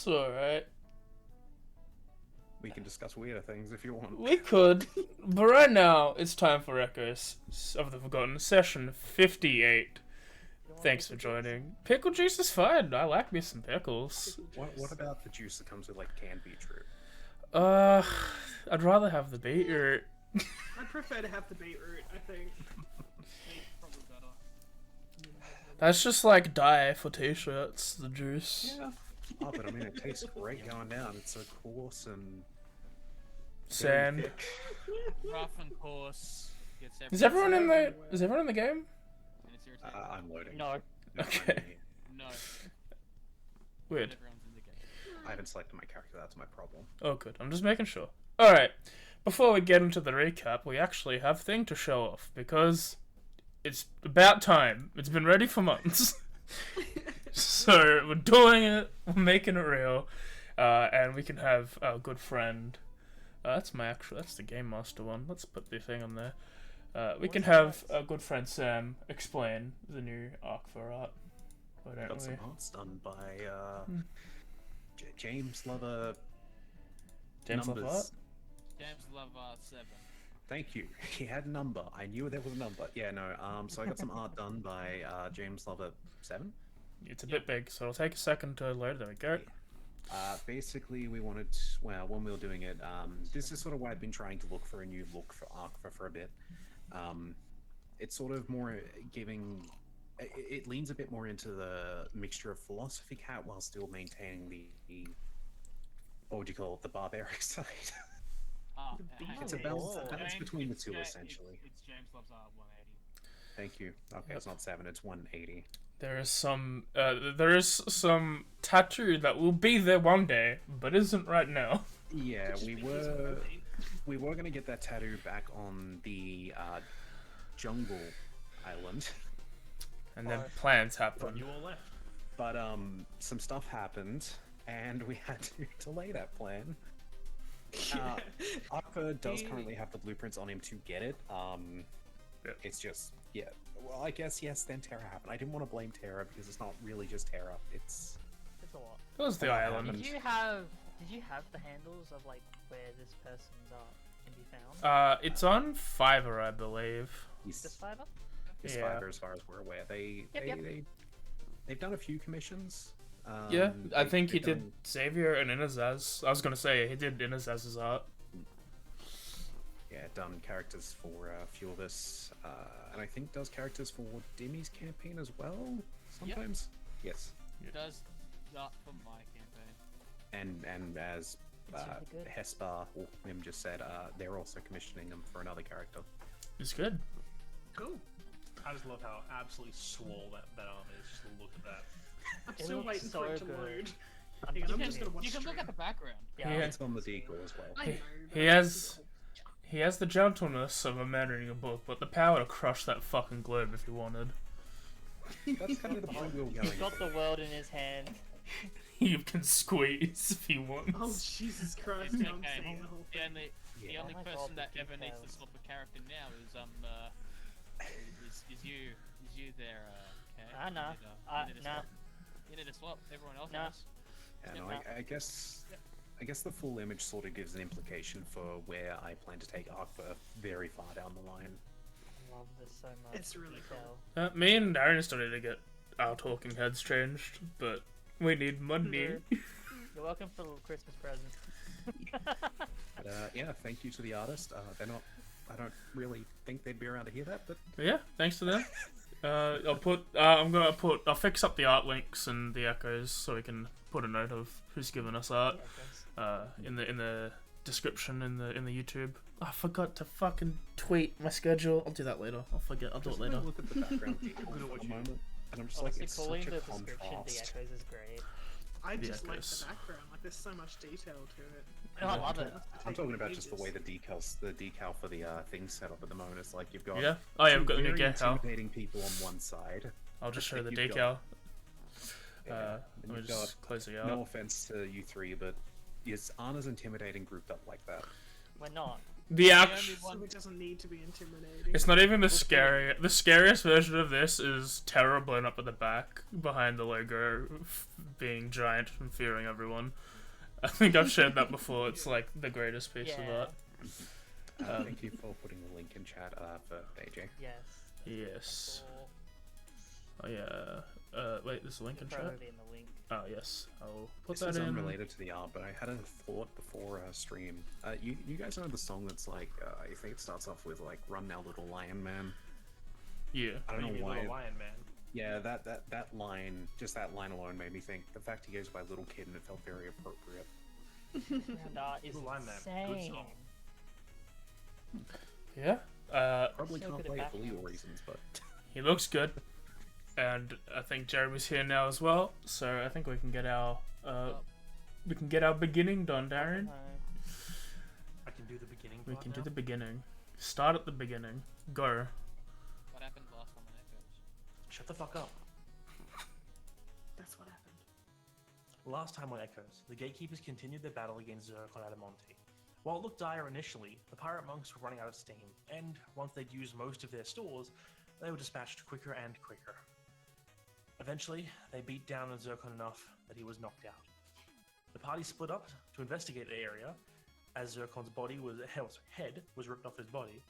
It's alright. We can discuss weirder things if you want. We could, but right now it's time for Echoes of the Forgotten, session 58. Thanks for joining. Pickle juice is fine. I like me some pickles. What about the juice that comes with like canned beetroot? I'd rather have the beetroot. I prefer to have the beetroot, I think. Probably better. That's just like dye for t-shirts, the juice. Yeah. Oh, but I mean, it tastes great going down. It's so coarse and Sand. thick. Rough and coarse. Gets Is everyone in the game? And it's irritating. I'm loading. No. No, Okay. I'm here. No. Weird. Everyone's in the game. I haven't selected my character. That's my problem. Oh, good. I'm just making sure. Alright. Before we get into the recap, we actually have a thing to show off, because it's about time. It's been ready for months. So, we're doing it, we're making it real, and we can have our good friend... that's the Game Master one. Let's put the thing on there. We can have our good friend Sam explain the new arc for art. Why don't Got we? some arts done by James Lover. James Love Numbers. Art? James Lover 7. Thank you. He had a number. I knew there was a number. Yeah, no. So I got some art done by James Lover 7. It's a bit big, so it'll take a second to load. There we go. Basically, we wanted, well, when we were doing it, this is sort of why I've been trying to look for a new look for Arc for a bit. It's sort of more giving, it leans a bit more into the mixture of philosophy cat while still maintaining the what would you call it, the barbaric side. It's a balance between the two, essentially. It's James Loves Art 180. Thank you. Okay, it's not 7, it's 180. There is some tattoo that will be there one day, but isn't right now. Yeah, we were gonna get that tattoo back on the jungle island, And then plans happen. You all left. but some stuff happened, and we had to delay that plan. Akfa does currently have the blueprints on him to get it. It's just, yeah. Well, I guess yes. Then Terra happened. I didn't want to blame Terra because it's not really just Terra. It's a lot. It was the island. Did you have the handles of like where this person's art can be found? It's on Fiverr, I believe. This Fiverr? It's Yeah. Fiverr, as far as we're aware. Yep. They've done a few commissions. Yeah, I they- think he they've did done- Xavier and Inazaz. I was gonna say he did Inazaz's art. Yeah, done characters for a few of us, and I think does characters for Demi's campaign as well. Sometimes, yes. Does art for my campaign. And as It's really good. Hesper or Wim just said, they're also commissioning them for another character. It's good. Cool. I just love how absolutely swole that arm is. Just look at that. I'm It still looks waiting for it so to good. load. I'm Hang on, I'm just just gonna watch You can look stream. at the background. Yeah. Yeah. It's on the decal as well. I know. He has the gentleness of a man reading a book, but the power to crush that fucking globe if he wanted. That's kind of the point we were going He's got the for. world in his hand. He can squeeze if he wants. Oh Jesus Christ! It's No, I'm okay. saying the whole The thing. only, the Yeah. only Oh my person God, that the ever needs to details. swap a character now is you there, okay? Ah, nah. You need to Nah. swap. You need to swap. Everyone else Nah. does. Yeah, no, I guess the full image sort of gives an implication for where I plan to take Arcfa very far down the line. I love this so much. It's really detail. Me and Darren still need to get our talking heads changed, but we need money. You're welcome for a little Christmas present. But yeah, thank you to the artist. They're not. I don't really think they'd be around to hear that, but But yeah, thanks to them. I'll fix up the art links and the echoes so we can put a note of who's given us art in the description in the YouTube. I forgot to fucking tweet my schedule. I'll do that later. I'll do it just later. look at the background decal for a moment, and I'm just like, Honestly, it's calling such a the description the contrast. echoes is great. I The just like echoes. the background. Like, there's so much detail to it. No, I love it. I'm talking about just the way the decal for the thing's set up at the moment. It's like you've got Yeah. Oh yeah, we've two got the new very decal. intimidating people on one side. I'll just show the You've decal. got- Yeah, Let and me you've just got, close it out. no offense to you three, but you aren't as intimidating grouped up like that. We're not. The only act. So one. it doesn't need to be intimidating. It's not even the scary. The scariest version of this is Terra blown up at the back behind the logo, being giant and fearing everyone. I think I've shared that before. It's like the greatest piece of Yeah. art. Thank you for putting the link in chat for AJ. Yes. Yes. Or Oh yeah. Wait, there's a link in it'll chat. probably be in the link. Oh yes, I'll put This is that in. unrelated to the art, but I had a thought before stream. You guys know the song that's like I think it starts off with like "Run Now, Little Lion Man." Yeah. I don't know Maybe why. Little Lion Man. Yeah, that line, just that line alone, made me think. The fact he goes by Little Kid and it felt very appropriate. Background art is Little Lion Man, good insane. song. Yeah. Probably So can't good at play it for legal backgrounds. reasons, but He looks good, and I think Jeremy's here now as well. So I think we can get our beginning done, Darren. I can do the beginning We part can do now. the beginning. Start at the beginning. Go. What happened last time on Echoes? Shut the fuck up. That's what happened. Last time on Echoes, the Gatekeepers continued their battle against Zircon Adamonte. While it looked dire initially, the pirate monks were running out of steam, and once they'd used most of their stores, they were dispatched quicker and quicker. Eventually, they beat down on Zircon enough that he was knocked out. The party split up to investigate the area, as Zircon's head was ripped off his body,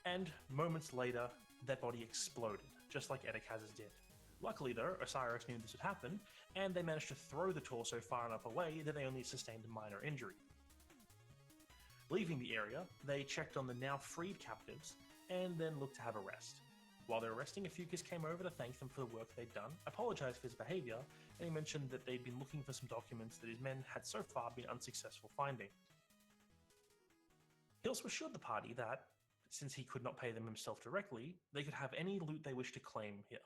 and moments later, that body exploded, just like Edikaz's did. Luckily though, Osiris knew this would happen, and they managed to throw the torso far enough away that they only sustained a minor injury. Leaving the area, they checked on the now freed captives, and then looked to have a rest. While they were resting, Ophiuchus came over to thank them for the work they'd done, apologized for his behavior, and he mentioned that they'd been looking for some documents that his men had so far been unsuccessful finding. He also assured the party that, since he could not pay them himself directly, they could have any loot they wished to claim here.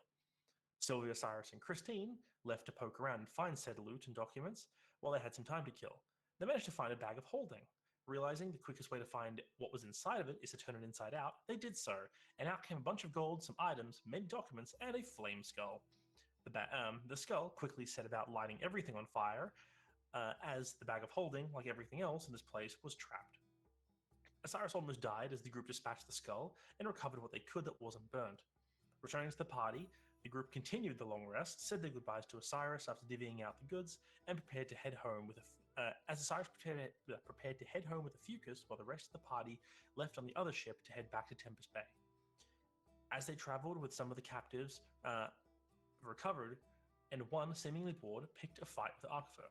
Sylvia, Cyrus, and Christine left to poke around and find said loot and documents while they had some time to kill. They managed to find a bag of holding. Realizing the quickest way to find what was inside of it is to turn it inside out, they did so, and out came a bunch of gold, some items, many documents, and a flame skull. The skull quickly set about lighting everything on fire, as the bag of holding, like everything else in this place, was trapped. Osiris almost died as the group dispatched the skull and recovered what they could that wasn't burned. Returning to the party, the group continued the long rest, said their goodbyes to Osiris after divvying out the goods, and prepared to head home with as Osiris prepared to head home with Ophiuchus, while the rest of the party left on the other ship to head back to Tempest Bay. As they traveled with some of the captives recovered, and one, seemingly bored, picked a fight with Arkfer.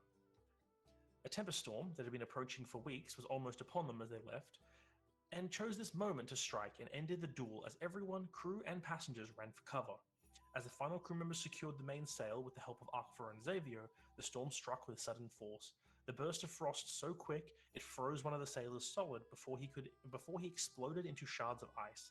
A tempest storm that had been approaching for weeks was almost upon them as they left, and chose this moment to strike and ended the duel as everyone, crew and passengers, ran for cover. As the final crew members secured the mainsail with the help of Arkfer and Xavier, the storm struck with sudden force. The burst of frost so quick it froze one of the sailors solid before he exploded into shards of ice.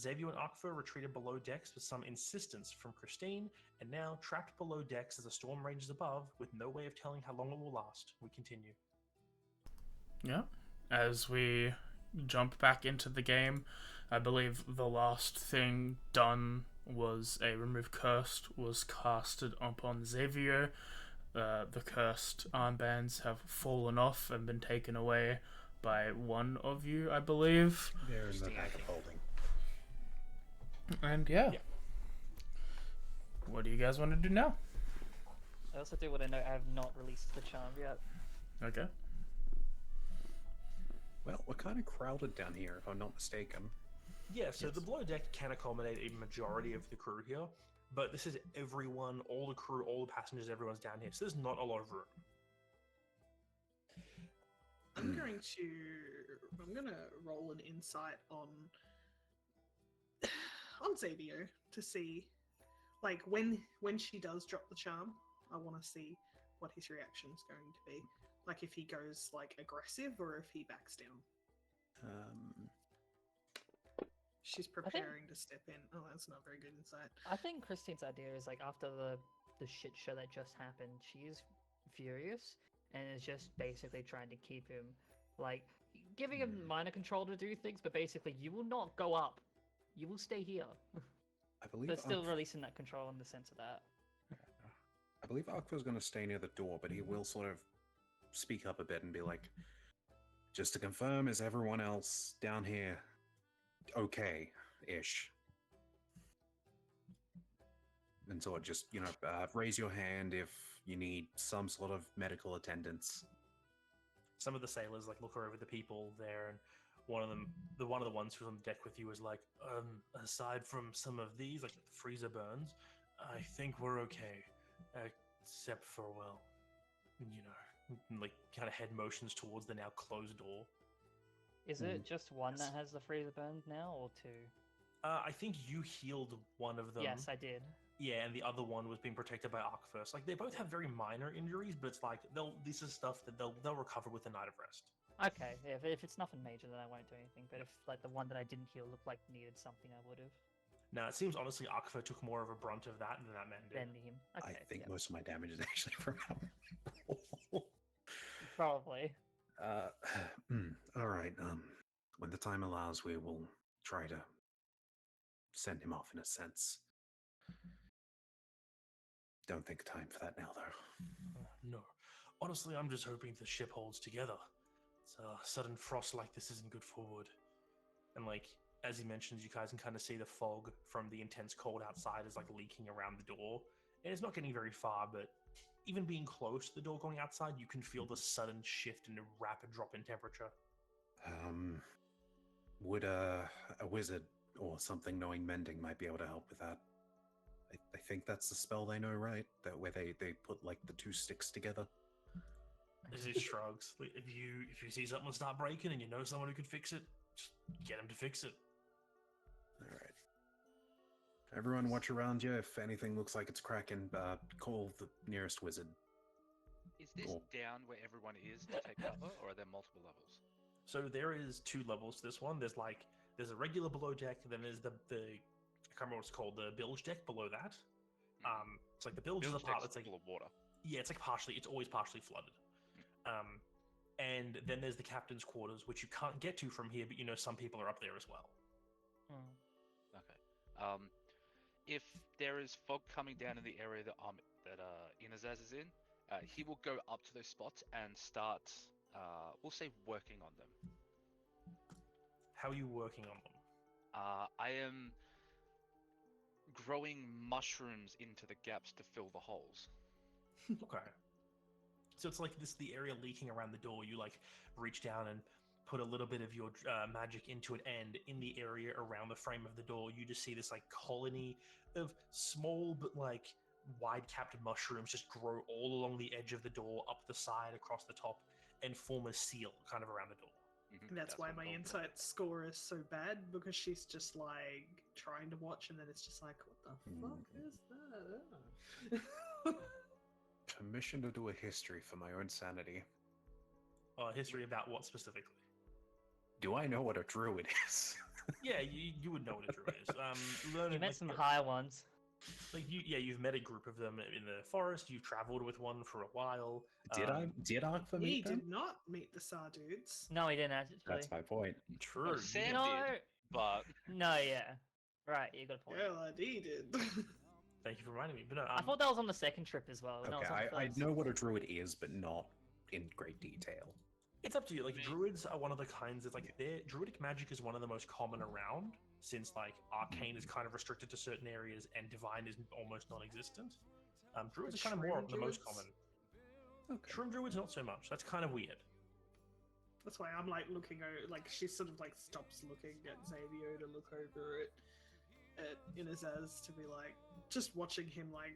Xavier and Arkfer retreated below decks with some insistence from Christine, and now trapped below decks as the storm rages above, with no way of telling how long it will last. We continue. Yeah. As we jump back into the game, I believe the last thing done was a remove cursed was casted upon Xavier. The cursed armbands have fallen off and been taken away by one of you, I believe. they're in the bag of holding. And yeah. What do you guys want to do now? I also do want to note I have not released the charm yet. Okay. Well, we're kind of crowded down here, if I'm not mistaken. Yeah, so the below deck can accommodate a majority of the crew here, but this is everyone, all the crew, all the passengers, everyone's down here, so there's not a lot of room. I'm gonna roll an insight on Xavier to see, like, when she does drop the charm, I want to see what his reaction's going to be. Like, if he goes like aggressive or if he backs down. She's preparing to step in. Oh, that's not very good insight. I think Christine's idea is like after the shit show that just happened, she is furious and is just basically trying to keep him, like, giving him minor control to do things, but basically you will not go up. You will stay here. I believe But still Arkfer- releasing that control in the sense of that. I believe Arkfer's going to stay near the door, but he will sort of speak up a bit and be like, Just to confirm, is everyone else down here okay-ish? And so just, raise your hand if you need some sort of medical attendance. Some of the sailors like look over the people there, and one of the ones who's on the deck with you is like, aside from some of these, like freezer burns, I think we're okay, except for like kind of head motions towards the now closed door. Is it just one that has the freezer burn now, or two? I think you healed one of them. Yes, I did. Yeah, and the other one was being protected by Arc first. Like they both have very minor injuries, but it's like this is stuff that they'll recover with a night of rest. Okay, if it's nothing major, then I won't do anything. But if like the one that I didn't heal looked like needed something, I would have. Now it seems honestly Akfa took more of a brunt of that than that man did. Than him. Okay, I think yeah. most of my damage is actually from our Probably. all right. When the time allows, we will try to send him off in a sense. Don't think time for that now, though. No. Honestly, I'm just hoping the ship holds together. Sudden frost like this isn't good for wood. And like, as he mentions, you guys can kind of see the fog from the intense cold outside is like leaking around the door. And it's not getting very far, but even being close to the door going outside, you can feel the sudden shift and a rapid drop in temperature. Would a wizard or something knowing mending might be able to help with that? I think that's the spell they know, right? That where they put like the two sticks together. As he shrugs, like, if you see something start breaking and you know someone who can fix it, just get him to fix it. All right. Everyone, watch around you. If anything looks like it's cracking, call the nearest wizard. Is this down where everyone is to take cover, or are there multiple levels? So there is 2 levels to this one. There's a regular below deck, and then there's the I can't remember what it's called, the bilge deck below that. It's like the bilge is the part that's like full of water. Yeah, it's always partially flooded. And then there's the captain's quarters, which you can't get to from here, but some people are up there as well. Okay. If there is fog coming down in the area that Inazaz is in, he will go up to those spots and start, we'll say, working on them. How are you working on them? I am growing mushrooms into the gaps to fill the holes. Okay. So it's like the area leaking around the door. You like reach down and put a little bit of your magic into it, and in the area around the frame of the door, you just see this like colony of small but like wide-capped mushrooms just grow all along the edge of the door, up the side, across the top, and form a seal kind of around the door. And that's why my insight score is so bad, because she's just like trying to watch, and then it's just like, what the fuck is that? Permission to do a history for my own sanity. History about what specifically? Do I know what a druid is? Yeah, you would know what a druid is. You met some high ones. Like you've met a group of them in the forest. You've traveled with one for a while. Did Akfa He meet them? did not meet the Sar dudes. No, he didn't actually. That's my point. True. Well, Sam No. did, but No, yeah. Right, you got a point. Yeah, he did. Thank you for reminding me. But no, I thought that was on the second trip as well. No, Okay, it was on the I first. know what a druid is, but not in great detail. it's up to you. Like druids are one of the kinds that's like their druidic magic is one of the most common around, since like arcane is kind of restricted to certain areas and divine is almost non-existent. Druids are kind of more Shroom the most druids? common. Okay. Shroom druids not so much. That's kind of weird. That's why I'm like looking over, like she sort of like stops looking at Xavier to look over at Inazaz to be like, just watching him like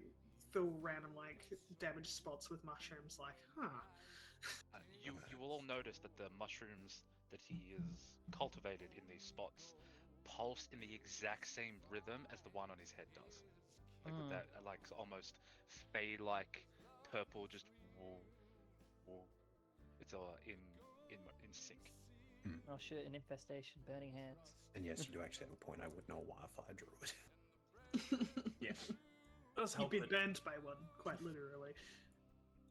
fill random like damaged spots with mushrooms, like, you will all notice that the mushrooms that he is cultivated in these spots pulse in the exact same rhythm as the one on his head does. Like with that, like almost fade-like purple, just whoa, whoa. It's in sync. Oh shit, an infestation, burning hands. And yes, you do actually have a point. I would know a wildfire druid. Yeah. It does You've help been that burned by one, quite literally.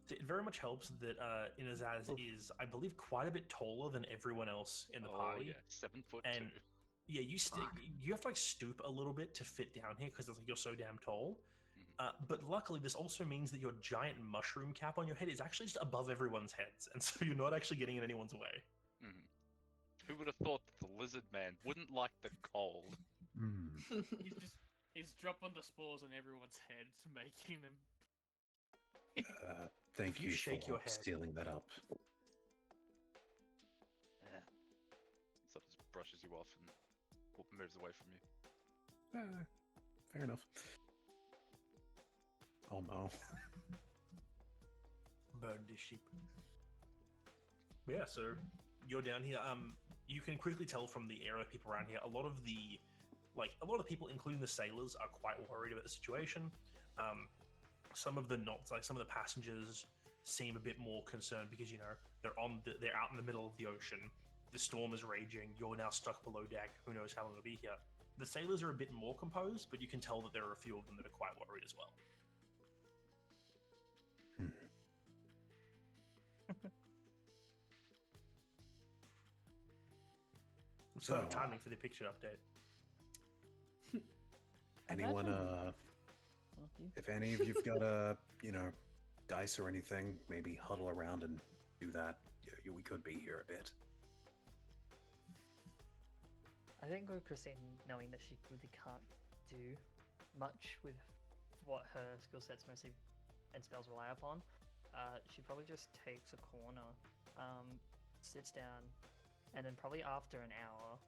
it very much helps that Inazaz is, I believe, quite a bit taller than everyone else in the Oh party. yeah, 7 foot And 2. yeah, you have to like stoop a little bit to fit down here because like, you're so damn tall. But luckily, this also means that your giant mushroom cap on your head is actually just above everyone's heads, and so you're not actually getting in anyone's way. Mhm. Who would have thought that the lizard man wouldn't like the cold? Hmm. He's dropping the spores on everyone's heads, making them. Thank If you you shake for your head- stealing that up. Yeah. So just brushes you off and moves away from you. Fair enough. Oh no. Burn this sheep. Yeah, so you're down here. You can quickly tell from the area of people around here. A lot of people, including the sailors, are quite worried about the situation. Some of the passengers seem a bit more concerned because they're out in the middle of the ocean. The storm is raging. You're now stuck below deck. Who knows how long it'll be here? The sailors are a bit more composed, but you can tell that there are a few of them that are quite worried as well. So So, timing for the picture update. anyone, if any of you've got dice or anything, maybe huddle around and do that. We could be here a bit. I think with Christine knowing that she really can't do much with what her skill sets mostly and spells rely upon, she probably just takes a corner, sits down, and then probably after an hour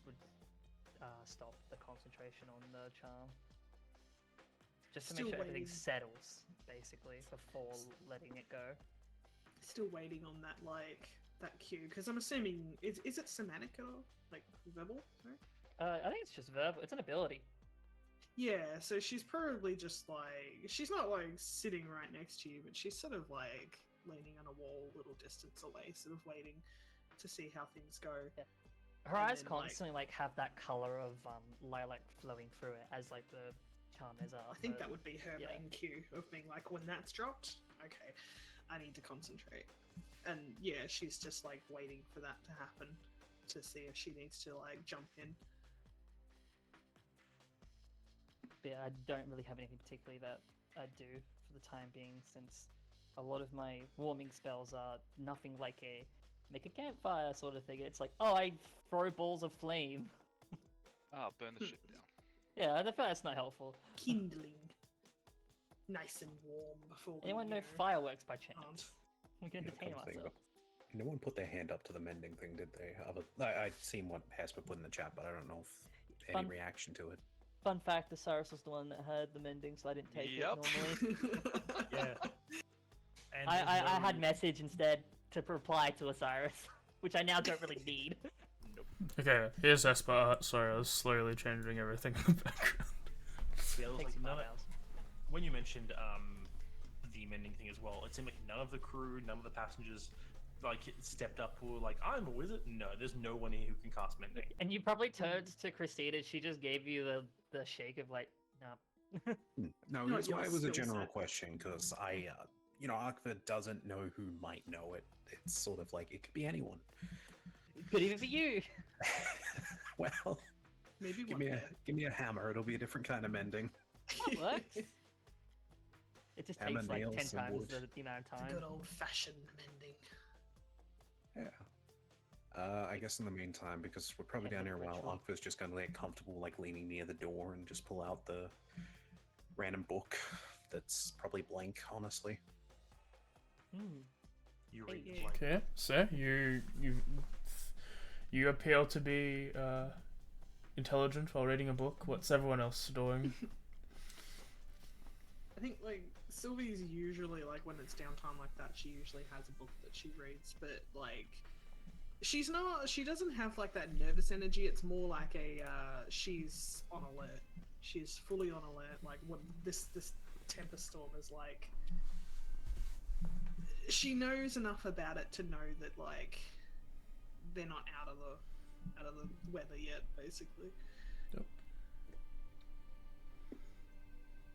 would stop the concentration on the charm. Just to Still make sure everything waiting. settles, basically, before letting it go. Still waiting on that cue, because I'm assuming is it semantic at all, like verbal? Sorry. I think it's just verbal. It's an ability. Yeah, so she's probably just she's not sitting right next to you, but she's sort of leaning on a wall, a little distance away, sort of waiting to see how things go. Yeah. Her And eyes then, constantly have that color of lilac flowing through it as the charm is up. I think but- that would be her yeah. main cue of being when that's dropped, okay, I need to concentrate. And yeah, she's just waiting for that to happen to see if she needs to jump in. But yeah, I don't really have anything particularly that I do for the time being, since a lot of my warming spells are nothing like a make a campfire sort of thing. It's I throw balls of flame. Ah, burn the shit down. Yeah, that's not helpful. Kindling. Nice and warm before we, Anyone know you fireworks by chance? aren't. We can Yeah, entertain come to think of ourselves. it. No one put their hand up to the mending thing, did they? I'd seen what Hesper put in the chat, but I don't know if any Fun- reaction to it. Fun fact, Osiris was the one that had the mending, so I didn't take Yep. it normally. Yeah. And I there's had no- message instead to reply to Osiris, which I now don't really need. Okay, here's Esper art. Sorry, I was slowly changing everything in the background. Yeah, it was Takes like 5 none hours. when you mentioned the mending thing as well, it seemed like none of the crew, none of the passengers stepped up who were like, I'm a wizard. No, there's no one here who can cast mending. And you probably turned to Christina, she just gave you the shake of no. No, No, that's it's why your it was a skill general set. question, because Arkva doesn't know who might know it. It's sort of it could be anyone. Could even be you. Well, Maybe give one me day. a hammer. It'll be a different kind of mending. That works. It just Hammer, takes nails, 10 and times wood. the amount of The time. good old-fashioned mending. Yeah. I guess in the meantime, because we're probably down here a while, Ritual. Arkva's just gonna get comfortable, leaning near the door and just pull out the random book that's probably blank, honestly. Hmm. You read Hey, it like, Okay, so you appear to be intelligent while reading a book. What's everyone else doing? I think Sylvie's usually when it's downtime like that, she usually has a book that she reads, but she doesn't have that nervous energy. It's more she's on alert. She's fully on alert. What this tempest storm is like. She knows enough about it to know that they're not out of the weather yet, basically.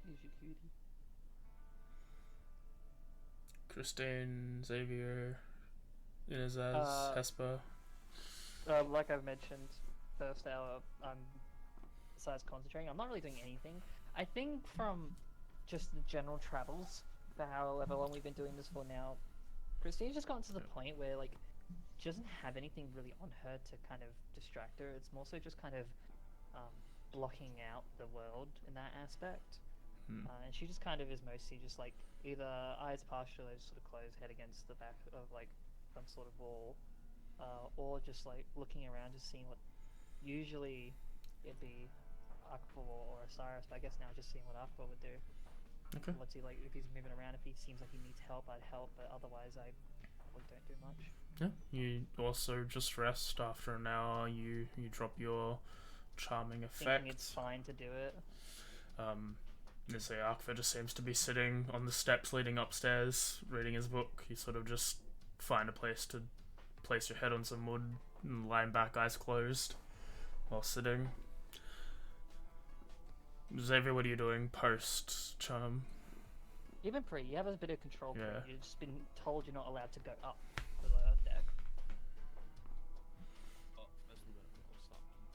Who's your cutie? Christine, Xavier, Inezaz, Hesper. Like I've mentioned, first hour, besides concentrating, I'm not really doing anything. I think from just the general travels, for however long we've been doing this for now, Christine's just gotten to the point where she doesn't have anything really on her to kind of distract her. It's more so just kind of blocking out the world in that aspect. And she just kind of is mostly just like either eyes partially sort of closed, head against the back of like some sort of wall, or just like looking around, just seeing what usually it'd be Akbar or Osiris, but I guess now just seeing what Akbar would do. Okay. What's he like? If he's moving around, if he seems like he needs help, I'd help, but otherwise I probably don't do much. Yeah. You also just rest after an hour. You drop your charming effect. Thinking it's fine to do it. Let's say Arkva just seems to be sitting on the steps leading upstairs, reading his book. You sort of just find a place to place your head on some wood and lie back, eyes closed, while sitting. Xavier, what are you doing post charm? Even pre, you have a bit of control. Yeah. You've just been told you're not allowed to go up to the deck. Oh, first we gotta roll something.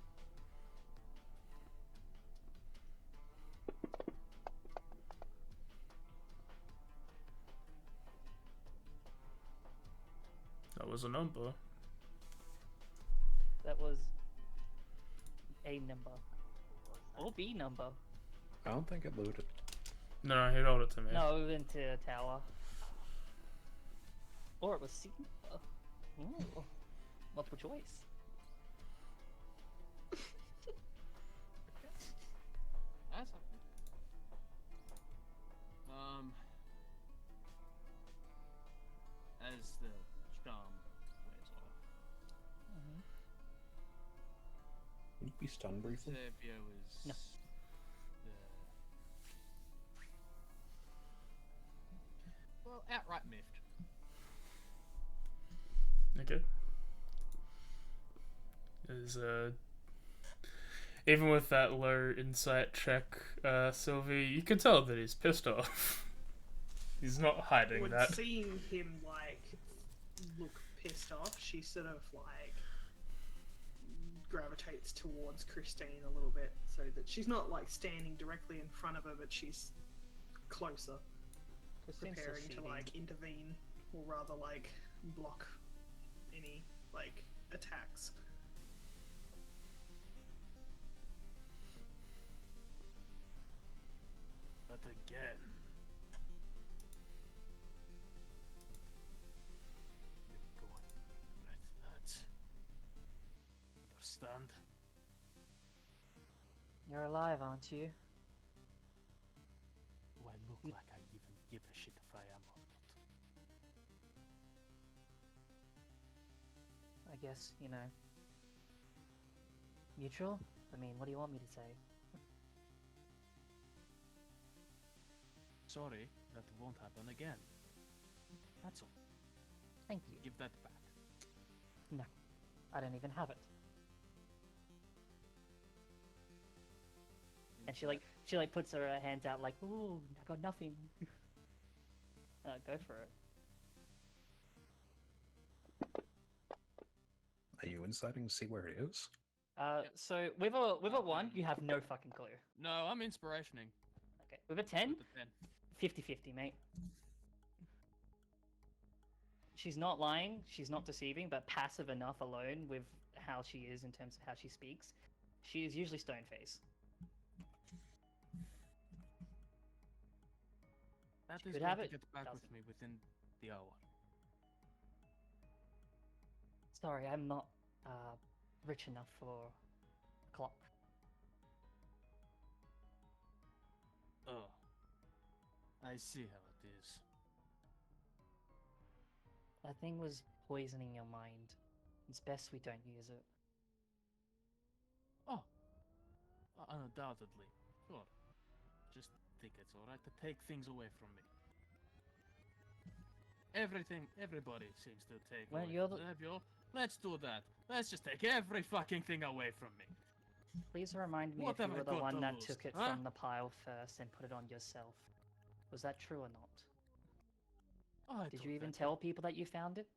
That was a number. That was a number. Or B number. I don't think it looted. No, he rolled it to me. No, into tower. Or it was C number. Ooh. Multiple choice. That's okay. As the charm wears off, Would you be stunned briefly? Xavier was No. well, outright miffed. Okay. Is even with that low insight check, Sylvie, you can tell that he's pissed off. He's not hiding When that. seeing him like look pissed off, she sort of like gravitates towards Christine a little bit, so that she's not like standing directly in front of her, but she's closer, Christine's still preparing to seething. like intervene, or rather like block any like attacks. But again, you're going like that. Understand? You're alive, aren't you? Do I look like I even give a shit if I am or not? I guess, you know. Neutral? I mean, what do you want me to say? Sorry, that won't happen again. That's all. Thank you. Give that back. No, I don't even have it. And she like puts her hands out like, ooh, I got nothing. Go for it. Are you inciting to see where it is? So with a 1, you have no fucking clue. No, I'm inspirationing. Okay, with a 10, With the 10. 50-50, mate. She's not lying, she's not deceiving, but passive enough alone with how she is in terms of how she speaks. She is usually stone face. That She is could going have to it, get back with doesn't. me within the hour. Sorry, I'm not rich enough for a clock. Oh. I see how it is. That thing was poisoning your mind. It's best we don't use it. Oh. Undoubtedly. Sure. Just think it's alright to take things away from me. Everybody seems to take Well, away. you're the- Xavier, let's do that. Let's just take every fucking thing away from me. Please remind me What if you have I were the got one to that lose, took it huh? from the pile first and put it on yourself. Was that true or not? Oh, I Did thought you even that- tell people that you found it?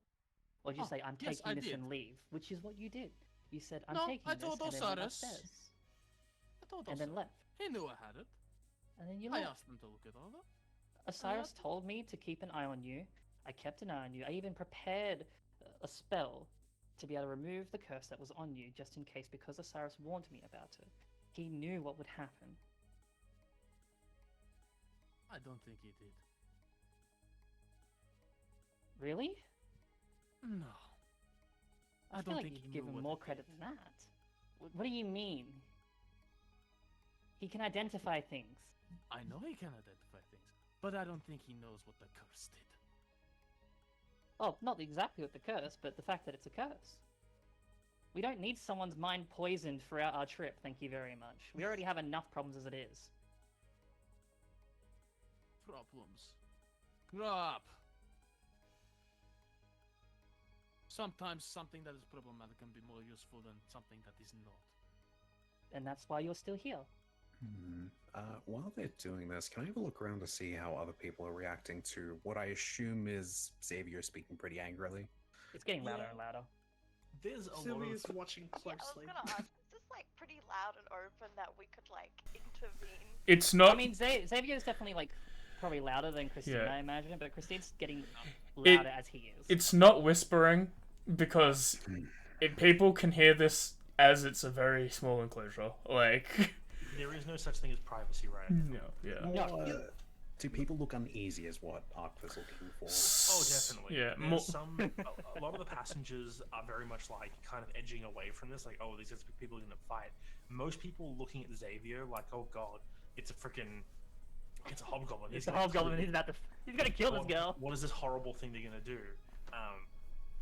Or did you Oh, say, I'm yes, taking I this did. and leave? Which is what you did. You said, I'm No, taking I this told and then went Osiris. upstairs. I told And then Osiris. left. He knew I had it. And then you I left. asked him to look it over. Osiris told me to keep an eye on you. I kept an eye on you. I even prepared a spell to be able to remove the curse that was on you, just in case, because Osiris warned me about it. He knew what would happen. I don't think he did. Really? No. I feel don't like think you he could give knew him what more it credit did. than that. What do you mean? He can identify things. I know he can identify things, but I don't think he knows what the curse did. Well, not exactly with the curse, but the fact that it's a curse. We don't need someone's mind poisoned throughout our trip, thank you very much. We already have enough problems as it is. Problems. Grow up. Sometimes something that is problematic can be more useful than something that is not. And that's why you're still here. While they're doing this, can I have a look around to see how other people are reacting to what I assume is Xavier speaking pretty angrily? It's getting louder Yeah. and louder. There's a lot Sylvia's of watching Yeah, I was closely. gonna ask, is this like pretty loud and open that we could like intervene? It's not. I mean, Xavier's definitely like probably louder than Christine, Yeah. I imagine, but Christine's getting louder as he is. It's not whispering because if people can hear this as it's a very small enclosure. Like, there is no such thing as privacy, right? no, yeah. No. Do people look uneasy is what Ark was looking for? Oh, definitely. Yeah, There's a lot of the passengers are very much like kind of edging away from this, like, oh, these people are gonna fight. Most people looking at Xavier like, oh god, it's a hobgoblin. It's a hobgoblin. He's gonna kill this girl. What is this horrible thing they're gonna do?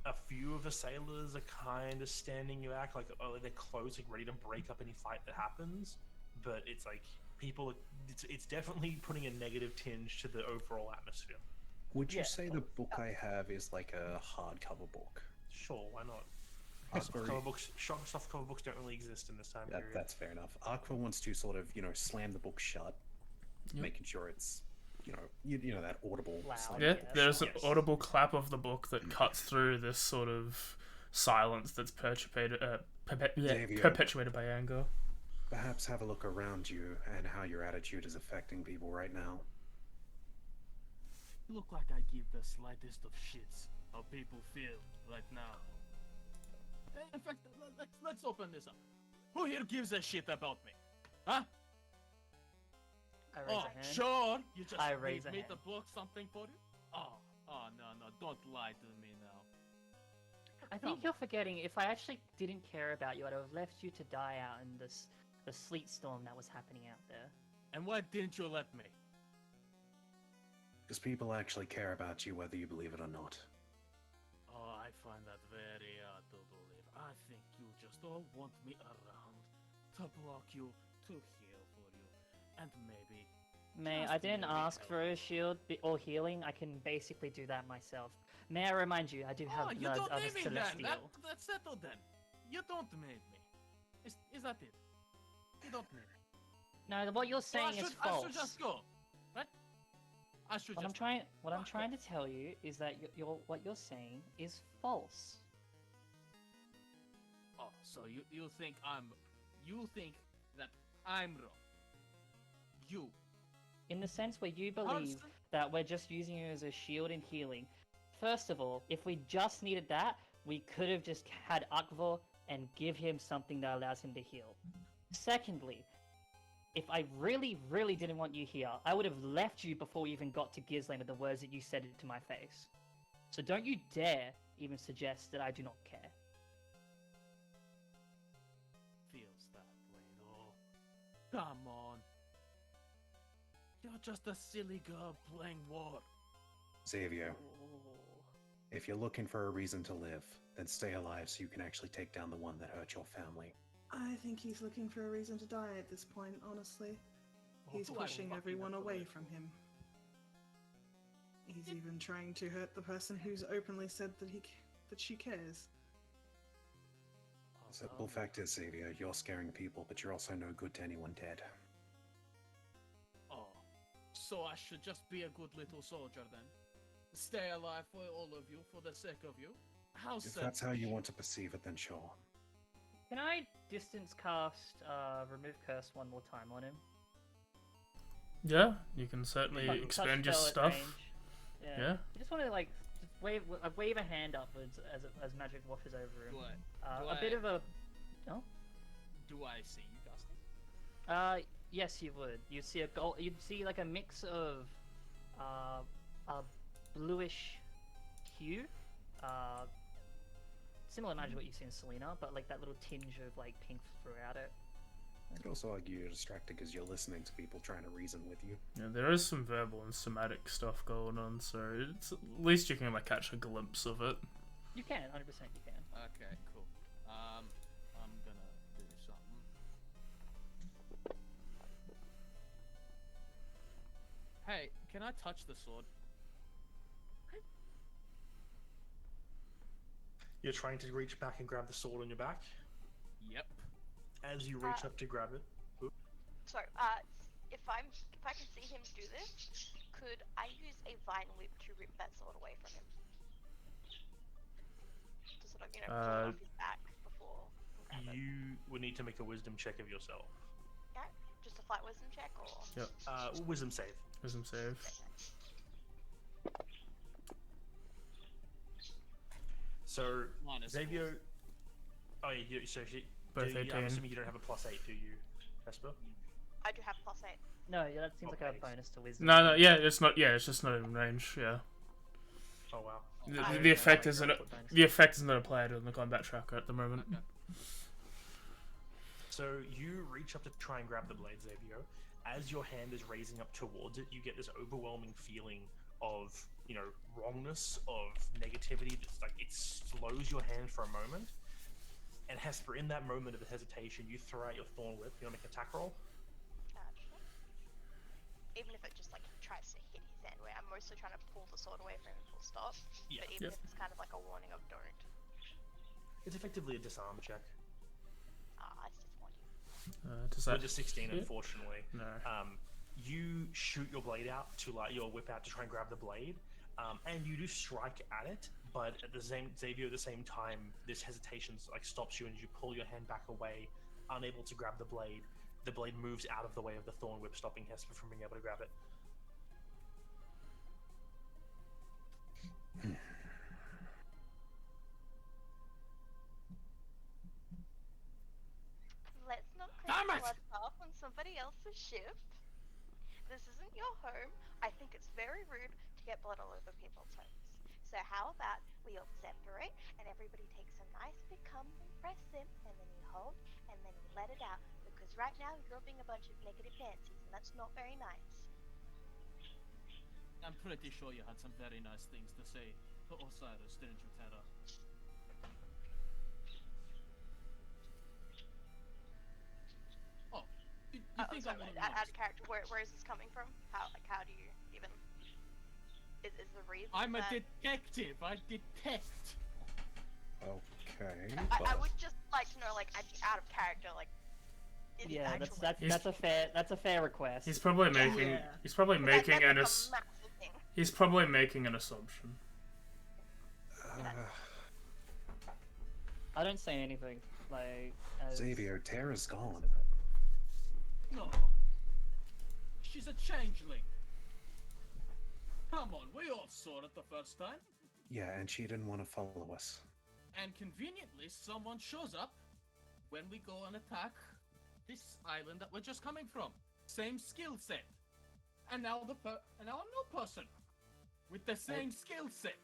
A few of the sailors are kind of standing back, like, oh, they're close, like ready to break up any fight that happens. But it's like people, it's definitely putting a negative tinge to the overall atmosphere. Would you Yeah. say the book I have is like a hardcover book? Sure, why not? That's Soft very- cover books, soft cover books don't really exist in this time period. That's fair enough. Arkville wants to sort of, slam the book shut, Yep. making sure it's, you know that audible. Loud. slam. Yeah, Yes. there's an Yes. audible clap of the book that cuts through this sort of silence that's Xavier. perpetuated by anger. Perhaps have a look around you and how your attitude is affecting people right now. You look like I give the slightest of shits how people feel right now. In fact, let's open this up. Who here gives a shit about me? Huh? I raise Oh, a hand. sure. You just I need raise a me hand. to book something for you? Oh, no, don't lie to me now. I think you're forgetting, if I actually didn't care about you, I'd have left you to die out in the sleet storm that was happening out there. And why didn't you let me? Because people actually care about you whether you believe it or not. Oh, I find that very hard to believe. I think you just all want me around to block you, to heal for you, and maybe. May Just I didn't maybe ask help. for a shield or healing. I can basically do that myself. May I remind you, I do have Oh, you blood don't of a need me then. celestial. That's settled then. You don't need me. Is that it? You don't need me. No, what you're So I saying is should, I false. should just go, right? I should What I'm just. trying to tell you is that what you're saying is false. Oh, so you think that I'm wrong? You. In the sense where you How believe does- that we're just using you as a shield and healing. First of all, if we just needed that, we could have just had Akvor and give him something that allows him to heal. Secondly, if I really, really didn't want you here, I would have left you before we even got to Ghislaine with the words that you said it to my face. So don't you dare even suggest that I do not care. Feels that way though. Come on. You're just a silly girl playing war. Xavier, Oh. if you're looking for a reason to live, then stay alive so you can actually take down the one that hurt your family. I think he's looking for a reason to die at this point, honestly. He's Oh, I pushing fucking everyone have to away live. from him. He's even trying to hurt the person who's openly said that she cares. The simple fact is, Xavier, you're scaring people, but you're also no good to anyone dead. Oh, so I should just be a good little soldier then? Stay alive for all of you, for the sake of you? How If that's how selfish. you want to perceive it, then sure. Can I distance cast remove curse one more time on him? Yeah, you can certainly Touch expand your spell at stuff. range. Yeah. I just want to like wave a hand upwards as magic washes over him. Do A bit of a. Oh. Do I see you, Dustin? Yes, you would. You'd see You'd see like a mix of, a bluish hue, similar magic what you see in Selena, but like that little tinge of like pink throughout it. Could also argue you're distracted because you're listening to people trying to reason with you. Yeah, there is some verbal and somatic stuff going on, so it's, at least you can like catch a glimpse of it. You can, 100% you can. Okay, cool. I'm gonna do something. Hey, can I touch the sword? You're trying to reach back and grab the sword on your back. Yep. As you reach up to grab it, So, if I can see him do this, could I use a vine whip to rip that sword away from him? To sort of, pull it off his back before I grab it. you would need to make a wisdom check of yourself. Okay, just a flight wisdom check, or? Yep. Wisdom save. Wisdom save. So, Minus Xavier. Oh, yeah, Both I'm 18. assuming you don't have a +8, do you, Esper? I do have +8. No, yeah, that seems like Okay. a bonus to wisdom. No, yeah, it's not. Yeah, it's just not in range. Yeah, Oh, wow. the effect isn't. The effect isn't applied on the combat tracker at the moment. Okay. So, you reach up to try and grab the blade, Xavier. As your hand is raising up towards it, you get this overwhelming feeling of, wrongness, of negativity. That's like, it slows your hand for a moment. And Hesper, in that moment of hesitation, you throw out your thorn whip. You want to make an attack roll? Gotcha. Even if it just like tries to hit his hand, where I'm mostly trying to pull the sword away from him full stop. Yeah. But even if it's kind of like a warning of don't. It's effectively a disarm check. It's disappointing. Does that? With a 16, hit? unfortunately. No. You shoot your blade out to your whip out to try and grab the blade, and you do strike at it. But at the same time, this hesitation stops you, and as you pull your hand back away, unable to grab the blade moves out of the way of the thorn whip, stopping Hesper from being able to grab it. Let's not Damn claim it! blood off on somebody else's ship. This isn't your home. I think it's very rude to get blood all over people's homes. So how about we all separate and everybody takes a nice big cum and press them, and then you hold and then you let it out, because right now you're being a bunch of negative Nancy's and that's not very nice. I'm pretty sure you had some very nice things to say to Osiris, didn't you, Terra? Oh, you think Sorry, I want out of character, where is this coming from? How do you even... Is the reason I'm a that... detective. I detect. Okay. I would just like to know, like, I'd be out of character, like... in the Yeah, actual that's a fair request. He's probably making. Yeah. He's probably That- making that's an. like a Ass- massive thing. He's probably making an assumption. I don't say anything. Like Xavier, Tara's gone. No. She's a changeling. Come on, we all saw it the first time. Yeah, and she didn't want to follow us. And conveniently, someone shows up when we go and attack this island that we're just coming from. Same skill set. And now a new person with the same skill set.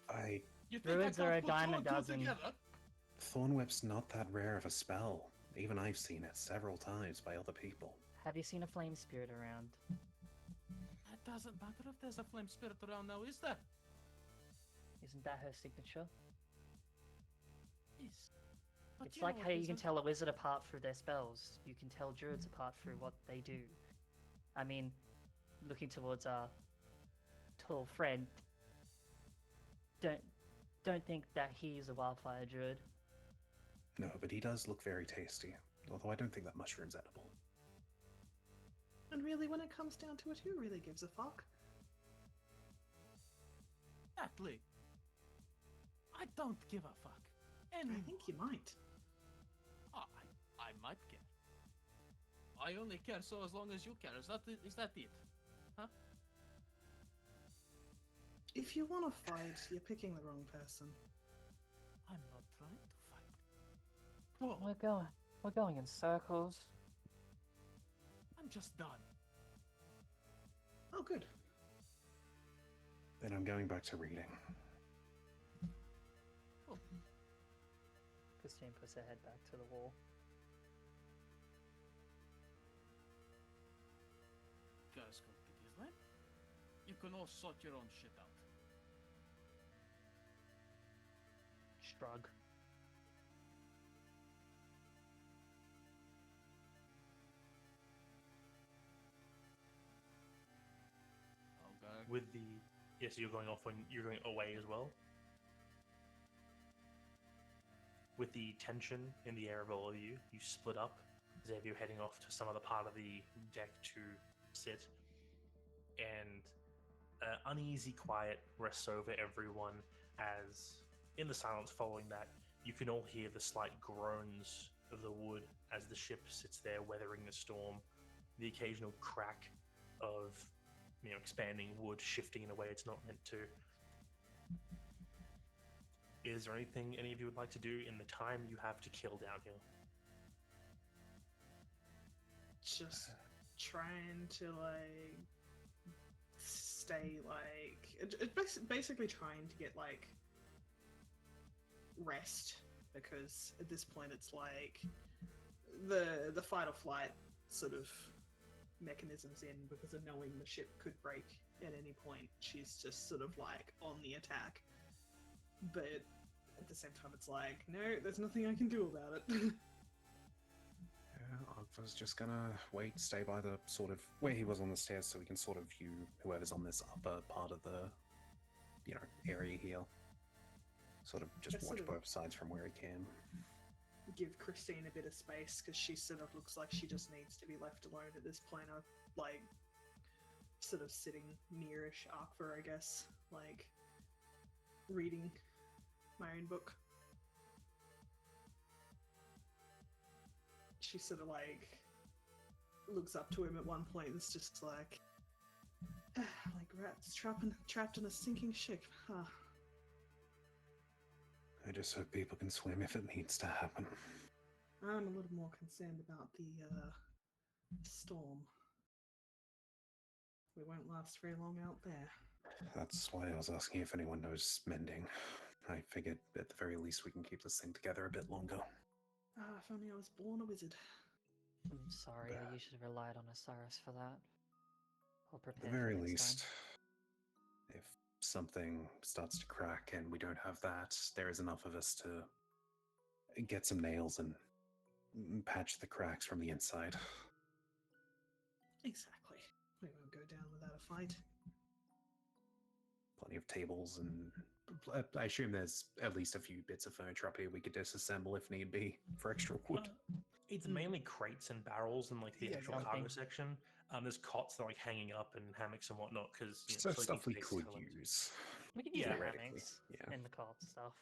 You think Druids I are can't a put dime two a and two dozen. together? Thornwhip's not that rare of a spell. Even I've seen it several times by other people. have you seen a flame spirit around? It doesn't matter if there's a flame spirit around now, is there? Isn't that her signature? Yes. But It's you know like what, how you can isn't- tell a wizard apart through their spells. You can tell druids apart through what they do. I mean, looking towards our tall friend, don't think that he's a wildfire druid. No, but he does look very tasty. Although I don't think that mushroom's edible. And really, when it comes down to it, who really gives a fuck? Exactly. I don't give a fuck. And I think you might. I might care. I only care so as long as you care. Is that it? Huh? If you want to fight, you're picking the wrong person. I'm not trying to fight. Whoa, We're going in circles. I'm just done. Oh, good. Then I'm going back to reading. Christine puts her head back to the wall. Guys, go to this line. You can all sort your own shit out. Shrug. Okay. With the yes, you're going off when you're going away as well. With the tension in the air of all of you, you split up. Xavier heading off to some other part of the deck to sit, and uneasy quiet rests over everyone as, in the silence following that, you can all hear the slight groans of the wood as the ship sits there weathering the storm, the occasional crack of expanding wood shifting in a way it's not meant to. Is there anything any of you would like to do in the time you have to kill down here? Just trying to like stay like basically trying to get like rest, because at this point it's like the fight or flight sort of mechanisms in, because of knowing the ship could break at any point. She's just sort of like on the attack, but at the same time it's like, no, there's nothing I can do about it. Yeah, I was just gonna wait, stay by the sort of where he was on the stairs, so we can sort of view whoever's on this upper part of the, area here. Sort of just That's watch sort of- both sides from where he can. Give Christine a bit of space, because she sort of looks like she just needs to be left alone at this point. I'm like sort of sitting nearish Arkva, I guess, like reading my own book. She sort of like looks up to him at one point and is just like rats trapped in a sinking ship, huh? I just hope people can swim if it needs to happen. I'm a little more concerned about the storm. We won't last very long out there. That's why I was asking if anyone knows mending. I figured at the very least we can keep this thing together a bit longer. Ah, if only I was born a wizard. I'm sorry, you should have relied on Osiris for that. I'll At prepare the very for next least, time. if something starts to crack and we don't have that, there is enough of us to get some nails and patch the cracks from the inside. Exactly. We won't go down without a fight. Plenty of tables, and I assume there's at least a few bits of furniture up here we could disassemble if need be for extra wood. It's mainly crates and barrels and like the Yeah, actual dumping. cargo section. There's cots that are like hanging up and hammocks and whatnot because So stuff we could use. We can use the Theoretically, hammocks yeah. and the cart stuff.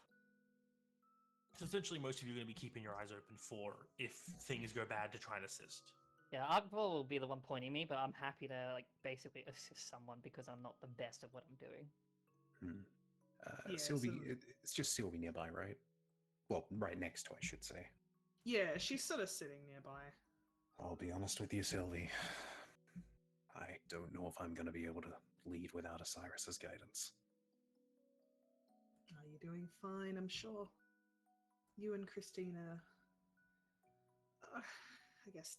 So essentially, most of you are going to be keeping your eyes open for if things go bad to try and assist. Yeah, Akbar will be the one pointing me, but I'm happy to like basically assist someone because I'm not the best at what I'm doing. Yeah, Sylvie, so- it's just Sylvie nearby, right? Well, right next to, I should say. Yeah, she's sort of sitting nearby. I'll be honest with you, Sylvie. I don't know if I'm going to be able to lead without Osiris's guidance. Oh, you're doing fine, I'm sure. You and Christina, I guess,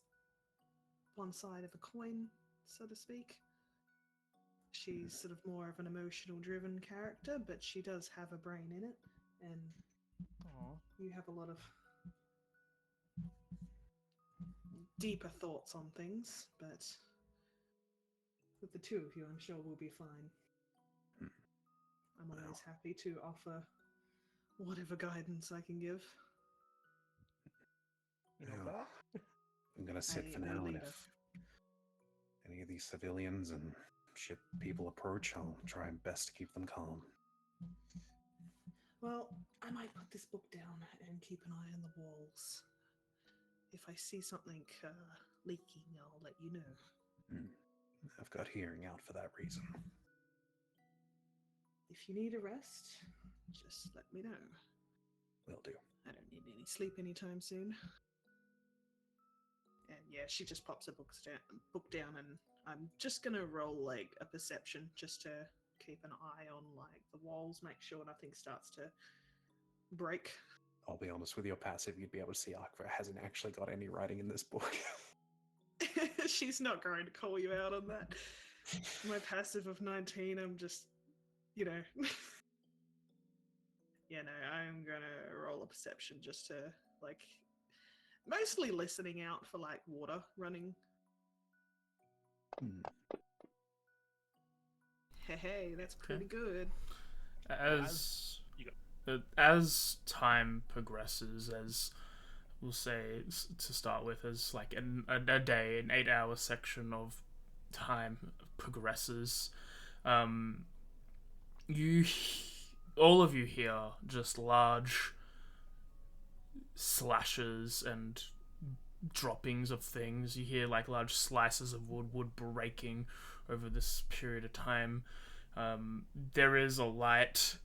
one side of a coin, so to speak. She's sort of more of an emotional driven character, but she does have a brain in it, and Aw. you have a lot of deeper thoughts on things, but with the two of you, I'm sure we'll be fine. Hmm. I'm always Well. happy to offer whatever guidance I can give. You know Yeah. that? I'm going to sit I for will now, and leave if any of these civilians and ship people approach, I'll try my best to keep them calm. Well, I might put this book down and keep an eye on the walls. If I see something leaking, I'll let you know. I've got hearing out for that reason. if you need a rest, just let me know. Will do. I don't need any sleep anytime soon. And yeah, she just pops her book down, and I'm just gonna roll like a perception just to keep an eye on like the walls, make sure nothing starts to break. I'll be honest, with your passive, you'd be able to see Akra hasn't actually got any writing in this book. She's not going to call you out on that. My passive of 19, I'm just, you know. Yeah, no, I'm gonna roll a perception just to, like, mostly listening out for, like, water running. Hey, that's pretty good. As time progresses, as we'll say to start with, as like a day, an 8-hour section of time progresses, all of you hear just large slashes and droppings of things. You hear like large slices of wood breaking over this period of time. There is a light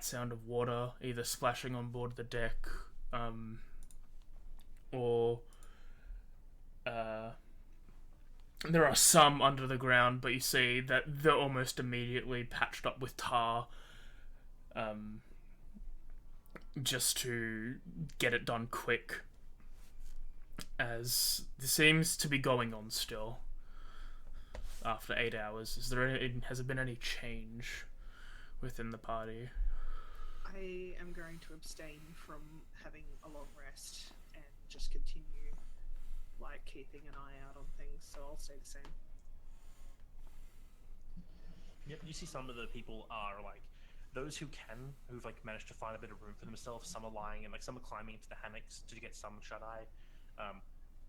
sound of water either splashing on board the deck, or there are some under the ground, but you see that they're almost immediately patched up with tar, just to get it done quick, as this seems to be going on still after 8 hours. Has there been any change within the party? I am going to abstain from having a long rest and just continue, like, keeping an eye out on things, so I'll stay the same. Yep, you see some of the people are, like, those who've like managed to find a bit of room for themselves. Some are lying and like some are climbing into the hammocks to get some shut eye.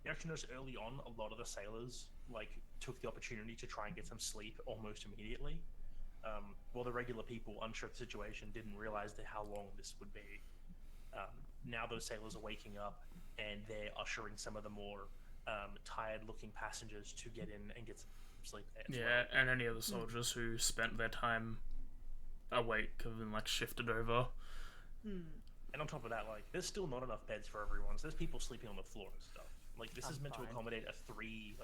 You actually notice early on a lot of the sailors like took the opportunity to try and get some sleep almost immediately, while the regular people, unsure of the situation, didn't realize how long this would be. Now those sailors are waking up and they're ushering some of the more tired-looking passengers to get in and get some sleep as well. And any other soldiers who spent their time awake have been like shifted over. And on top of that, like, there's still not enough beds for everyone, so there's people sleeping on the floor and stuff. Like, this is meant to accommodate a three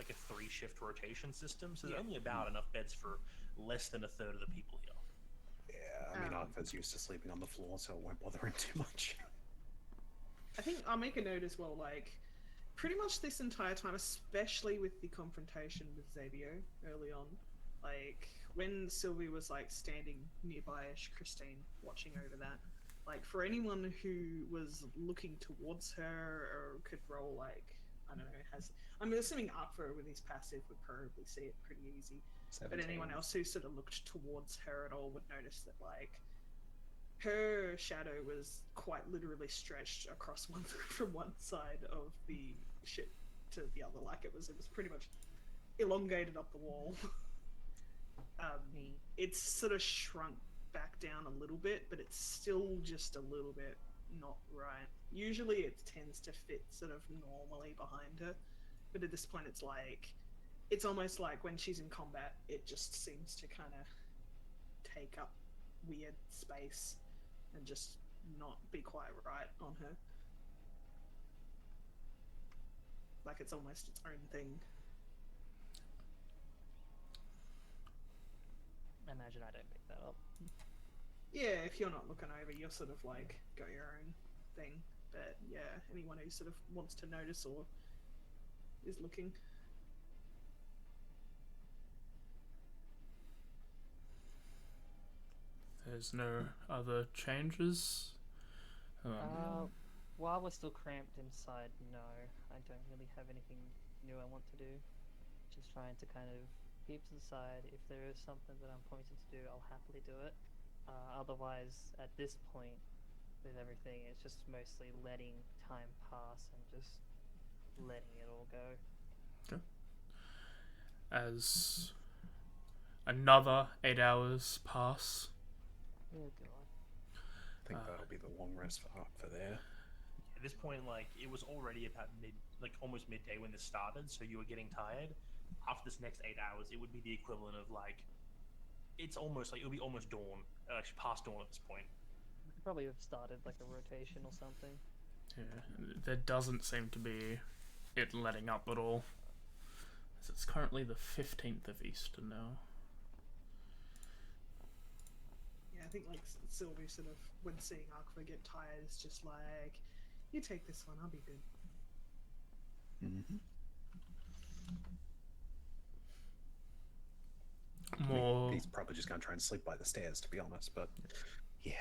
shift rotation system, so there's only about enough beds for less than a third of the people here. Yeah, I mean, Arthur's used to sleeping on the floor, so it won't bother him too much. I think I'll make a note as well, like, pretty much this entire time, especially with the confrontation with Xavier early on, like, when Sylvie was, like, standing nearby-ish Christine, watching over that, like, for anyone who was looking towards her or could roll, like, I don't know, I'm assuming Arthur with his passive would probably see it pretty easy. 17. But anyone else who sort of looked towards her at all would notice that, like, her shadow was quite literally stretched across from one side of the ship to the other. Like, it was pretty much elongated up the wall. It's sort of shrunk back down a little bit, but it's still just a little bit not right. Usually it tends to fit sort of normally behind her, but at this point it's almost like when she's in combat, it just seems to kind of take up weird space and just not be quite right on her. Like it's almost its own thing. I imagine I don't pick that up. Yeah, if you're not looking over, you'll sort of like go your own thing. But yeah, anyone who sort of wants to notice or is looking. There's no other changes? While we're still cramped inside, no. I don't really have anything new I want to do. Just trying to kind of keep to the side. If there is something that I'm pointed to do, I'll happily do it. Otherwise, at this point, with everything, it's just mostly letting time pass and just letting it all go. Okay. As another 8 hours pass. Oh god. I think that'll be the long rest for there. At this point, like, it was already about almost midday when this started, so you were getting tired. After this next 8 hours, it would be the equivalent of like it's almost like it'll be almost dawn, actually past dawn at this point. We could probably have started like a rotation or something. Yeah, there doesn't seem to be it letting up at all. As it's currently the 15th of Easter now. Yeah, I think like Sylvie sort of, when seeing Aqua get tired, is just like, you take this one, I'll be good. More He's probably just going to try and sleep by the stairs, to be honest, but yeah.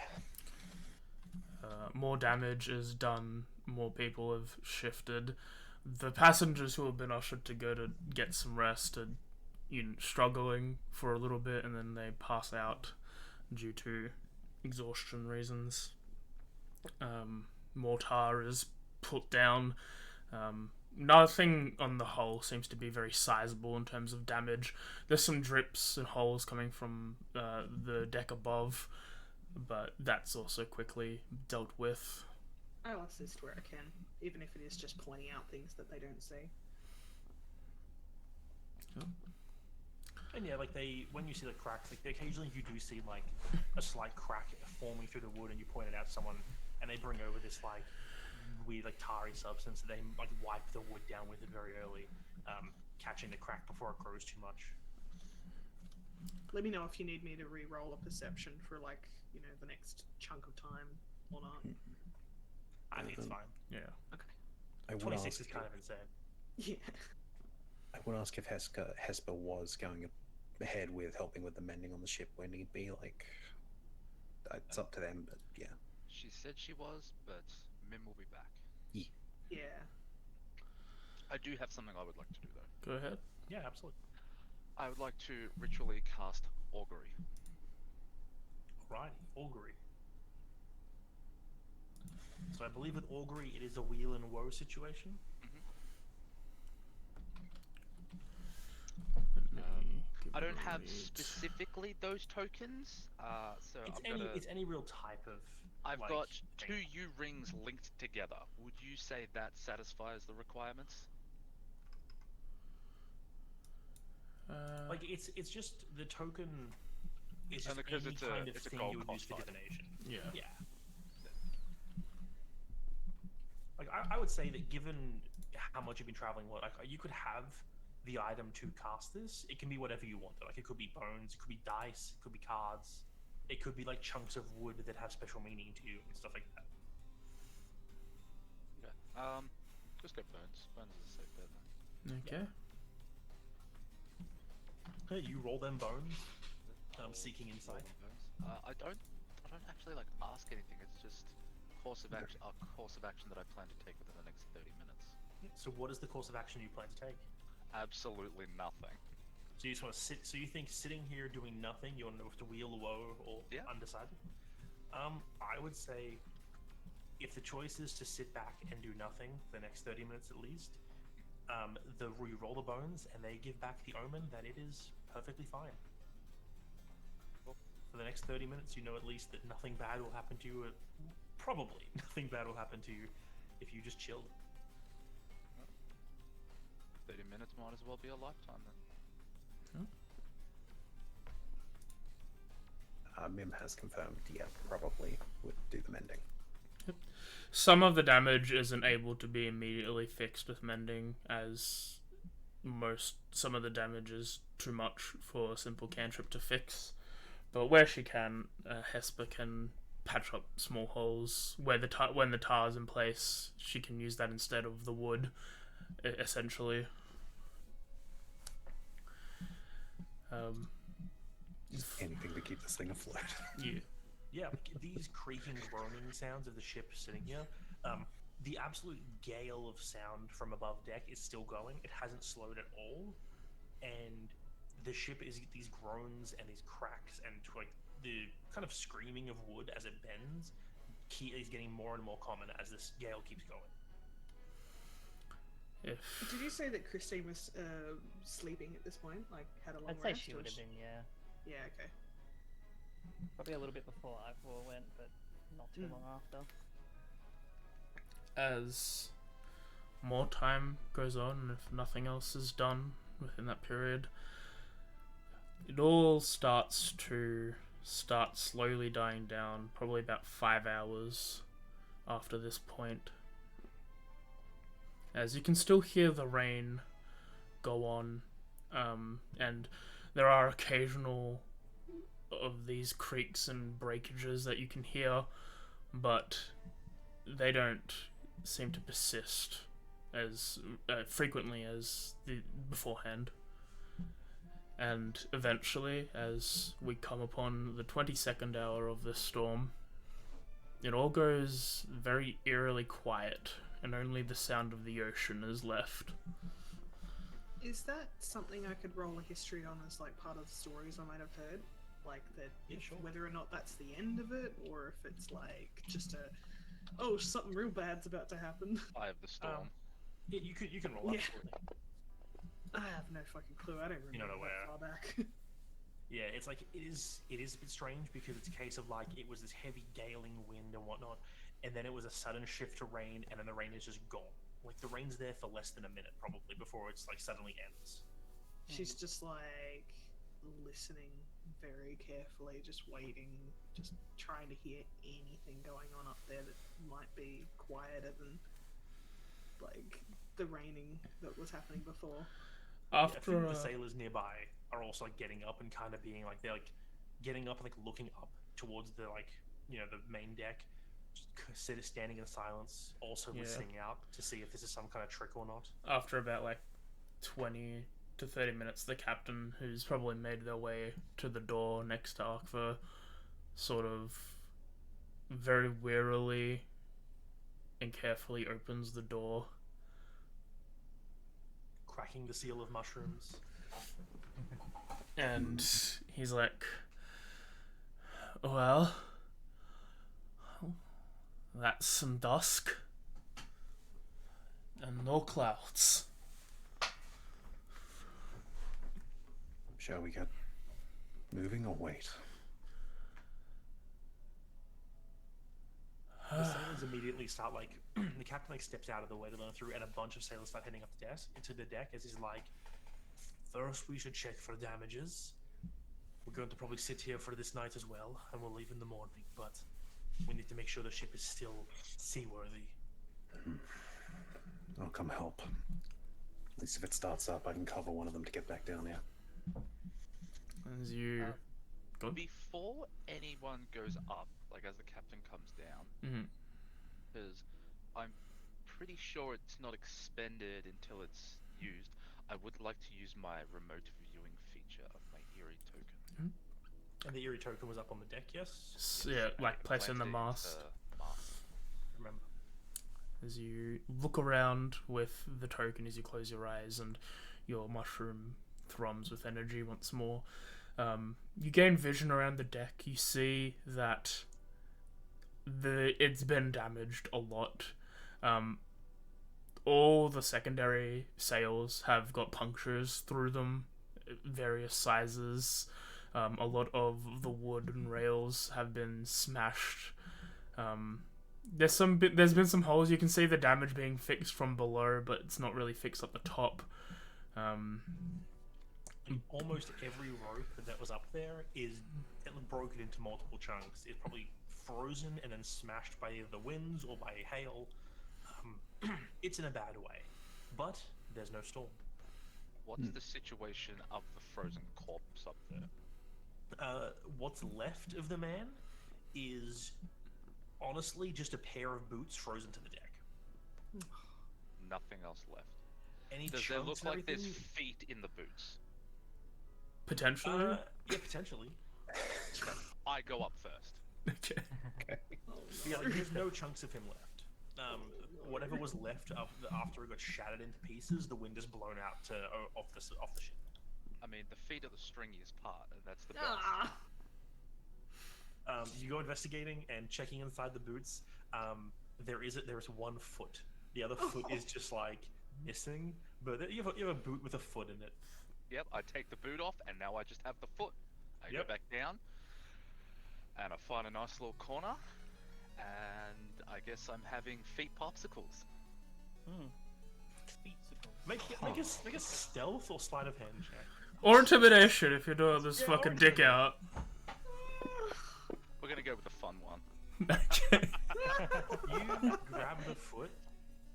more damage is done, more people have shifted. The passengers who have been ushered to go to get some rest are struggling for a little bit, and then they pass out due to exhaustion reasons. Mortar is put down. Nothing on the whole seems to be very sizable in terms of damage. There's some drips and holes coming from the deck above, but that's also quickly dealt with. I'll assist where I can, even if it is just pointing out things that they don't see. And yeah, like when you see the cracks, like occasionally you do see like a slight crack forming through the wood, and you point it out to someone, and they bring over this like weird like tarry substance that they like wipe the wood down with it very early, catching the crack before it grows too much. Let me know if you need me to re-roll a perception for like, you know, the next chunk of time or not. I think it's fine. Yeah. Okay. I would 26 ask is kind of insane. Yeah. I would ask if Hesper was going ahead with helping with the mending on the ship when need be. Like, it's up to them, but yeah. She said she was, but Mim will be back. Yeah. I do have something I would like to do though. Go ahead. Yeah, absolutely. I would like to ritually cast Augury. Alrighty, augury. So I believe with augury it is a wheel and woe situation. I don't have specifically those tokens, so It's any real type of. I've like, got thing. 2 U rings linked together. Would you say that satisfies the requirements? Like it's just the token. It's just And because any it's a- kind of it's a thing gold you would use cost for item. divination. Yeah. Yeah. Like I would say that given how much you've been traveling, like you could have the item to cast this. It can be whatever you want. Like it could be bones, it could be dice, it could be cards, it could be like chunks of wood that have special meaning to you and stuff like that. Okay. Just go bones. Bones is a safe bet then. Okay. Hey, you roll them bones. Seeking insight. I don't actually like ask anything. It's just a course of action that I plan to take within the next 30 minutes. So what is the course of action you plan to take? Absolutely nothing. So you just want to sit. So you think sitting here doing nothing, you want to know if to wheel or woe or Yeah. undecided? I would say if the choice is to sit back and do nothing for the next 30 minutes at least, you roll the bones and they give back the omen that it is perfectly fine. Cool. For the next 30 minutes, you know at least that nothing bad will happen to you. Probably nothing bad will happen to you if you just chill. 30 minutes might as well be a lifetime then. Mim has confirmed, yeah, probably would do the mending. Some of the damage isn't able to be immediately fixed with mending, as some of the damage is too much for a simple cantrip to fix. But where she can, Hesper can patch up small holes where when the tar is in place. She can use that instead of the wood, essentially. Anything to keep this thing afloat. Yeah. Yeah, these creaking, groaning sounds of the ship sitting here, the absolute gale of sound from above deck is still going. It hasn't slowed at all, and the ship is these groans and these cracks and like the kind of screaming of wood as it bends is getting more and more common as this gale keeps going. Did you say that Christine was sleeping at this point? Like, had a long I'd say rest? she or would have been, yeah. Yeah, okay. Probably a little bit before Ivor went, but not too long after. As more time goes on, and if nothing else is done within that period, it all starts slowly dying down, probably about 5 hours after this point. As you can still hear the rain go on, and there are occasional of these creaks and breakages that you can hear, but they don't seem to persist as frequently as beforehand. And eventually, as we come upon the 22nd hour of this storm, it all goes very eerily quiet, and only the sound of the ocean is left. Is that something I could roll a history on as like part of the stories I might have heard? Like that, Yeah, sure. whether or not that's the end of it, or if it's like just oh, something real bad's about to happen. Eye of the storm. Yeah, you can roll Yeah. absolutely. I have no fucking clue. I don't remember You're not aware. that far back. Yeah, it's like it is a bit strange because it's a case of like it was this heavy galing wind and whatnot, and then it was a sudden shift to rain, and then the rain is just gone. Like the rain's there for less than a minute probably before it's like suddenly ends. She's just like listening very carefully, just waiting, just trying to hear anything going on up there that might be quieter than like the raining that was happening before. A After few of the sailors nearby are also like getting up and kind of being like they're like getting up and like looking up towards the like the main deck, just standing in silence, also listening out to see if this is some kind of trick or not. after about like 20 to 30 minutes, the captain, who's probably made their way to the door next to Arkva, sort of very wearily and carefully opens the door. Cracking the seal of mushrooms. And he's like, well, that's some dusk. And no clouds. Shall we get moving or wait? The sailors immediately start like the captain like steps out of the way to learn through, and a bunch of sailors start heading up the desk into the deck as he's like, first we should check for damages. We're going to probably sit here for this night as well, and we'll leave in the morning, but we need to make sure the ship is still seaworthy. I'll come help. At least if it starts up, I can cover one of them to get back down there. As you go. Before anyone goes up, like as the captain comes down, Mhm. because I'm pretty sure it's not expended until it's used, I would like to use my remote viewing feature of my Eerie token. And the Eerie token was up on the deck, yes? Yeah, I like can placing the place it mast. into mast. Remember. As you look around with the token as you close your eyes and your mushroom thrums with energy once more, you gain vision around the deck. You see that it's been damaged a lot. All the secondary sails have got punctures through them, various sizes. A lot of the wood and rails have been smashed. There's been some holes. You can see the damage being fixed from below, but it's not really fixed at the top. Almost every rope that was up there is broken into multiple chunks. It's probably frozen and then smashed by either the winds or by hail. It's in a bad way, but there's no storm. What's the situation of the frozen corpse up there? What's left of the man is honestly just a pair of boots frozen to the deck. Nothing else left. Any Does there chunks look and like there's everything? feet in the boots? Potentially. Yeah, potentially. I go up first. Okay. Yeah, like, there's no chunks of him left. Whatever was left after it got shattered into pieces, the wind has blown out to off the ship. I mean, the feet are the stringiest part, and that's the best. You go investigating and checking inside the boots. There is one foot. The other foot is just like missing, but you have a boot with a foot in it. Yep, I take the boot off, and now I just have the foot. I Yep. go back down, and I find a nice little corner, and I guess I'm having feet popsicles. Make a stealth or sleight of hand check. Or intimidation if you're doing this Yeah, fucking or dick out. We're gonna go with the fun one. Okay. You grab the foot,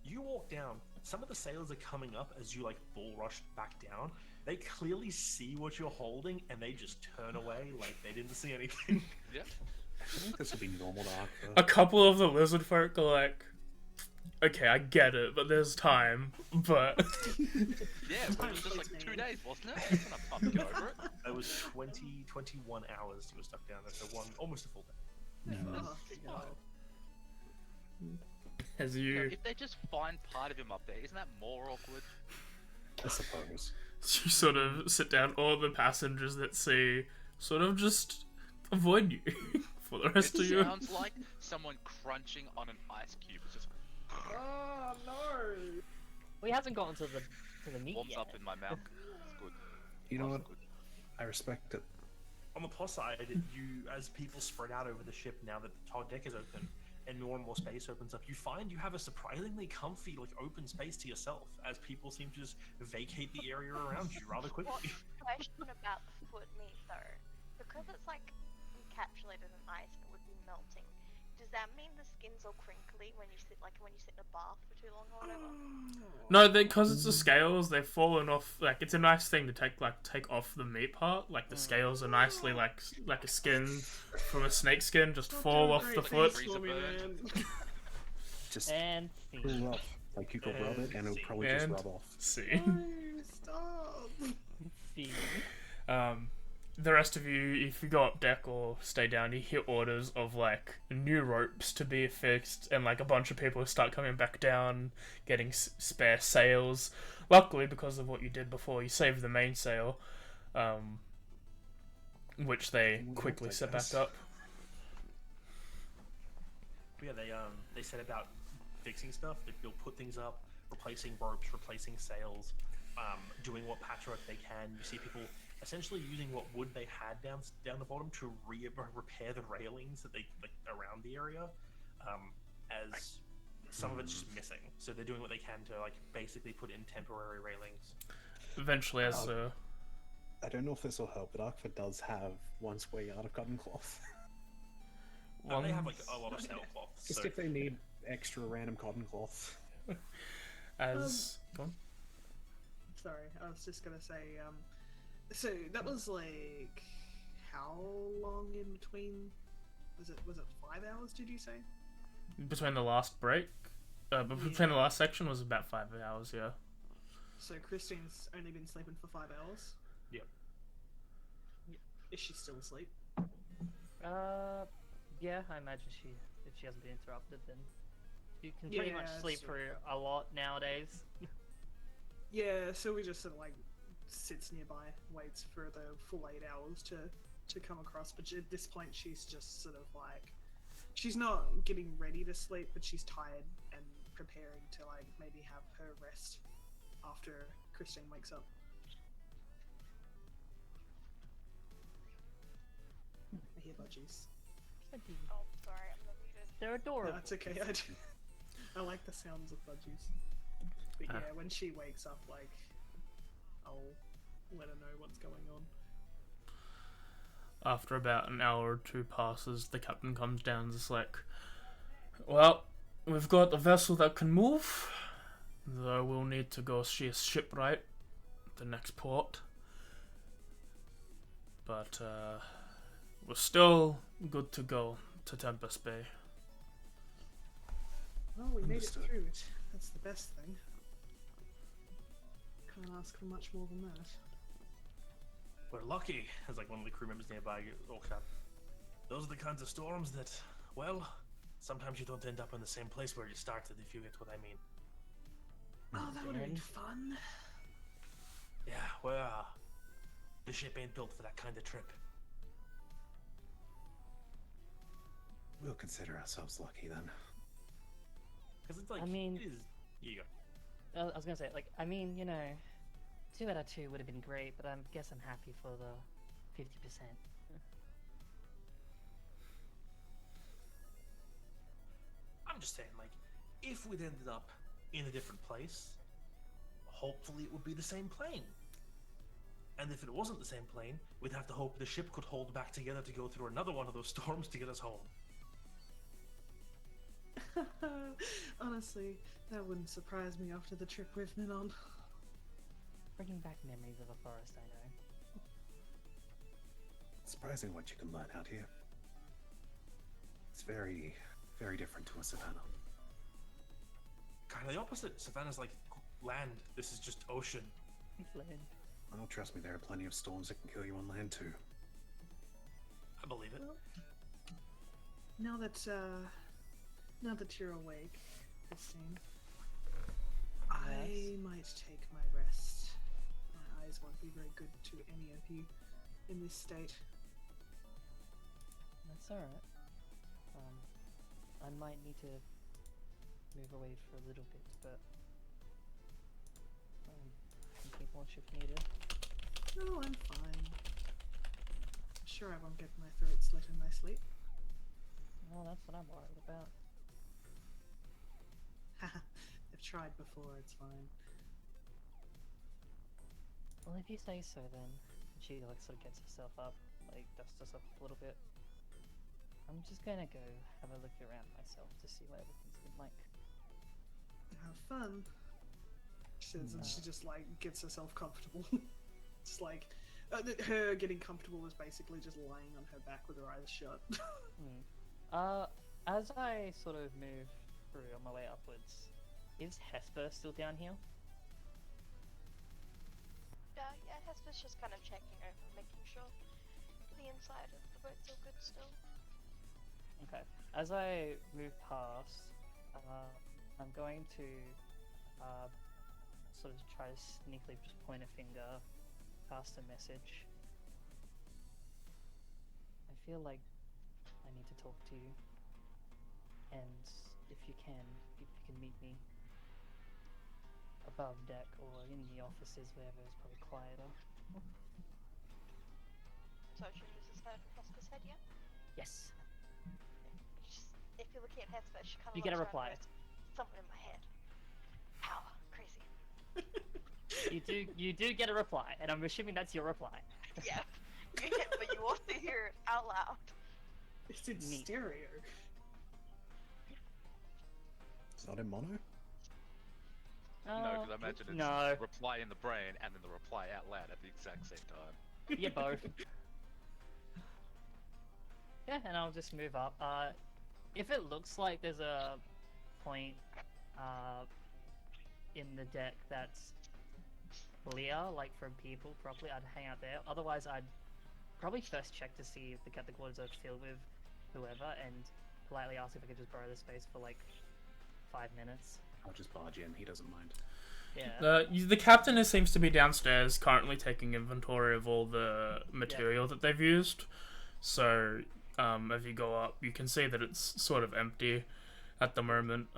you walk down. Some of the sailors are coming up as you like bull rush back down. They clearly see what you're holding and they just turn away like they didn't see anything. Yeah. I feel like this would be normal to A Ark. couple of the lizard folk are like, okay, I get it, but there's time. But Yeah, but it was just like 2 days, wasn't it? It's gonna fucking get over it. It was 21 hours you were stuck down there, so almost a full day. Oh, God. as You know, you if they just find part of him up there, isn't that more awkward? I suppose. sort of sit down, all the passengers that see sort of just avoid you for the rest It of you. sounds like someone crunching on an ice cube. It's just Oh no! Well, he hasn't gotten to the meat warms yet. up in my mouth. It's good. You know what? Good. I respect it. On the plus side, you as people spread out over the ship now that the top deck is open and more space opens up, you find you have a surprisingly comfy, like open space to yourself as people seem to just vacate the area around you rather quickly. Question about the foot meat though, because it's like encapsulated in ice and it would be melting. Does that mean the skin's all crinkly when you sit in a bath for too long or whatever? No, because it's the scales, they've fallen off. Like, it's a nice thing to take off the meat part. Like, the scales are nicely like a skin from a snake skin, just fall off the foot. Just And pull off. Like you could rub it and it would probably just And- rub off. See. Stop! see. The rest of you, if you go up deck or stay down, you hear orders of like new ropes to be fixed, and like a bunch of people start coming back down, getting spare sails. Luckily, because of what you did before, you saved the mainsail, which they Would quickly help, I set back guess. up. Yeah, they set about fixing stuff. They'll put things up, replacing ropes, replacing sails, doing what patchwork they can. You see people essentially using what wood they had down the bottom to repair the railings that they like around the area, as some of it's just missing. So they're doing what they can to like basically put in temporary railings. Eventually, as I don't know if this will help, but Arkford does have one square yard of cotton cloth. And they have like a lot of sailcloth. Just So if they need extra random cotton cloth. as go on. Sorry, I was just gonna say, so that was like how long in between? Was it 5 hours? Did you say? Between the last break, but between the last section was about 5 hours. Yeah. So Christine's only been sleeping for 5 hours. Yep. Is she still asleep? Yeah, I imagine if she hasn't been interrupted, then you can pretty much Yeah, sleep so- for a lot nowadays. Yeah, Sylvie just sort of like sits nearby, waits for the full 8 hours to come across. But at this point, she's just sort of like, she's not getting ready to sleep, but she's tired and preparing to like maybe have her rest after Christine wakes up. I hear budgies. Oh, sorry, I'm not muted. They're No, adorable. it's okay. I like the sounds of budgies. But Ah. yeah, when she wakes up, like, I'll let her know what's going on. After about an hour or two passes, the captain comes down and is like, well, we've got a vessel that can move, though we'll need to go see a shipwright at the next port. But we're still good to go to Tempest Bay. Well, we made it Understood. through it. That's the best thing. Can't ask for much more than that. we're lucky, as like one of the crew members nearby walks up. Those are the kinds of storms that, well, sometimes you don't end up in the same place where you started, if you get what I mean. Oh, that would have been fun. Yeah, well, the ship ain't built for that kind of trip. We'll consider ourselves lucky then. Because it's like, I mean- it is. You go. I was gonna say, like, I mean, 2 out of 2 would have been great, but I guess I'm happy for the 50%. I'm just saying, like, if we'd ended up in a different place, hopefully it would be the same plane. And if it wasn't the same plane, we'd have to hope the ship could hold back together to go through another one of those storms to get us home. Honestly, that wouldn't surprise me after the trip we've been on. Bringing back memories of a forest, I know. Surprising what you can learn out here. It's very, very different to a savannah. Kind of the opposite. Savannah's like land. This is just ocean. Land. Oh, trust me, there are plenty of storms that can kill you on land too. I believe it. Well, now that you're awake, Christine, I might take my rest. My eyes won't be very good to any of you in this state. That's alright. I might need to move away for a little bit, but I can keep watch if needed. No, I'm fine. I'm sure I won't get my throat slit in my sleep. Well, that's what I'm worried about. Haha, I've tried before, it's fine. Well, if you say so, then she like sort of gets herself up, like dusts herself up a little bit. I'm just gonna go have a look around myself to see what everything's been like. Have fun. She says, and she just like gets herself comfortable. It's like her getting comfortable is basically just lying on her back with her eyes shut. As I sort of move through on my way upwards, is Hesper still down here? Yeah, Hesper's just kind of checking over, making sure the inside of the boat's all good still. Okay. As I move past, I'm going to sort of try to sneakily just point a finger past a message. I feel like I need to talk to you, and if you can meet me above deck or in the offices, wherever is probably quieter. So she loses her Hesper's head, yeah? Yes. If you're looking at Hesper, she kind of You get a reply. Something in my head. Power. Crazy. You do get a reply, and I'm assuming that's your reply. Yeah. But you also hear it out loud. It's in Neat. stereo. It's not in mono? No, because I imagine it's no. reply in the brain and then the reply out loud at the exact same time. Yeah, both. Yeah, and I'll just move up. If it looks like there's a point in the deck that's clear, like from people properly, I'd hang out there. Otherwise, I'd probably first check to see if the captain quarters are filled with whoever, and politely ask if I could just borrow the space for like 5 minutes. I'll just barge in, he doesn't mind. Yeah. The captain seems to be downstairs, currently taking inventory of all the material that they've used. So, if you go up, you can see that it's sort of empty at the moment.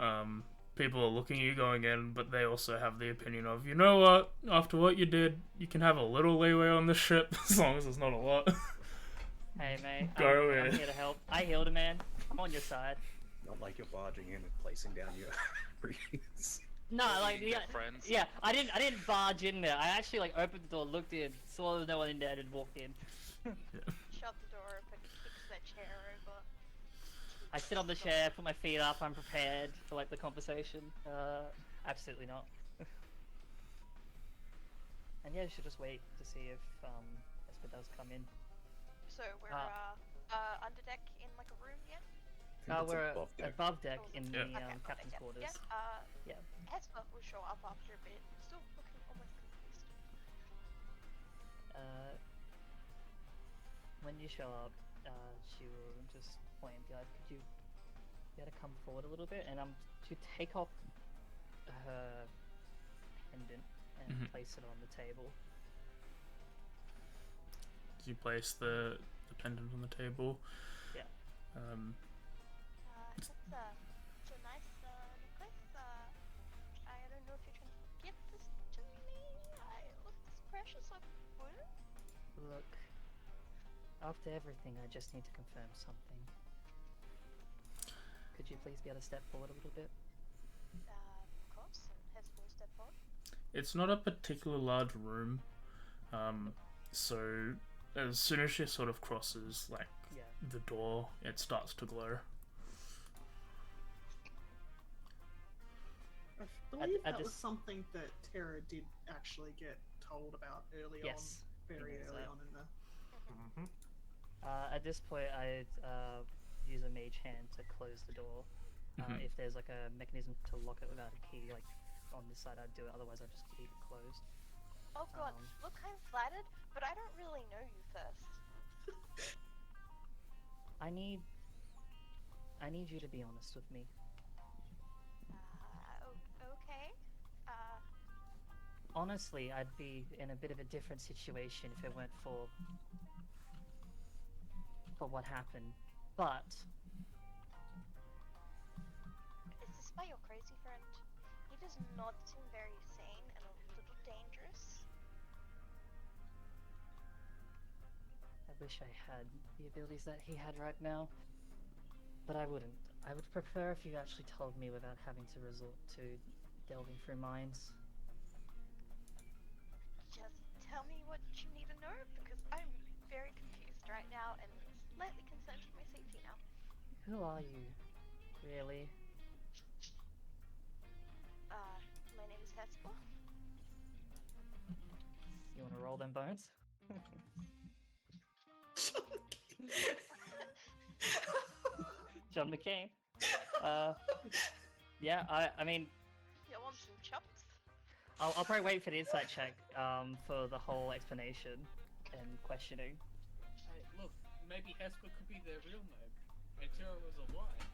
People are looking at you going in, but they also have the opinion of, you know what, after what you did, you can have a little leeway on this ship, as long as it's not a lot. Hey mate, Go I'm in. here to help. I healed a man. I'm on your side. Not like you're barging in and placing down your briefs. No, like You get friends. yeah. I didn't barge in there. I actually like opened the door, looked in, saw there was no one in there, and walked in. Shut the door open, kicks that chair over. I sit on the chair, put my feet up. I'm prepared for like the conversation. Absolutely not. And yeah, you should just wait to see if Esper does come in. So we're under deck in like a room yet? We're above deck Oh, in Yeah. the Okay, captain's yeah, quarters. Yeah. Yeah. Hesper will show up after a bit, still looking almost confused. When you show up, she will just point and be like, "Could you be able to come forward a little bit?" And to take off her pendant and place it on the table. You place the pendant on the table. Yeah. It's a nice necklace. I don't know if you can give this to me. It looks precious, I would. Look, after everything, I just need to confirm something. Could you please be able to step forward a little bit? Of course, and Hesper will step forward. It's not a particularly large room. So as soon as she sort of crosses like Yeah. the door, it starts to glow. I believe I that was just- something that Terra did actually get told about early Yes, on, very he knows early that. on in the. Hmm. At this point, I'd use a mage hand to close the door. Mhm. If there's like a mechanism to lock it without a key, like on this side, I'd do it. Otherwise, I'd just keep it closed. Oh god, Um, look, I'm flattered, but I don't really know you first. I need you to be honest with me. Okay. Honestly, I'd be in a bit of a different situation if it weren't for what happened. But Is this by your crazy friend? He does not seem very sane and a little dangerous. I wish I had the abilities that he had right now. But I wouldn't. I would prefer if you actually told me without having to resort to delving through minds. Just tell me what you need to know because I'm very confused right now and slightly concerned for my safety now. Who are you, really? My name is Hesper. You want to roll them bones? John McCain. Yeah, I mean, You want some chops? I'll probably wait for the insight check for the whole explanation and questioning. Hey, look, maybe Hesper could be their real name. And Tira was a lie.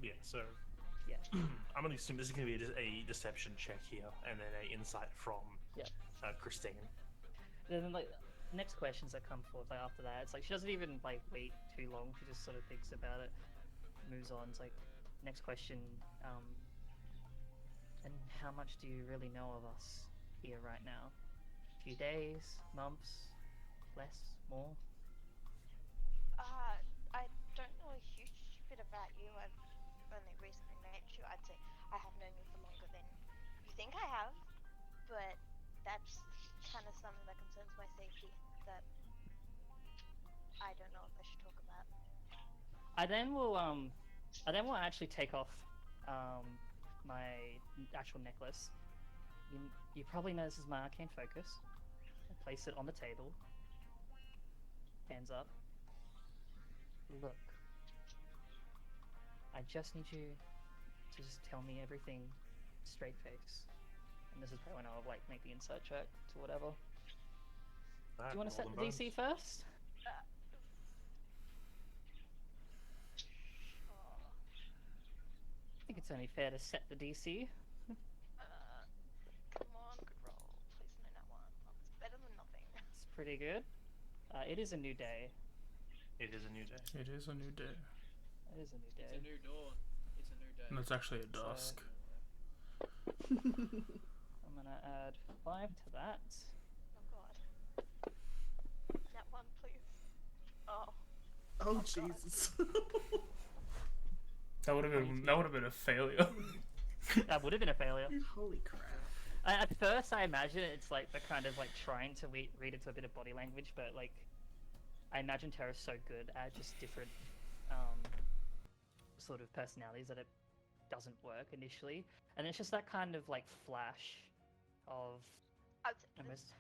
Yeah, so Yeah. I'm going to assume this is going to be a deception check here, and then an insight from Yeah. Christine. Then like next questions that come forth like after that, it's like she doesn't even like wait too long. She just sort of thinks about it, moves on. It's like next question. And how much do you really know of us here right now? A few days, months, less, more? I don't know a huge bit about you. I've only recently met you. I'd say I have known you for longer than you think I have, but that's kind of something that concerns my safety that I don't know if I should talk about. I then will actually take off my actual necklace. You probably know this is my arcane focus. I place it on the table. Hands up. Look. I just need you to just tell me everything straight face. And this is probably when I'll like make the inside check to whatever. Do you want to set the DC first? I think it's only fair to set the DC. Come on, good roll. Please no that one. It's better than nothing. It's pretty good. It is a new day. It is a new day. It is a new day. It is a new It's day. a new dawn. It's a new day. And it's actually a dusk. I'm gonna add 5 to that. Oh god. That one, please. Oh. Oh, God. Jesus. That would have been a failure. That would have been a failure. Holy crap. At first, I imagine it's like the kind of like trying to read into a bit of body language, but like I imagine Terra's so good at just different sort of personalities that it doesn't work initially, and it's just that kind of like flash of almost.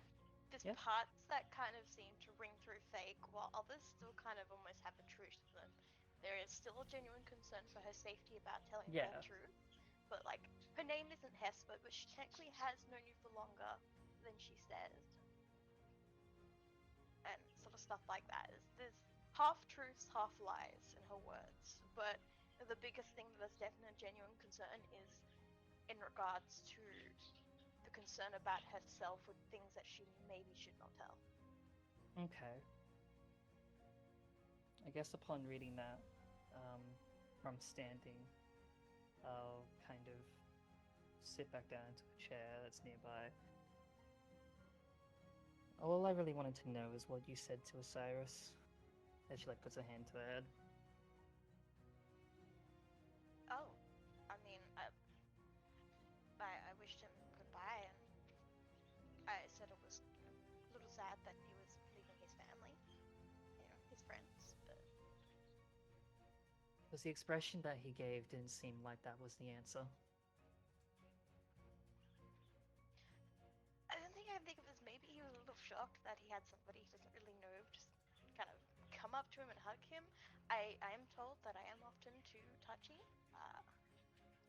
There's Yeah. parts that kind of seem to ring through fake, while others still kind of almost have a truth to them. There is still a genuine concern for her safety about telling the Yeah. whole truth. But like, her name isn't Hesper, but she technically has known you for longer than she says. And sort of stuff like that. There's half truths, half lies in her words. But the biggest thing that's definite genuine concern is in regards to the concern about herself with things that she maybe should not tell. Okay. I guess upon reading that, from standing, I'll kind of sit back down into a chair that's nearby. All I really wanted to know is what you said to Osiris, as she like puts her hand to her head. Oh, I mean, I wished him goodbye, and I said it was sad that he was leaving his family, his friends, but Because the expression that he gave didn't seem like that was the answer. I don't think I can think of as maybe he was a little shocked that he had somebody he doesn't really know just kind of come up to him and hug him. I am told that I am often too touchy.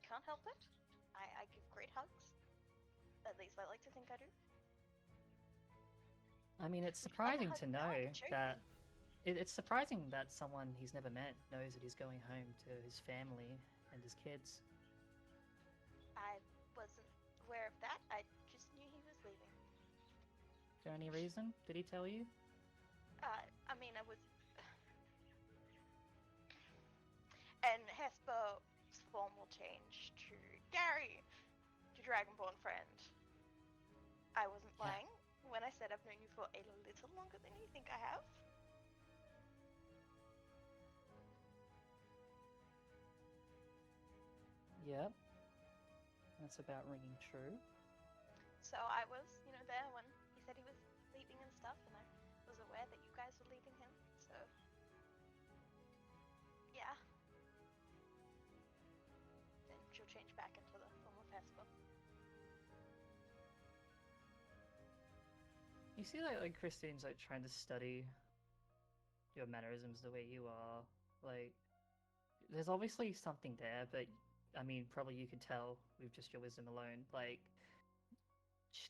Can't help it. I give great hugs. At least I like to think I do. I mean, it's Would you like a surprising hug to now? I know can show you. that it's surprising that someone he's never met knows that he's going home to his family and his kids. I wasn't aware of that. I just knew he was leaving. Is there any reason? Did he tell you? I mean, I was... And Hesper's form will change to Gary, your Dragonborn friend. I wasn't Yeah. lying when I said I've known you for a little longer than you think I have. Yep. That's about ringing true. So I was, there when he said he was leaving and stuff, and I was aware that you guys were leaving him, so... Yeah. Then she'll change back into the form of Hesper. You see, like Christine's like trying to study your mannerisms the way you are. Like, there's obviously something there, but I mean, probably you could tell with just your wisdom alone. Like,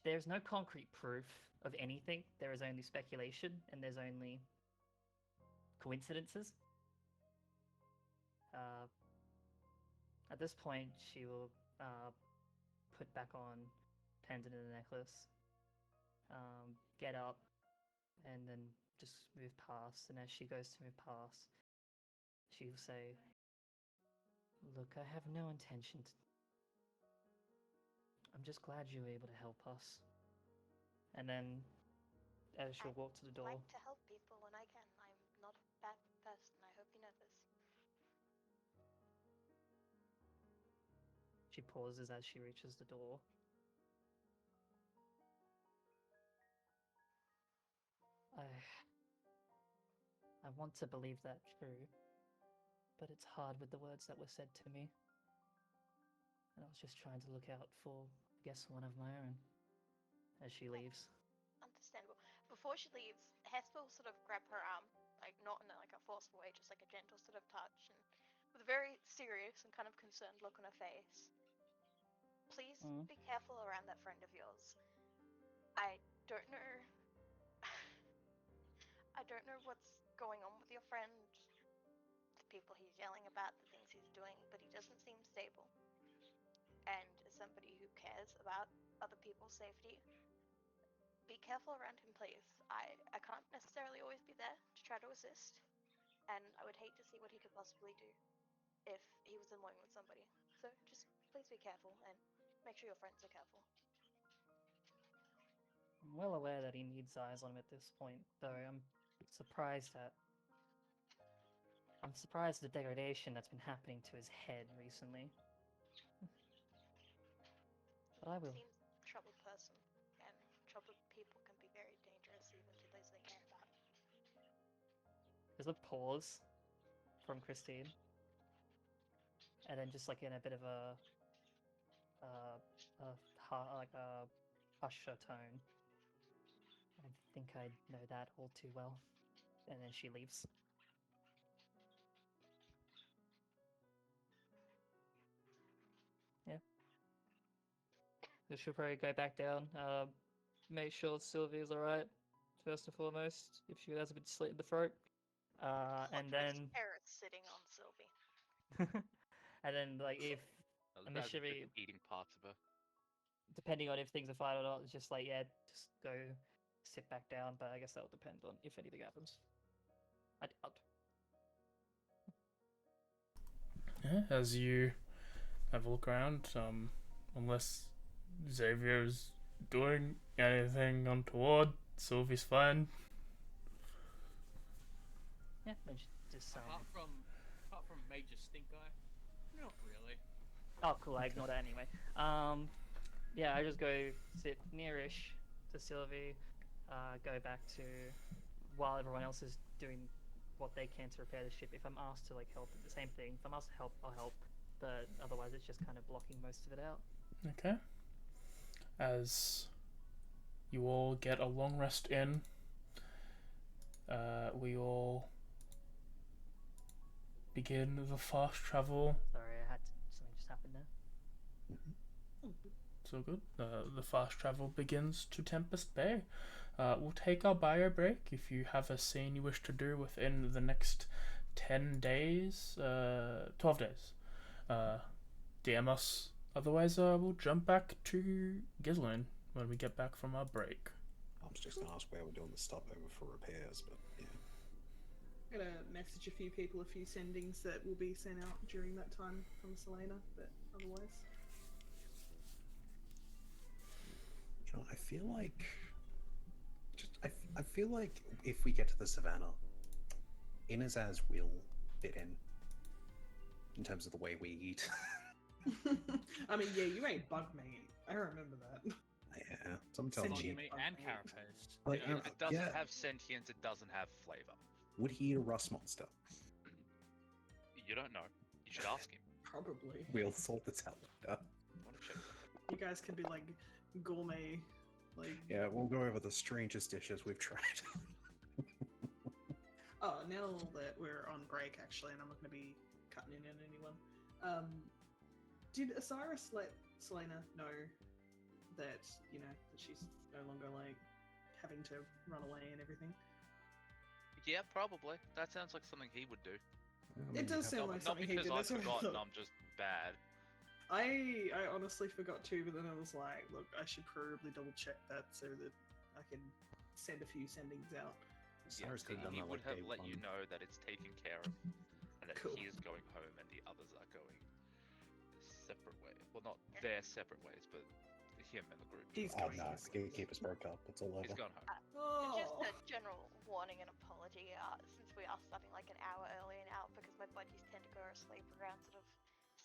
there's no concrete proof of anything. There is only speculation, and there's only coincidences. At this point, she will put back on pendant and the necklace, get up, and then just move past. And as she goes to move past, she'll say, "Look, I have no intention to... I'm just glad you were able to help us." And then, as she'll walk to the I door, like to help people when I can. I'm not a bad person. I hope you know this. she pauses as she reaches the door. I want to believe that true, but it's hard with the words that were said to me. And I was just trying to look out for, I guess, one of my own. As she leaves. Understandable. Before she leaves, Hesper will sort of grab her arm, like not in a forceful way, just like a gentle sort of touch, and with a very serious and kind of concerned look on her face. Please be careful around that friend of yours. I don't know. I don't know what's going on with your friend, the people he's yelling about, the things he's doing, but he doesn't seem stable. And as somebody who cares about other people's safety, be careful around him, please. I can't necessarily always be there to try to assist, and I would hate to see what he could possibly do if he was alone with somebody. So just please be careful and make sure your friends are careful. I'm well aware that he needs eyes on him at this point, though I'm surprised at the degradation that's been happening to his head recently. But I will. Seems a troubled person, and troubled people can be very dangerous even to those they care about. There's a pause from Christine, and then just like in a bit of a husher tone. I think I know that all too well. And then she leaves. Yeah. So she'll probably go back down. Make sure Sylvia's alright, first and foremost, if she hasn't been slit in the throat. And then Eris sitting on Sylvie. and then like if initially eating parts of her. depending on if things are fine or not, it's just like yeah, just go sit back down, but I guess that'll depend on if anything happens. I doubt. Yeah, as you have a look around, unless Xavier's doing anything untoward, Sylvie's fine. Yeah, and just Apart from Major Stink Eye, not really. Oh, cool. I ignore that anyway. Yeah, I just go sit nearish to Sylvie. go back to while everyone else is doing what they can to repair the ship. If I'm asked to like help, the same thing. If I'm asked to help, I'll help. But otherwise, it's just kind of blocking most of it out. Okay. As you all get a long rest in, we all begin the fast travel. Sorry, something just happened there. So good. The fast travel begins to Tempest Bay. We'll take our bio break. If you have a scene you wish to do within the next 10 days, 12 days, DM us. Otherwise, we'll jump back to Ghislaine when we get back from our break. I was just gonna ask where we're doing the stopover for repairs, but yeah. I'm gonna message a few people, a few sendings that will be sent out during that time from Selena, but otherwise. You know, I feel like I feel like if we get to the savannah, Inazaz will fit in terms of the way we eat. I mean, yeah, you ain't bug meat. I remember that. Yeah, sometimes Sentient he meat and carapace. like If it doesn't yeah. have sentience, it doesn't have flavor. Would he eat a rust monster? You don't know. You should ask him. Probably. We'll sort this out later. I want to check. You guys can be like gourmet, like. Yeah, we'll go over the strangest dishes we've tried. Oh, now that we're on break, actually, and I'm not going to be cutting in on anyone. Did Osiris let Selena know that that she's no longer like having to run away and everything? Yeah, probably. That sounds like something he would do. It does sound like Not something he because did. I've That's what I forgotten. thought. I'm just bad. I honestly forgot too, but then I was like, look, I should probably double check that so that I can send a few sendings out. Cyrus he could have done he that would like have day let you one. know that it's taken care of, and that Cool. he is going home and the others are going separate ways. Well, not their separate ways, but him and the group. He's Oh going no, to- Gatekeepers broke up. It's all He's over. gone home. Just Oh, a general warning and apology, since we are starting like an hour early and out because my buddies tend to go to sleep around sort of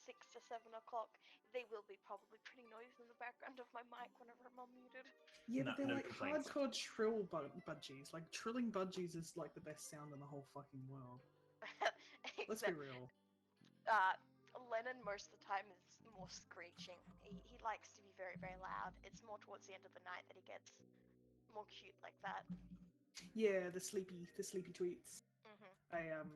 6 to 7 o'clock. They will be probably pretty noisy in the background of my mic whenever I'm unmuted. yeah, No- but they're no like complaints. hardcore trill budgies. Like trilling budgies is like the best sound in the whole fucking world. Let's be real. Lennon most of the time is more screeching. He likes to be very, very loud. It's more towards the end of the night that he gets more cute like that. Yeah, the sleepy tweets. Mm-hmm.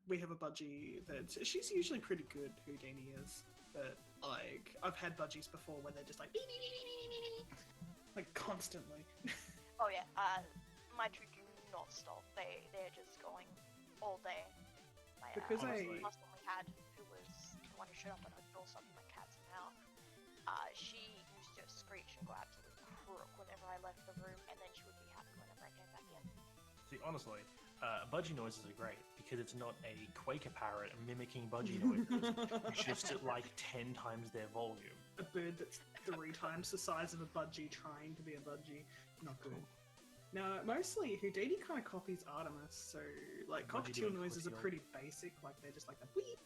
We have a budgie that she's usually pretty good. Houdini is, but like I've had budgies before where they're just like "Beep, beep, beep, beep, beep, beep," like constantly. Oh yeah, my two do not stop. They're just going all day. Because the last one we had, who was the one who showed up when I was all something like cats and out, she used to screech and go absolutely crook whenever I left the room, and then she would be happy whenever I came back in. See, honestly, budgie noises are great because it's not a Quaker parrot mimicking budgie noises, just at like 10 times their volume. A bird that's 3 times the size of a budgie trying to be a budgie. Not good. Now, mostly Houdini kind of copies Artemis, so like Budgie cockatiel doing noises are cockatiel. pretty basic. Like they're just like a beep.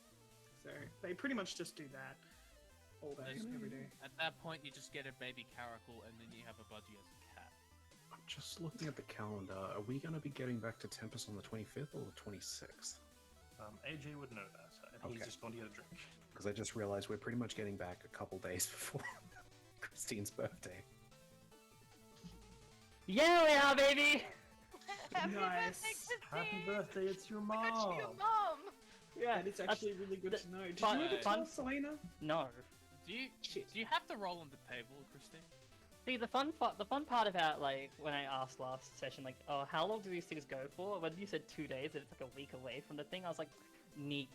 So they pretty much just do that all day, every day. At that point, you just get a baby caracal, and then you have a budgie as a cat. I'm just looking at the calendar. Are we going to be getting back to Tempest on the 25th or the 26th? AJ would know that, and he's Okay. just going to get a drink. Because I just realized we're pretty much getting back a couple days before Christine's birthday. Yeah, we are, baby. Happy Nice. birthday, Christine! Happy birthday, it's your I got mom! you your mom! Yeah, And it's actually really good to know. Did fun- you ever fun- tell Selena? no. Do you Shit. do you have to roll on the table, Christine? See, the fun part about like when I asked last session, like, oh, how long do these things go for? When you said 2 days and it's like a week away from the thing, I was like, neat.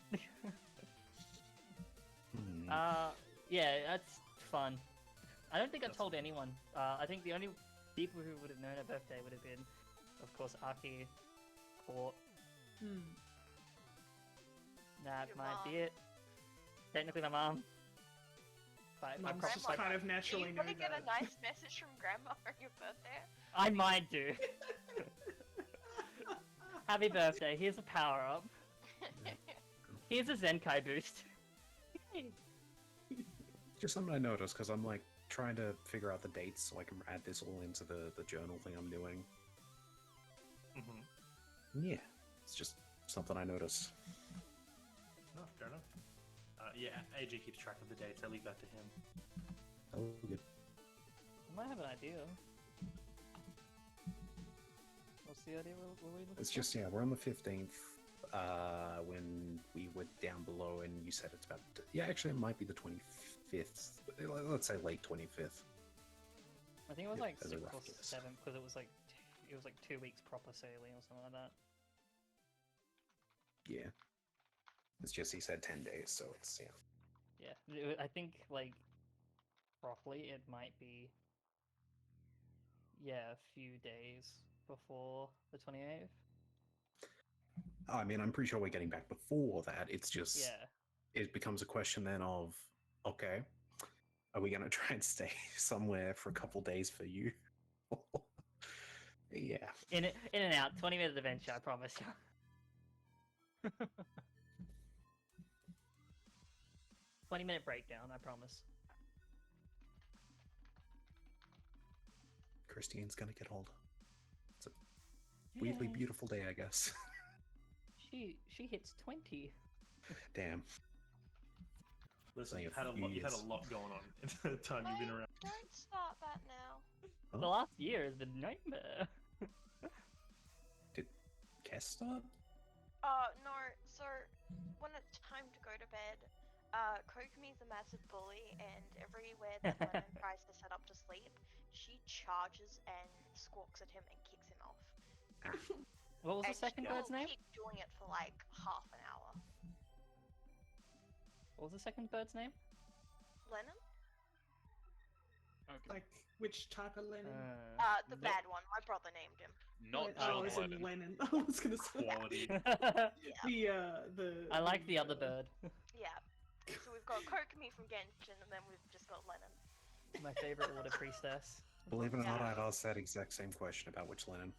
Yeah, that's fun. I don't think I told anyone. I think the only people who would have known her birthday would have been, of course, Aki, Court. That Your might mom. be it. Technically, my mom. But I Mum's probably just Grandma. kind of Do naturally you know want to get that. a nice message from Grandma on your birthday? I might do. Happy birthday. Here's a power up. Here's a Zenkai boost. Just something I noticed because I'm like trying to figure out the dates so I can add this all into the journal thing I'm doing. Yeah, it's just something I noticed. No, fair enough. Yeah, AJ keeps track of the dates. I leave that to him. Oh, good. I might have an idea. What's the idea we're looking It's for? just, yeah, we're on the 15th. When we were down below, and you said it's about. Yeah, actually, it might be the 25th. Let's say late 25th. I think it was Yeah, like as a 6th or rough guess. 7th because it was like 2 weeks proper sailing or something like that. Yeah. It's just he said 10 days, so it's yeah. Yeah, I think like roughly it might be a few days before the 28th. I mean, I'm pretty sure we're getting back before that. It's just Yeah. it becomes a question then of, okay, are we gonna try and stay somewhere for a couple days for you? Yeah. In and out, 20-minute adventure, I promise you. 20-minute breakdown, I promise. Christine's gonna get older. It's a weirdly Yay. beautiful day, I guess. She hits 20. Damn. Listen, Only you've a had a few lot. You've had a years. lot going on in the time you've been around. Don't start that now. Huh? The last year has been a nightmare. Did Kess start? No. So when it's time to go to bed, Kokomi's a massive bully, and everywhere that Lennon tries to set up to sleep, she charges and squawks at him and kicks him off. What was the And second she bird's will name? keep doing it for like half an hour. What was the second bird's name? Lennon? Okay. Like, which type of Lennon? The Nope. bad one. My brother named him. Not Oh, John as in Lennon. Lennon. I was gonna say Quality. the. I like the other bird. Yeah. So we've got Kokomi from Genshin, and then we've just got Lennon. My favorite order priestess. Believe it or not, Yeah. I'd asked that exact same question about which Lennon.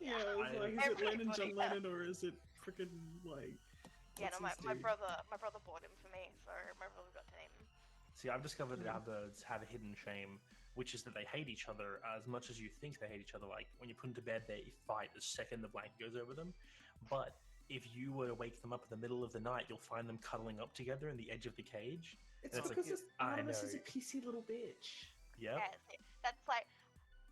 Yeah, I was I- like, is it Lennon, Everybody John does. Lennon, or is it freaking like? Yeah, no, what's my his dude? brother bought him for me, so my brother got to name him. See, I've discovered that our birds have a hidden shame, which is that they hate each other as much as you think they hate each other. Like, when you put them to bed, they fight the second the blanket goes over them. But if you were to wake them up in the middle of the night, you'll find them cuddling up together in the edge of the cage. It's That's like- because this I Artemis know. is a pissy little bitch. Yep. Yeah, that's like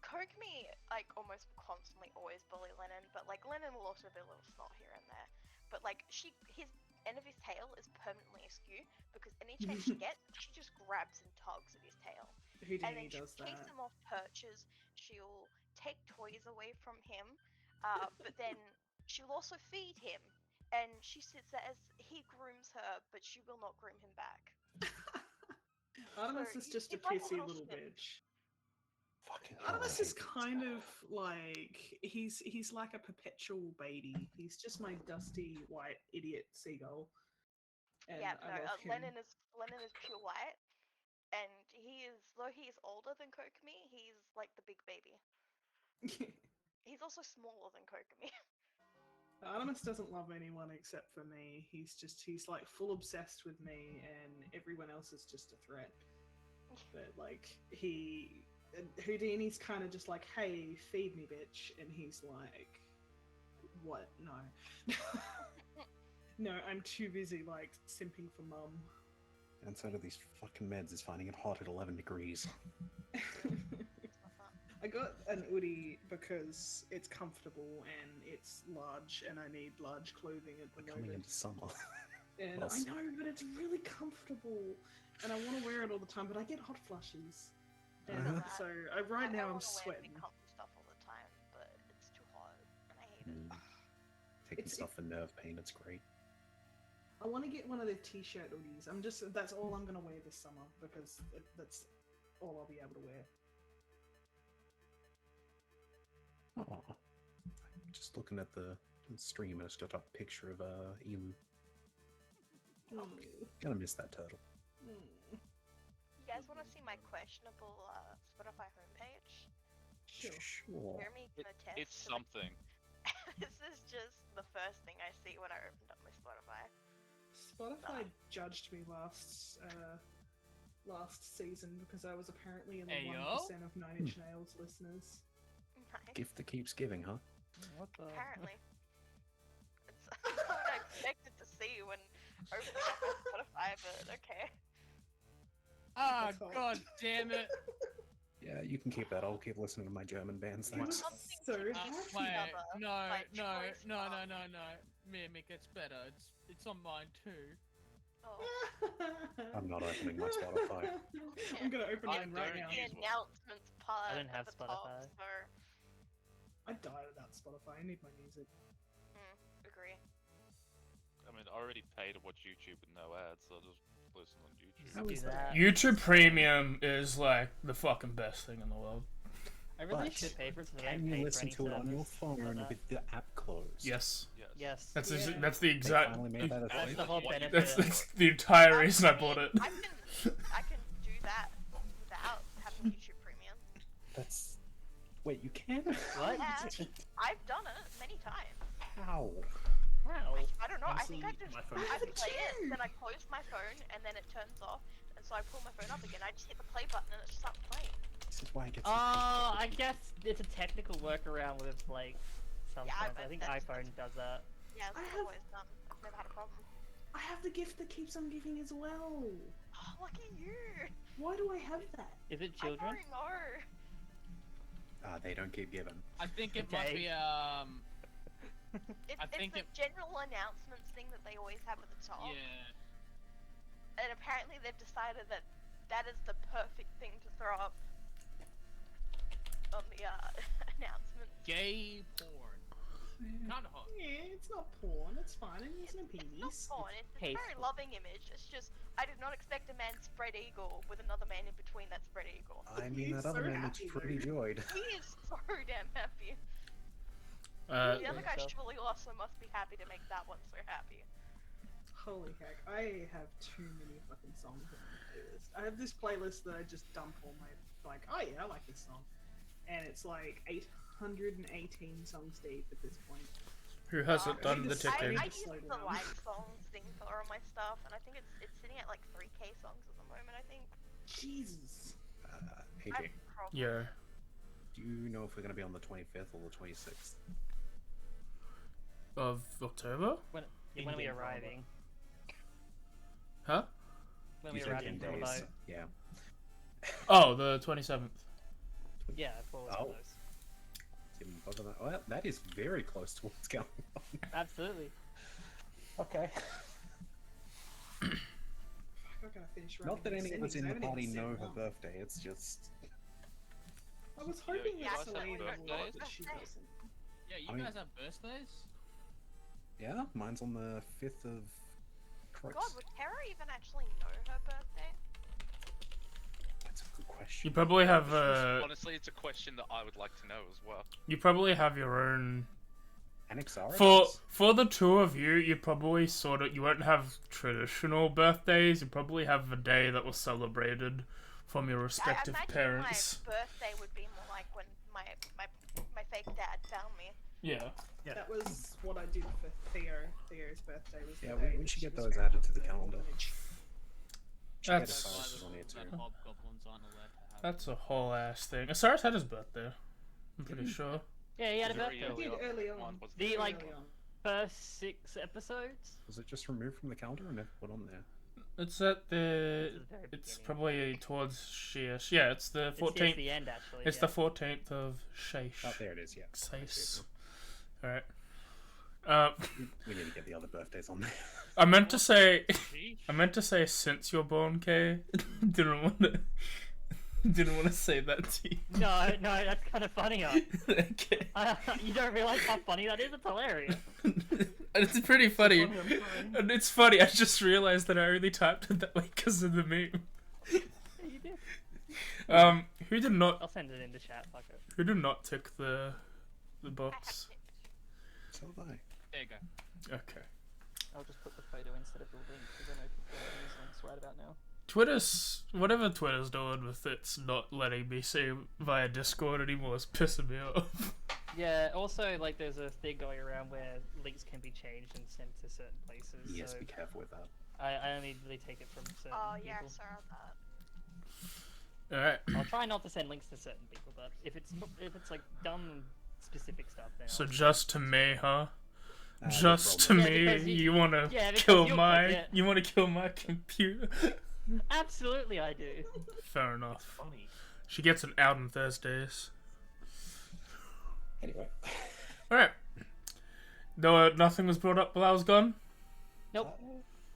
Kokomi like almost constantly always bully Lennon, but like Lennon will also be a little snot here and there. But like his end of his tail is permanently askew because any chance she gets, she just grabs and tugs at his tail. And then Houdini she'll does chase that. him off perches. She'll take toys away from him, but then she'll also feed him. And she sits there as he grooms her, but she will not groom him back. Artemis So is just a he's like a pissy little little snip. bitch. Fucking hell, I Artemis is hate this kind guy. of like he's like a perpetual baby. He's just my dusty white idiot seagull. And Yeah, I no, love him. Lennon is pure white, and though he is older than Kokomi, he's like the big baby. He's also smaller than Kokomi. Artemis doesn't love anyone except for me. He's like full obsessed with me, and everyone else is just a threat. But like Houdini's kind of just like, hey, feed me, bitch, and he's like, what? No, no, I'm too busy like simping for mum. And so do these fucking meds is finding it hot at 11 degrees. I got an hoodie because it's comfortable and it's large, and I need large clothing at the We're coming moment. into summer. And Well, I know, but it's really comfortable, and I want to wear it all the time. But I get hot flushes, and Uh-huh. so right I now I'm wanna wear sweating. big comfy stuff all the time, but it's too hot, and I hate it. Taking It's- stuff for nerve pain, it's great. I want to get one of the t-shirt hoodies. That's all I'm gonna wear this summer because that's all I'll be able to wear. Aw. I'm just looking at the stream and it's got a picture of Emu. Gonna miss that turtle. You guys want to see my questionable Spotify homepage? Sure. Sure. Hear me give a test. It's 'cause something. this is just the first thing I see when I opened up my Spotify. Spotify judged me last season because I was apparently in the Ayo? 1% of Nine Inch Nails listeners. Nice. Gift that keeps giving, huh? What the? Apparently. opening up on Spotify, but okay. Ah, That's hot. god damn it. Yeah, you can keep that. I'll keep listening to my German bands. He was Thanks. Something so to happy. Wait, other, no, like no, choice no, no, up. no, no. Mimic, it's better. It's on mine too. Oh, I'm not opening my Spotify. I'm gonna open I mine right don't now. the use one. announcements part I don't have at the top, Spotify. so I died without Spotify. I need my music. agree. I mean, I already pay to watch YouTube with no ads, so I'll just listen on YouTube. How Do is that. YouTube Premium is like the fucking best thing in the world. I really But should pay for it. So I Can don't you pay listen for to any it on your service for phone that. with the app closed? Yes. Yes. Yes. That's Yeah. that's the They exact. finally made that a That's thing. the whole What you- benefit. That's the entire reason I mean, bought it. I can do that without having YouTube Premium. That's. Wait, you can? What? Yeah, I've done it many times. How? Wow. I don't know. I think I Honestly, just my phone I does play too. it, then I close my phone, and then it turns off, and so I pull my phone up again. I just hit the play button, and it just starts playing. This is why I get. Oh, I guess it's a technical workaround with like sometimes. I I think bet iPhone does that. Yeah, that's I what I've have- always done. I've never had a problem. I have the gift that keeps on giving as well. Oh, lucky you! Why do I have that? Is it I children? don't know. They don't keep giving. I think it might Okay. be It's, I think it's the general announcements thing that they always have at the top. yeah. And apparently they've decided that that is the perfect thing to throw up on the announcements. Gay porn. Kinda hot. Yeah, it's not porn. It's fine. And there's no It's penis. not porn. It's a very Tasteful. loving image. It's just I did not expect a man spread eagle with another man in between that spread eagle. I mean, He's that other so man looks happy, pretty though. joyed. He is so damn happy. Uh, The other guy so. surely also must be happy to make that one so happy. Holy heck, I have too many fucking songs on my playlist. I have this playlist that I just dump all my, like, oh yeah, I like this song. And it's like 818 songs deep at this point. who hasn't I done need the to- ticking? I Just use slow the down. like songs thing for all my stuff, and I think it's sitting at like 3K songs at the moment. I think. Jesus. AJ, I probably- Yeah. do you know if we're going to be on the 25th or the 26th? Of October? When are we In-game calendar. arriving? Huh? When You we said arrive 10 in the days. boat? Yeah. Oh, the 27th. Yeah, four was Oh. close. Even further than- Well, that is very close to what's going on. Absolutely. Okay. I'm not gonna finish Not that writing any of these us in the sentences, I party haven't even know said her one. birthday, it's just. I was Yeah, hoping you that guys have Selena would, birthdays? but she doesn't. Yeah, you I mean- guys have birthdays? Yeah, mine's on the 5th of. Christ. God, would Tara even actually know her birthday? That's a good question. You probably have Honestly, it's a question that I would like to know as well. you probably have your own Annexara for does. for the two of you. You probably sort of you won't have traditional birthdays. You probably have a day that was celebrated from your I respective imagine parents. my birthday would be more like when my fake dad found me. Yeah. Yeah. That was what I did for Theo. Theo's birthday was the Yeah, day we that should she get was those found added on to the the calendar. orphanage. Should get That's- Osiris on here too. That hobgoblins aren't allowed to have. That's a whole ass thing. Osiris had his birthday. I'm pretty sure. Yeah, he had a Very birthday. Did early on. One was The, like- Early on. First 6 episodes? Was it just removed from the calendar and never put on there? It's at the. This is the very It's beginning. probably towards Sheesh. Yeah, it's the It's near 14th. the end, actually. It's yeah. the 14th of Sheesh. Oh, there it is, yeah. Sais. Alright. We need to get the other birthdays on there. I meant to say. Sheesh. I meant to say since you're born, Kay. Didn't want to. Didn't want to say that to you. No, that's kind of funny. Okay. You don't realize how funny that is? It's hilarious. It's pretty funny. It's funny, I'm And it's funny, I just realized that I only typed it that way because of the meme. Yeah, you did. Who did not I'll send it in the chat, fuck it. who did not tick the I have box? tipped. So have I. There you go. Okay. I'll just put the photo instead of the link, because I know people are use links right about now. Twitter's whatever Twitter's doing with it's not letting me see via Discord anymore is pissing me off. Yeah, also, like, there's a thing going around where links can be changed and sent to certain places, Yes, so be careful with that. I only really take it from certain Oh yeah, I people. saw that. Alright. I'll try not to send links to certain people, but if it's like dumb specific stuff, then So I'll- just to me, huh? Just to Yeah, me, because you want to yeah, because kill you're my good, yeah. you want to kill my computer. Absolutely, I do. Fair enough. Funny. She gets an out on Thursdays. Anyway. All right. No, nothing was brought up while I was gone. Nope.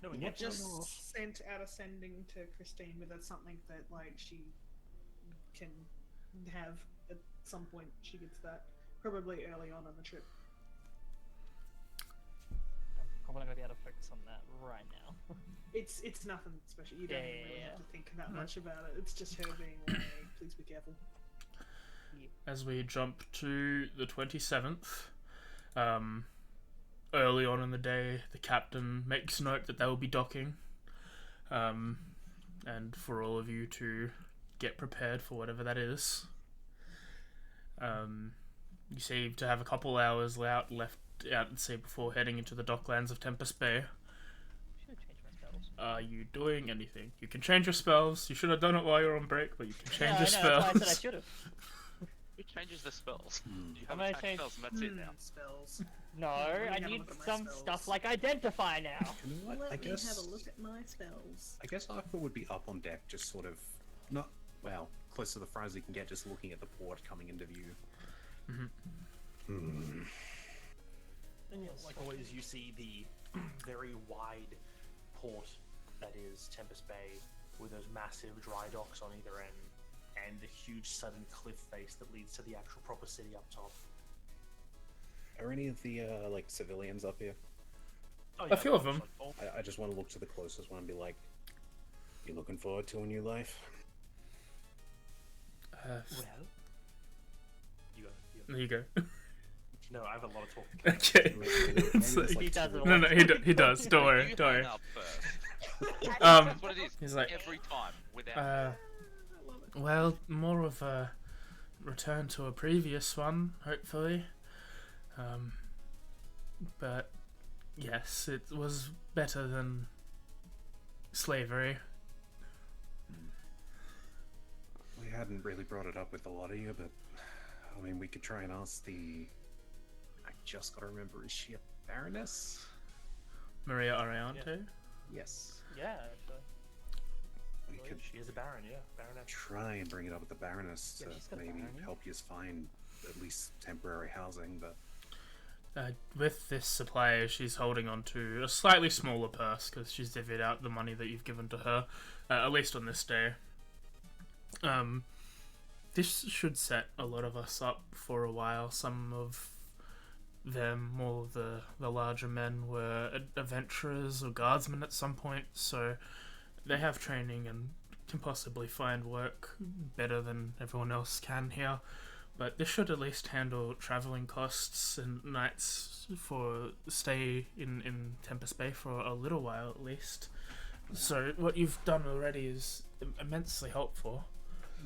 No, we I get just sent out a sending to Christine with something that like she can have at some point. She gets that probably early on in the trip. I'm not gonna be able to focus on that right now. It's nothing special. You don't Yeah, even yeah, really yeah. have to think that much about it. It's just her being like, please be careful. As we jump to the 27th, early on in the day, the captain makes note that they will be docking, and for all of you to get prepared for whatever that is. You seem to have a couple hours left out at sea before heading into the docklands of Tempest Bay. Should change my spells. Are you doing anything? You can change your spells. You should have done it while you're on break, but you can change your I know, spells. that's why I said I should have. Who changes the spells? You I'm have gonna attack change- spells and that's it now. Spells. No, me I have a need look at my some spells. stuff like identify now. You know what? Let I me guess. have a look at my spells. I guess Arthur would be up on deck, just sort of not well, close to the front as he can get, just looking at the port coming into view. And like always, you see the very wide port that is Tempest Bay, with those massive dry docks on either end, and the huge sudden cliff face that leads to the actual proper city up top. Are any of the like civilians up here? Oh, A few of them. I just want to look to the closest one and be like, "You looking forward to a new life?" Well, you go. There you go. No, I have a lot of talking. Okay. Maybe It's there's, like- He does it no, no, he does. Don't worry, You don't hang worry. up first. Um, That's what it is. he's like, Every time, without. I love it. well, more of a return to a previous one, hopefully. But yes, it was better than slavery. We hadn't really brought it up with a lot of you, but I mean, we could try and ask the. I just gotta remember, is she a baroness? Maria Oriante. Yes. Yeah, We could she is a baron. Yeah, baroness. try and bring it up with the baroness Yeah, to she's got maybe barony. help you find at least temporary housing, but With this supply, she's holding on to a slightly smaller purse because she's divvied out the money that you've given to her, at least on this day. This should set a lot of us up for a while. Some of them, more of the larger men, were adventurers or guardsmen at some point, so they have training and can possibly find work better than everyone else can here. But this should at least handle travelling costs and nights for stay in Tempest Bay for a little while at least. So what you've done already is immensely helpful.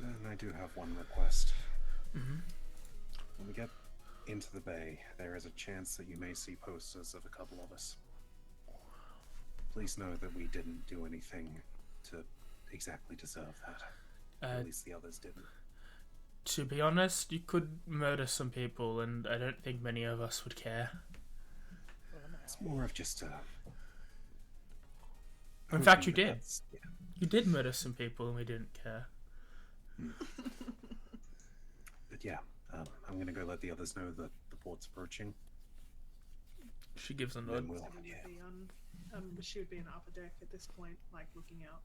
then I do have one request. Mhm. When we get into the bay, there is a chance that you may see posters of a couple of us. Please know that we didn't do anything to exactly deserve that. At least the others didn't. To be honest, you could murder some people, and I don't think many of us would care. It's more of just a. In fact, you hoping that did. that's- Yeah. You did murder some people, and we didn't care. But yeah, I'm gonna go let the others know that the port's approaching. She gives a And nod. then we'll. So we Yeah. would be on, she would be in the upper deck at this point, like looking out.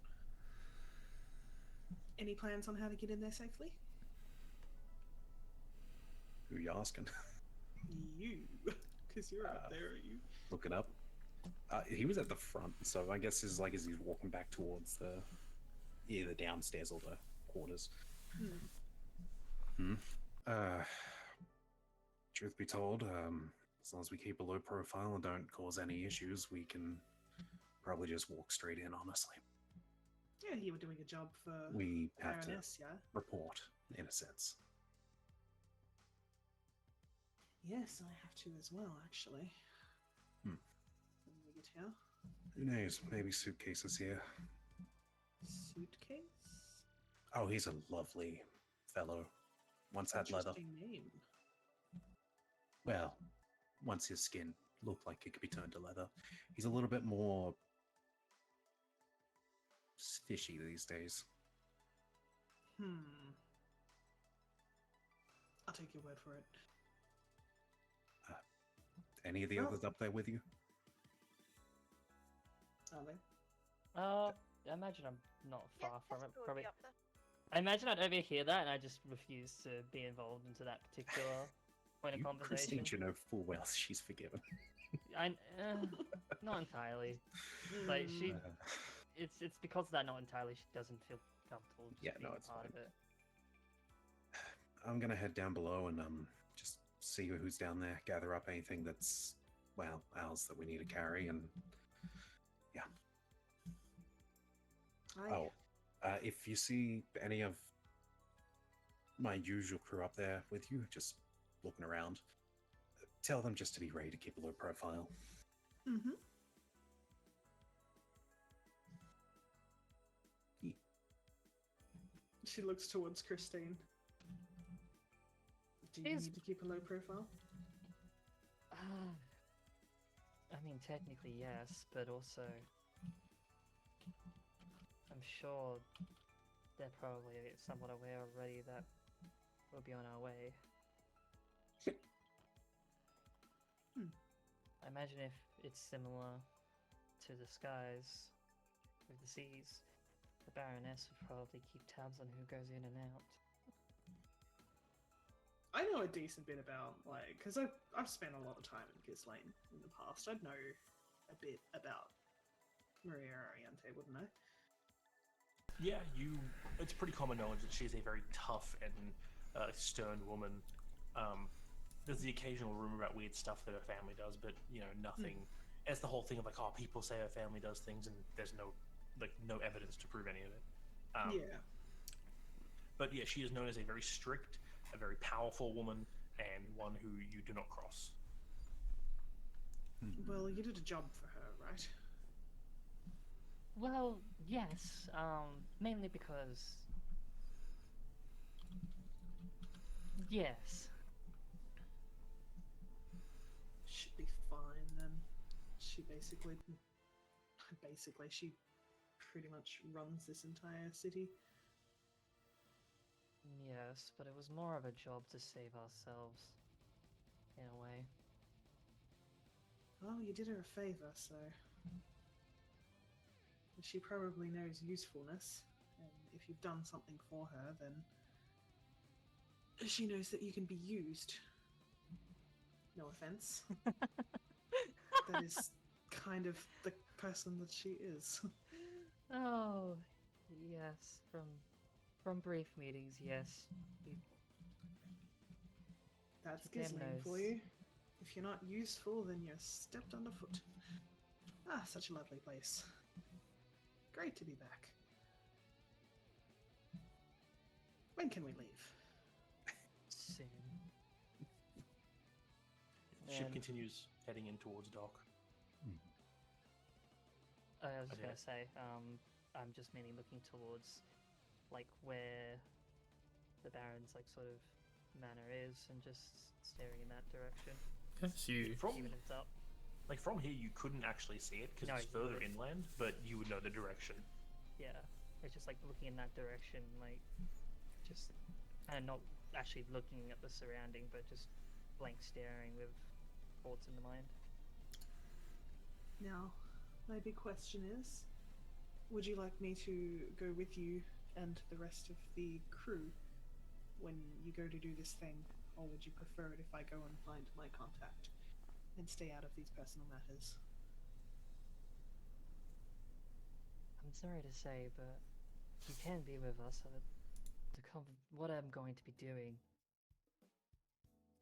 Any plans on how to get in there safely? Who you asking? You, because you're up there, are you? Look it up. He was at the front, so I guess it's like as he's walking back towards the either downstairs or the quarters. Truth be told, as long as we keep a low profile and don't cause any issues, we can probably just walk straight in. Honestly, Yeah, you were doing a job for we have to Baroness, yeah? report in a sense. Yes, I have to as well, actually. Hmm. When we get here. Who knows? Maybe suitcases here. Suitcase? Oh, he's a lovely fellow. Once had leather. Interesting name. Well, once his skin look like it could be turned to leather. He's a little bit more fishy these days. I'll take your word for it. Any of the Well- others up there with you? Are they? I imagine I'm not Yeah, far from it. Jessica would Probably. be up there. I imagine I'd overhear that, and I just refuse to be involved into that particular point of You, conversation. Christine, you know full well she's forgiven. Not entirely. Like she, Uh, it's because of that. Not entirely. She doesn't feel comfortable just Yeah, being no, it's part fine. of it. I'm gonna head down below and just see who's down there, gather up anything that's, well, ours that we need to carry, and Aye. if you see any of my usual crew up there with you, just looking around, tell them just to be ready to keep a low profile. Mm-hmm. She looks towards Christine. Do you She's- need to keep a low profile? I mean, technically yes, but also I'm sure they're probably somewhat aware already that we'll be on our way. I imagine if it's similar to the skies with the seas, the Baroness would probably keep tabs on who goes in and out. I know a decent bit about, like, because I've spent a lot of time in Gislane in the past. I'd know a bit about Maria Oriente, wouldn't I? Yeah, it's pretty common knowledge that she's a very tough and stern woman. There's the occasional rumor about weird stuff that her family does, but nothing. It's the whole thing of like, oh, people say her family does things, and there's no evidence to prove any of it. Yeah. But yeah, she is known as a very strict, a very powerful woman, and one who you do not cross. Well, you did a job for her, right? Well, yes, mainly because... Yes. Should be fine then. She basically she pretty much runs this entire city. Yes, but it was more of a job to save ourselves, in a way. Well, you did her a favor, so she probably knows usefulness. And if you've done something for her, then she knows that you can be used. No offense. That is kind of the person that she is. Oh, yes, from brief meetings, yes. That's Damn Gislane for knows. you. If you're not useful, then you're stepped underfoot. Ah, such a lovely place. Great to be back. When can we leave? Soon. The ship And- continues heading in towards dock. I was just Okay. gonna say, I'm just mainly looking towards, like, where the Baron's, like, sort of manor is, and just staring in that direction, Yes, you. From even if it's up. from here, you couldn't actually see it because No, it's you further wouldn't. inland, but you would know the direction. Yeah, it's just, like, looking in that direction, like, just, and not actually looking at the surrounding, but just blank staring with thoughts in the mind. Now, my big question is, would you like me to go with you and the rest of the crew when you go to do this thing, or would you prefer it if I go and find my contact and stay out of these personal matters? I'm sorry to say, but you can be with us. What I'm going to be doing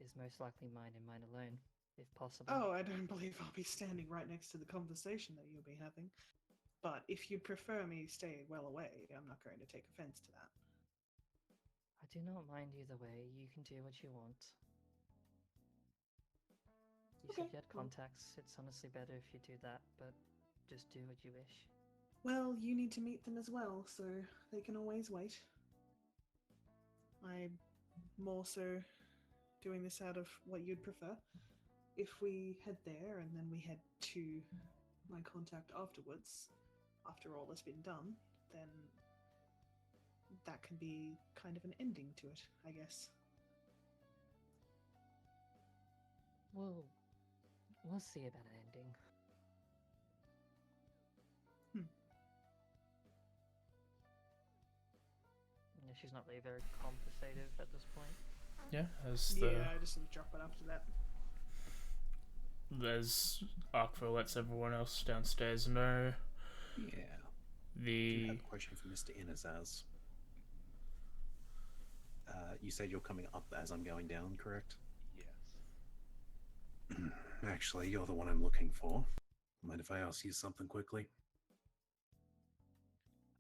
is most likely mine and mine alone, if possible. Oh, I don't believe I'll be standing right next to the conversation that you'll be having. But if you'd prefer me stay well away, I'm not going to take offense to that. I do not mind either way. You can do what you want. You said Okay, you had well- contacts. It's honestly better if you do that, but just do what you wish. Well, you need to meet them as well, so they can always wait. I'm more so doing this out of what you'd prefer. if we head there and then we head to my contact afterwards, after all has been done, then that can be kind of an ending to it, I guess. We'll see about an ending. Yeah, she's not really very conversative at this point. Yeah, as the Yeah, I just need to drop it after that. as Arkva lets everyone else downstairs know, Yeah. I do the have a question for Mr. Inazaz. You said you're coming up as I'm going down, correct? Yes. Actually, you're the one I'm looking for. Mind if I ask you something quickly?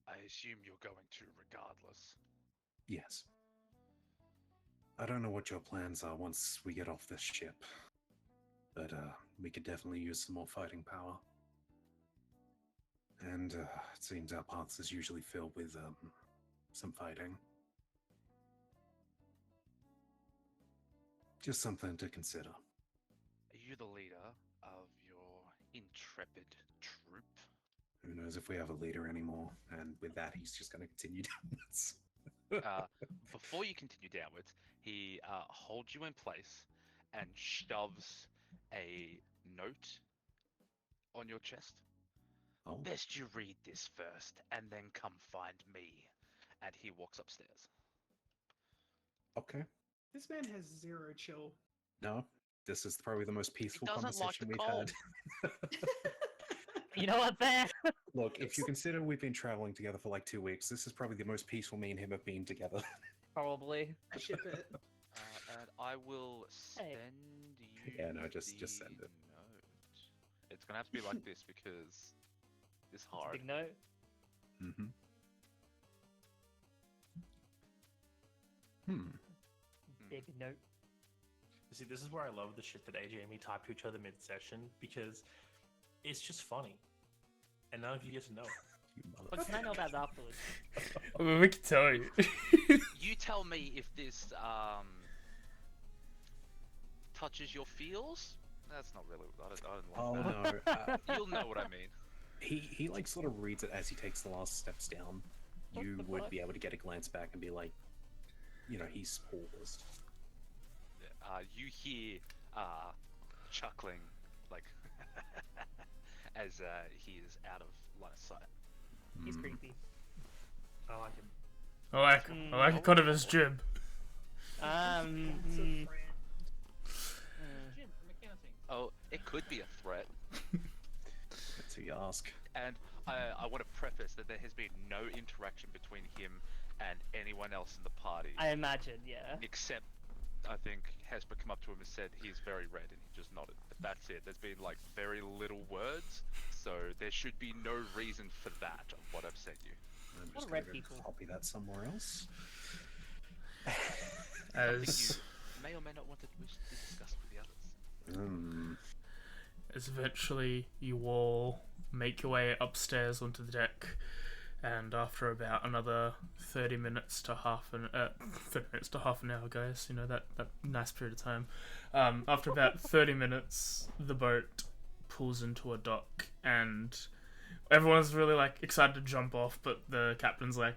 I assume you're going to regardless. Yes. I don't know what your plans are once we get off this ship, but we could definitely use some more fighting power. And it seems our paths is usually filled with some fighting. Just something to consider. Are you the leader of your intrepid troop? Who knows if we have a leader anymore? And with that, he's just going to continue downwards. Before you continue downwards, he holds you in place and shoves a note on your chest. Oh, Best you read this first and then come find me. And he walks upstairs. okay. This man has zero chill. No, this is probably the most peaceful doesn't like conversation the we've cold. had. You know what, there? Look, if you consider we've been traveling together for like 2 weeks, this is probably the most peaceful me and him have been together. Probably. Ship it. And I will send you. Yeah, no, just the send it. Note. It's gonna have to be like this because it's hard. Big note. Mm-hmm. Big note. See, this is where I love the shit that AJ and me type to each other mid-session because it's just funny, and none of you get to know. You What can I know about afterwards? I mean, we can tell you. You tell me if this touches your feels. That's not really. I don't like that. Oh no. You'll know what I mean. He like sort of reads it as he takes the last steps down. What You the would fuck? be able to get a glance back and be like, you know, he's paused. You hear chuckling like as he is out of line of sight. He's creepy. I like him. I like a cut of his jib. It's a friend. Jim from accounting. Oh, it could be a threat. That's who you ask. And I want to preface that there has been no interaction between him and anyone else in the party, I imagine, yeah. except I think Hesper come up to him and said he's very red, and he just nodded. But that's it. There's been like very little words, so there should be no reason for that of what I've sent you. I'm What just red gonna go people? copy that somewhere else. Something As you may or may not want to wish to discuss with the others. as eventually you all make your way upstairs onto the deck, and after about another 30 minutes to half an 30 minutes to half an hour, guys, you know, that nice period of time. After about 30 minutes, the boat pulls into a dock, and everyone's really like excited to jump off, but the captain's like,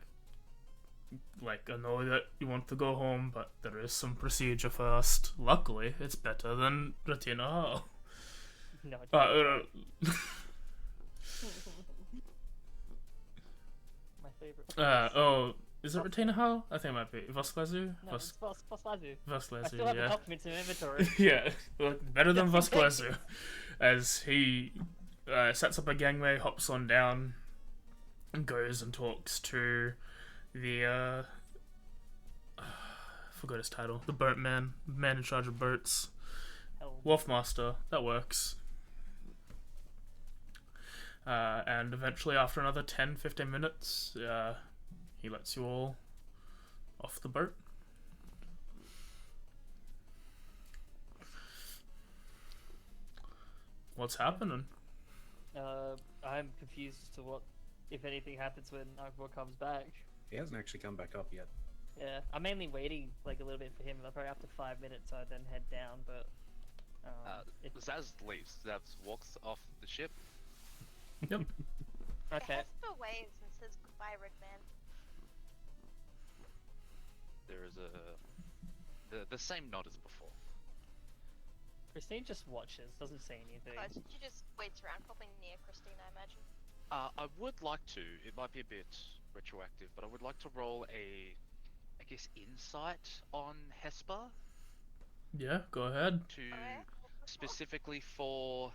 I know that you want to go home, but there is some procedure first. Luckily, it's better than Retina Hall. No, my favorite. Is it Retainer Hall? I think it might be Vosklezu. No, it's Voslazu. I Vosklezu, still have the yeah. documents in inventory. Yeah, well, better than Just in case. Vosklezu. As he sets up a gangway, hops on down, and goes and talks to the forgot his title. The boatman, man in charge of boats. Hell, Wharfmaster, that works. And eventually, after another 10-15 minutes, he lets you all off the boat. What's happening? I'm confused as to what, if anything, happens when Akbar comes back. He hasn't actually come back up yet. Yeah, I'm mainly waiting like a little bit for him. Probably after 5 minutes, I then head down. But Zaz leaves. Zaz walks off the ship. Yep. Okay. Hesper waves and says goodbye, Red Man. There is the same nod as before. Christine just watches, doesn't say anything. She just waits around, probably near Christine, I imagine. I would like to. It might be a bit retroactive, but I would like to roll I guess, insight on Hesper Yeah, go ahead. to Alright. specifically for,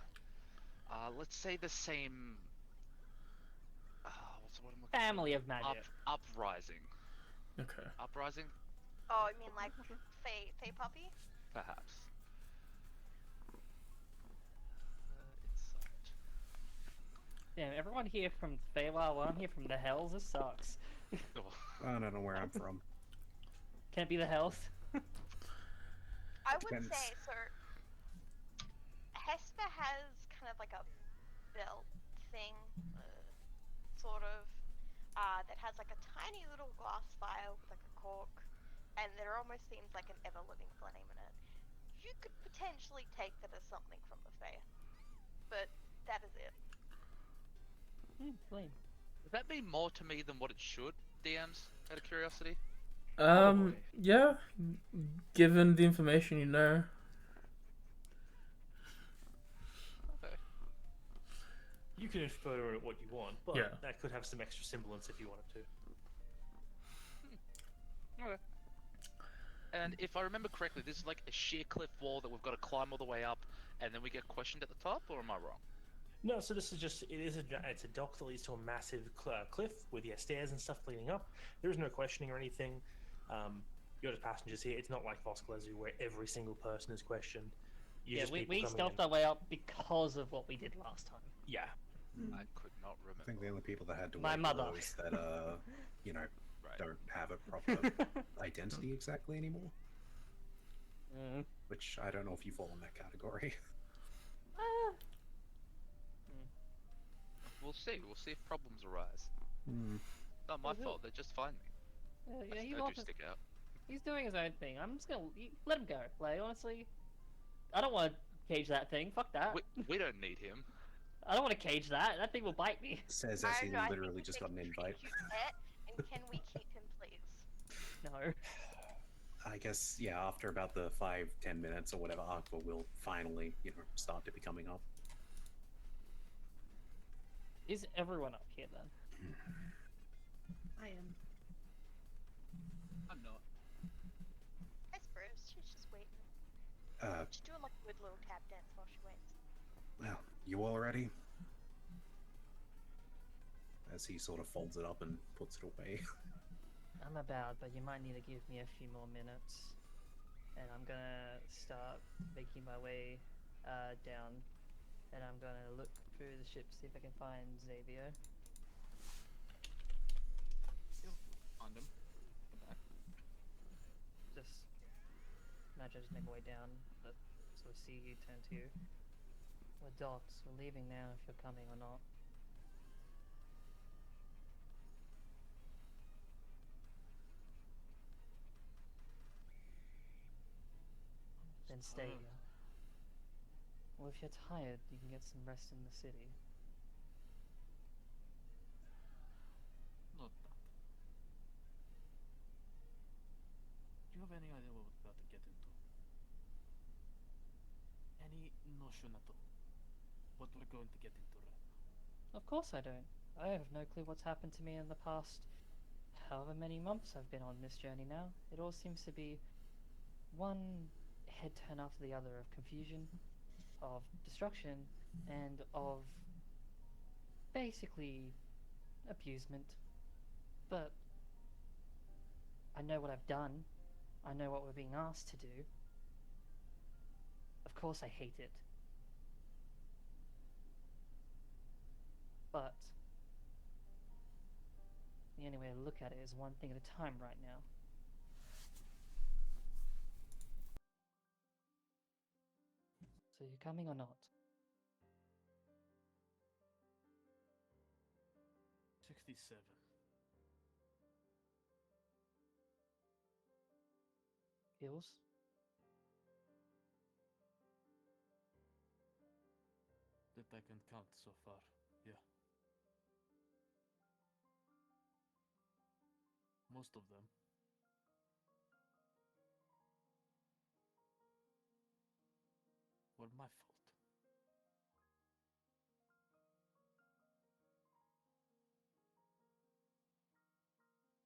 let's say the same. What's the word I'm looking Family for? of magic. Uprising. Okay. Uprising, Oh, I mean like Fae Puppy? perhaps. Insight. Damn, everyone here from Feywild, well, I'm here from the Hells. This sucks. Oh, I don't know where I'm from. Can't be the Hells. I would Depends. say, so Hesper has kind of like a belt thing, sort of, that has like a tiny little glass vial with like a cork, and there almost seems like an ever-living flame in it. You could potentially take that as something from the Fae, but that is it. Flame. does that mean more to me than what it should, DMs? Out of curiosity. Yeah. Given the information you know. Okay. You can infer what you want, but Yeah. that could have some extra semblance if you wanted to. Okay. And if I remember correctly, this is like a sheer cliff wall that we've got to climb all the way up, and then we get questioned at the top, or am I wrong? No, so this is just it's a dock that leads to a massive cliff with stairs and stuff leading up. There is no questioning or anything. You're just passengers here. It's not like Vosklezu where every single person is questioned. Yeah, we stealthed our way up because of what we did last time. Yeah. I could not remember. I think the only people that had to My wait mother. were those that you know, Right. don't have a proper identity exactly anymore. Mm. Which I don't know if you fall in that category. We'll see. We'll see if problems arise. Not my Well, fault. They just find me. Yeah, I do stick out. he's doing his own thing. I'm just gonna let him go. Like, honestly, I don't want to cage that thing. Fuck that. We don't need him. I don't want to cage that. That thing will bite me. Says I as don't he know, I think literally this just thing got an treats invite. you pet, and can we keep him, please? No. I guess, yeah, after about the 5-10 minutes or whatever, Aqua will finally, start to be coming up. Is everyone up here then? I am. I'm not. Hesper, she's just waiting. She's doing like a good little tap dance while she waits. Well, you all ready? As he sort of folds it up and puts it away. I'm about, but you might need to give me a few more minutes. And I'm gonna start making my way down. And I'm gonna look through the ship, see if I can find Xavier. Find him. Come back. Just imagine just make my way down, but sort of see you turn to you. We're docked. We're leaving now if you're coming or not. Then stay tired. here. Well, if you're tired, you can get some rest in the city. Not that. Do you have any idea what we're about to get into? Any notion at all? What we're going to get into right now? Of course I don't. I have no clue what's happened to me in the past however many months I've been on this journey now. It all seems to be one head turn after the other of confusion, of destruction, and of basically abusement. But I know what I've done. I know what we're being asked to do. Of course I hate it. But the only way to look at it is one thing at a time right now. So you coming or not? 67. Feels? I can count so far. Yeah. Most of them. Were my fault.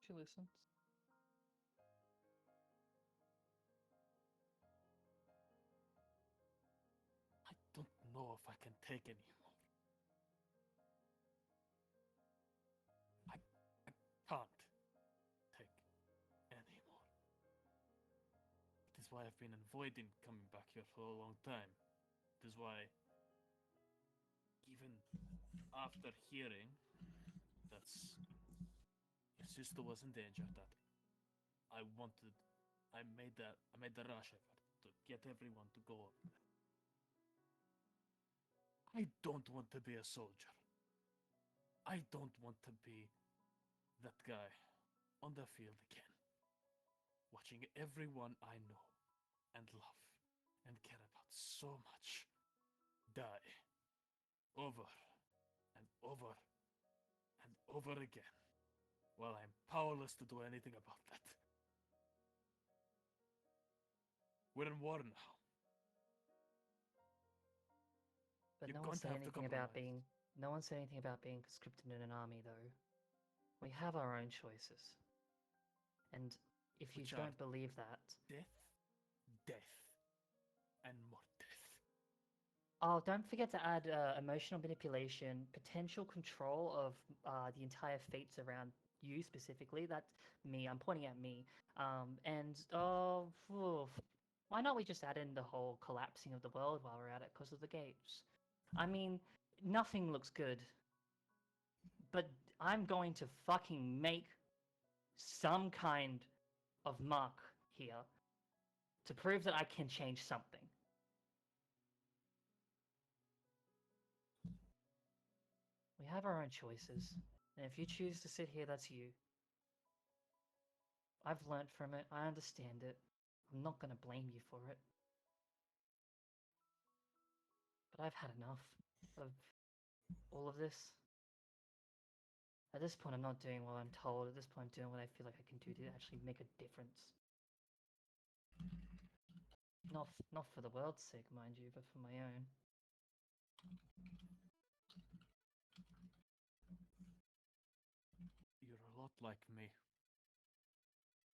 She listens. I don't know if I can take any more. I can't take any more. That is why I've been avoiding coming back here for a long time. That is why, even after hearing that your sister was in danger, that I made the rush effort to get everyone to go up there. I don't want to be a soldier. I don't want to be that guy on the field again, watching everyone I know and love and care about so much die over and over and over again, while I'm powerless to do anything about that. We're in war now. But You're no going one to said have to anything about compromise. being. No one said anything about being conscripted in an army, though. We have our own choices. And if you Which are don't believe that, death, death, and more death. oh, don't forget to add emotional manipulation, potential control of the entire fates around you specifically. That's me. I'm pointing at me. And why not we just add in the whole collapsing of the world while we're at it because of the gates? I mean, nothing looks good. But I'm going to fucking make some kind of mark here to prove that I can change something. We have our own choices, and if you choose to sit here, that's you. I've learnt from it, I understand it. I'm not gonna blame you for it. But I've had enough of all of this. At this point, I'm not doing what I'm told. At this point, I'm doing what I feel like I can do to actually make a difference. Not for the world's sake, mind you, but for my own. You're a lot like me.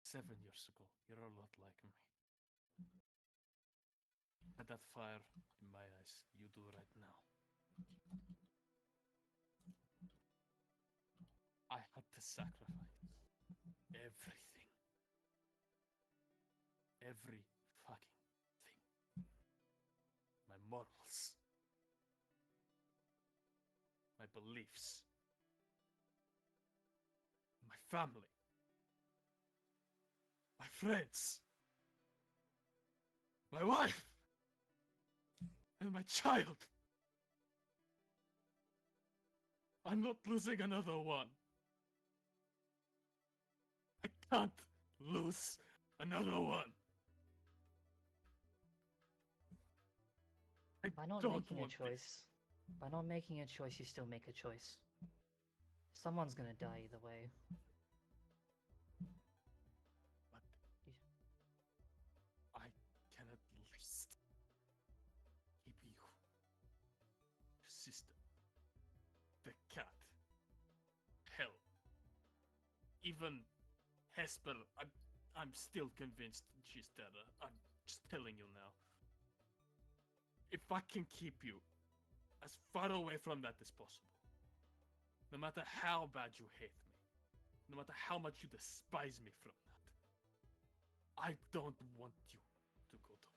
7 years ago, you're a lot like me. Had that fire in my eyes, you do right now. I had to sacrifice everything. Every fucking thing. My morals. My beliefs. My family. My friends. My wife. And my child. I'm not losing another one. I can't lose another one. I By not don't making a want choice, by not making a choice, you still make a choice. Someone's gonna die either way. this. But I can at least keep you, your sister, the cat, hell, even Hesper. I'm still convinced she's dead. I'm just telling you now. If I can keep you as far away from that as possible, no matter how bad you hate me, no matter how much you despise me from that, I don't want you to go to war.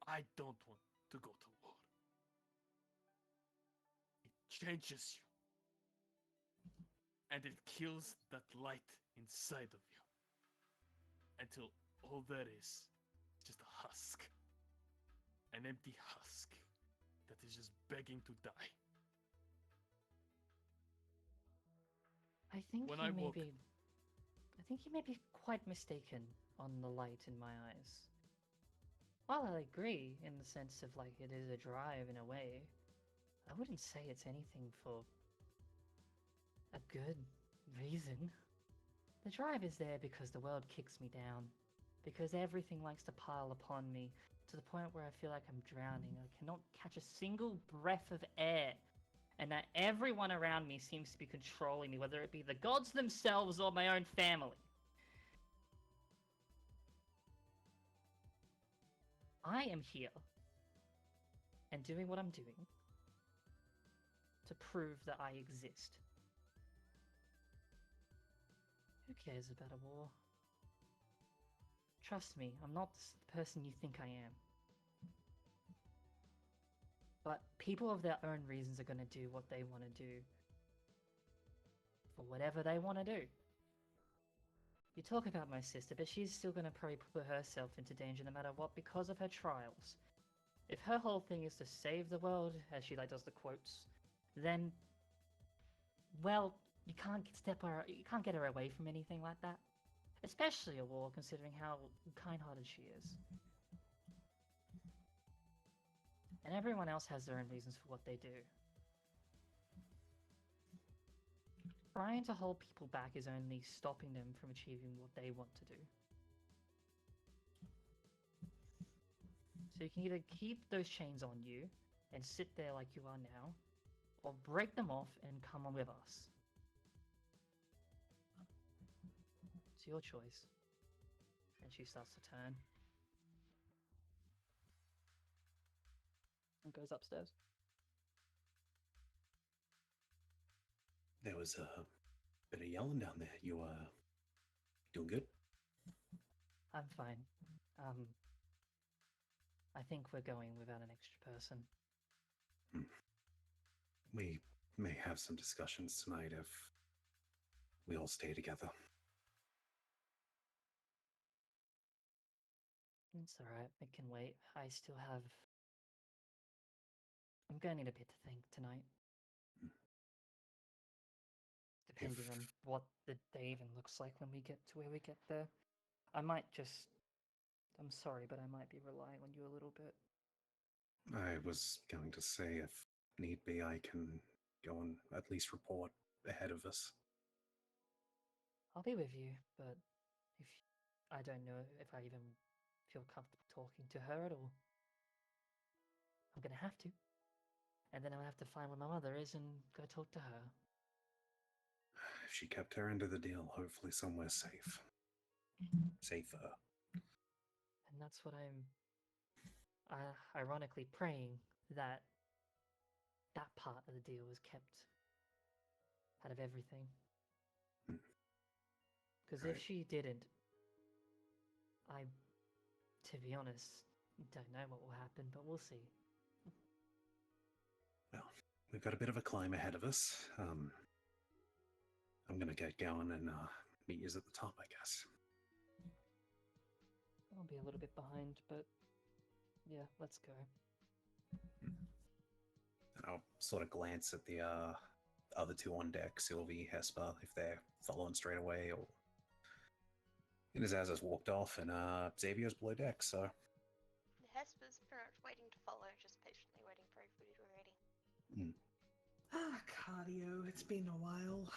I don't want to go to war. It changes you. And it kills that light inside of you. Until all there is just a husk. An empty husk that is just begging to die. I think When you I may woke- be. I think you may be quite mistaken on the light in my eyes. While I agree in the sense of like it is a drive in a way, I wouldn't say it's anything for a good reason. The drive is there because the world kicks me down, because everything likes to pile upon me to the point where I feel like I'm drowning. I cannot catch a single breath of air, and that everyone around me seems to be controlling me, whether it be the gods themselves or my own family. I am here and doing what I'm doing to prove that I exist. Who cares about a war? Trust me, I'm not the person you think I am. But people of their own reasons are going to do what they want to do. For whatever they want to do. You talk about my sister, but she's still going to probably put herself into danger no matter what because of her trials. If her whole thing is to save the world, as she like does the quotes, then, well, you can't get her away from anything like that. Especially a war, considering how kind-hearted she is. And everyone else has their own reasons for what they do. Trying to hold people back is only stopping them from achieving what they want to do. So you can either keep those chains on you and sit there like you are now, or break them off and come on with us. It's your choice. And she starts to turn. And goes upstairs. There was a bit of yelling down there. You doing good? I'm fine. I think we're going without an extra person. We may have some discussions tonight if we all stay together. It's alright, it can wait. I'm gonna need a bit to think tonight. Depending on what the day even looks like when we get to where we get there. I'm sorry, but I might be relying on you a little bit. I was going to say, if need be, I can go and at least report ahead of us. I'll be with you, but I don't know if I even feel comfortable talking to her at all. I'm gonna have to. And then I'll have to find where my mother is and go talk to her. If she kept her end of the deal, hopefully somewhere safe. Safer. And that's what I'm ironically praying that part of the deal was kept out of everything. Because if she didn't, to be honest, don't know what will happen, but we'll see. Well, we've got a bit of a climb ahead of us. I'm gonna get going and meet you at the top, I guess. I'll be a little bit behind, but yeah, let's go. I'll sort of glance at the other two on deck, Sylvie, Hesper, if they're following straight away, or Inazaz has walked off, and Xavier's below deck, so... Hesper's pretty much waiting to follow, just patiently waiting for everybody to be ready. Cardio, it's been a while.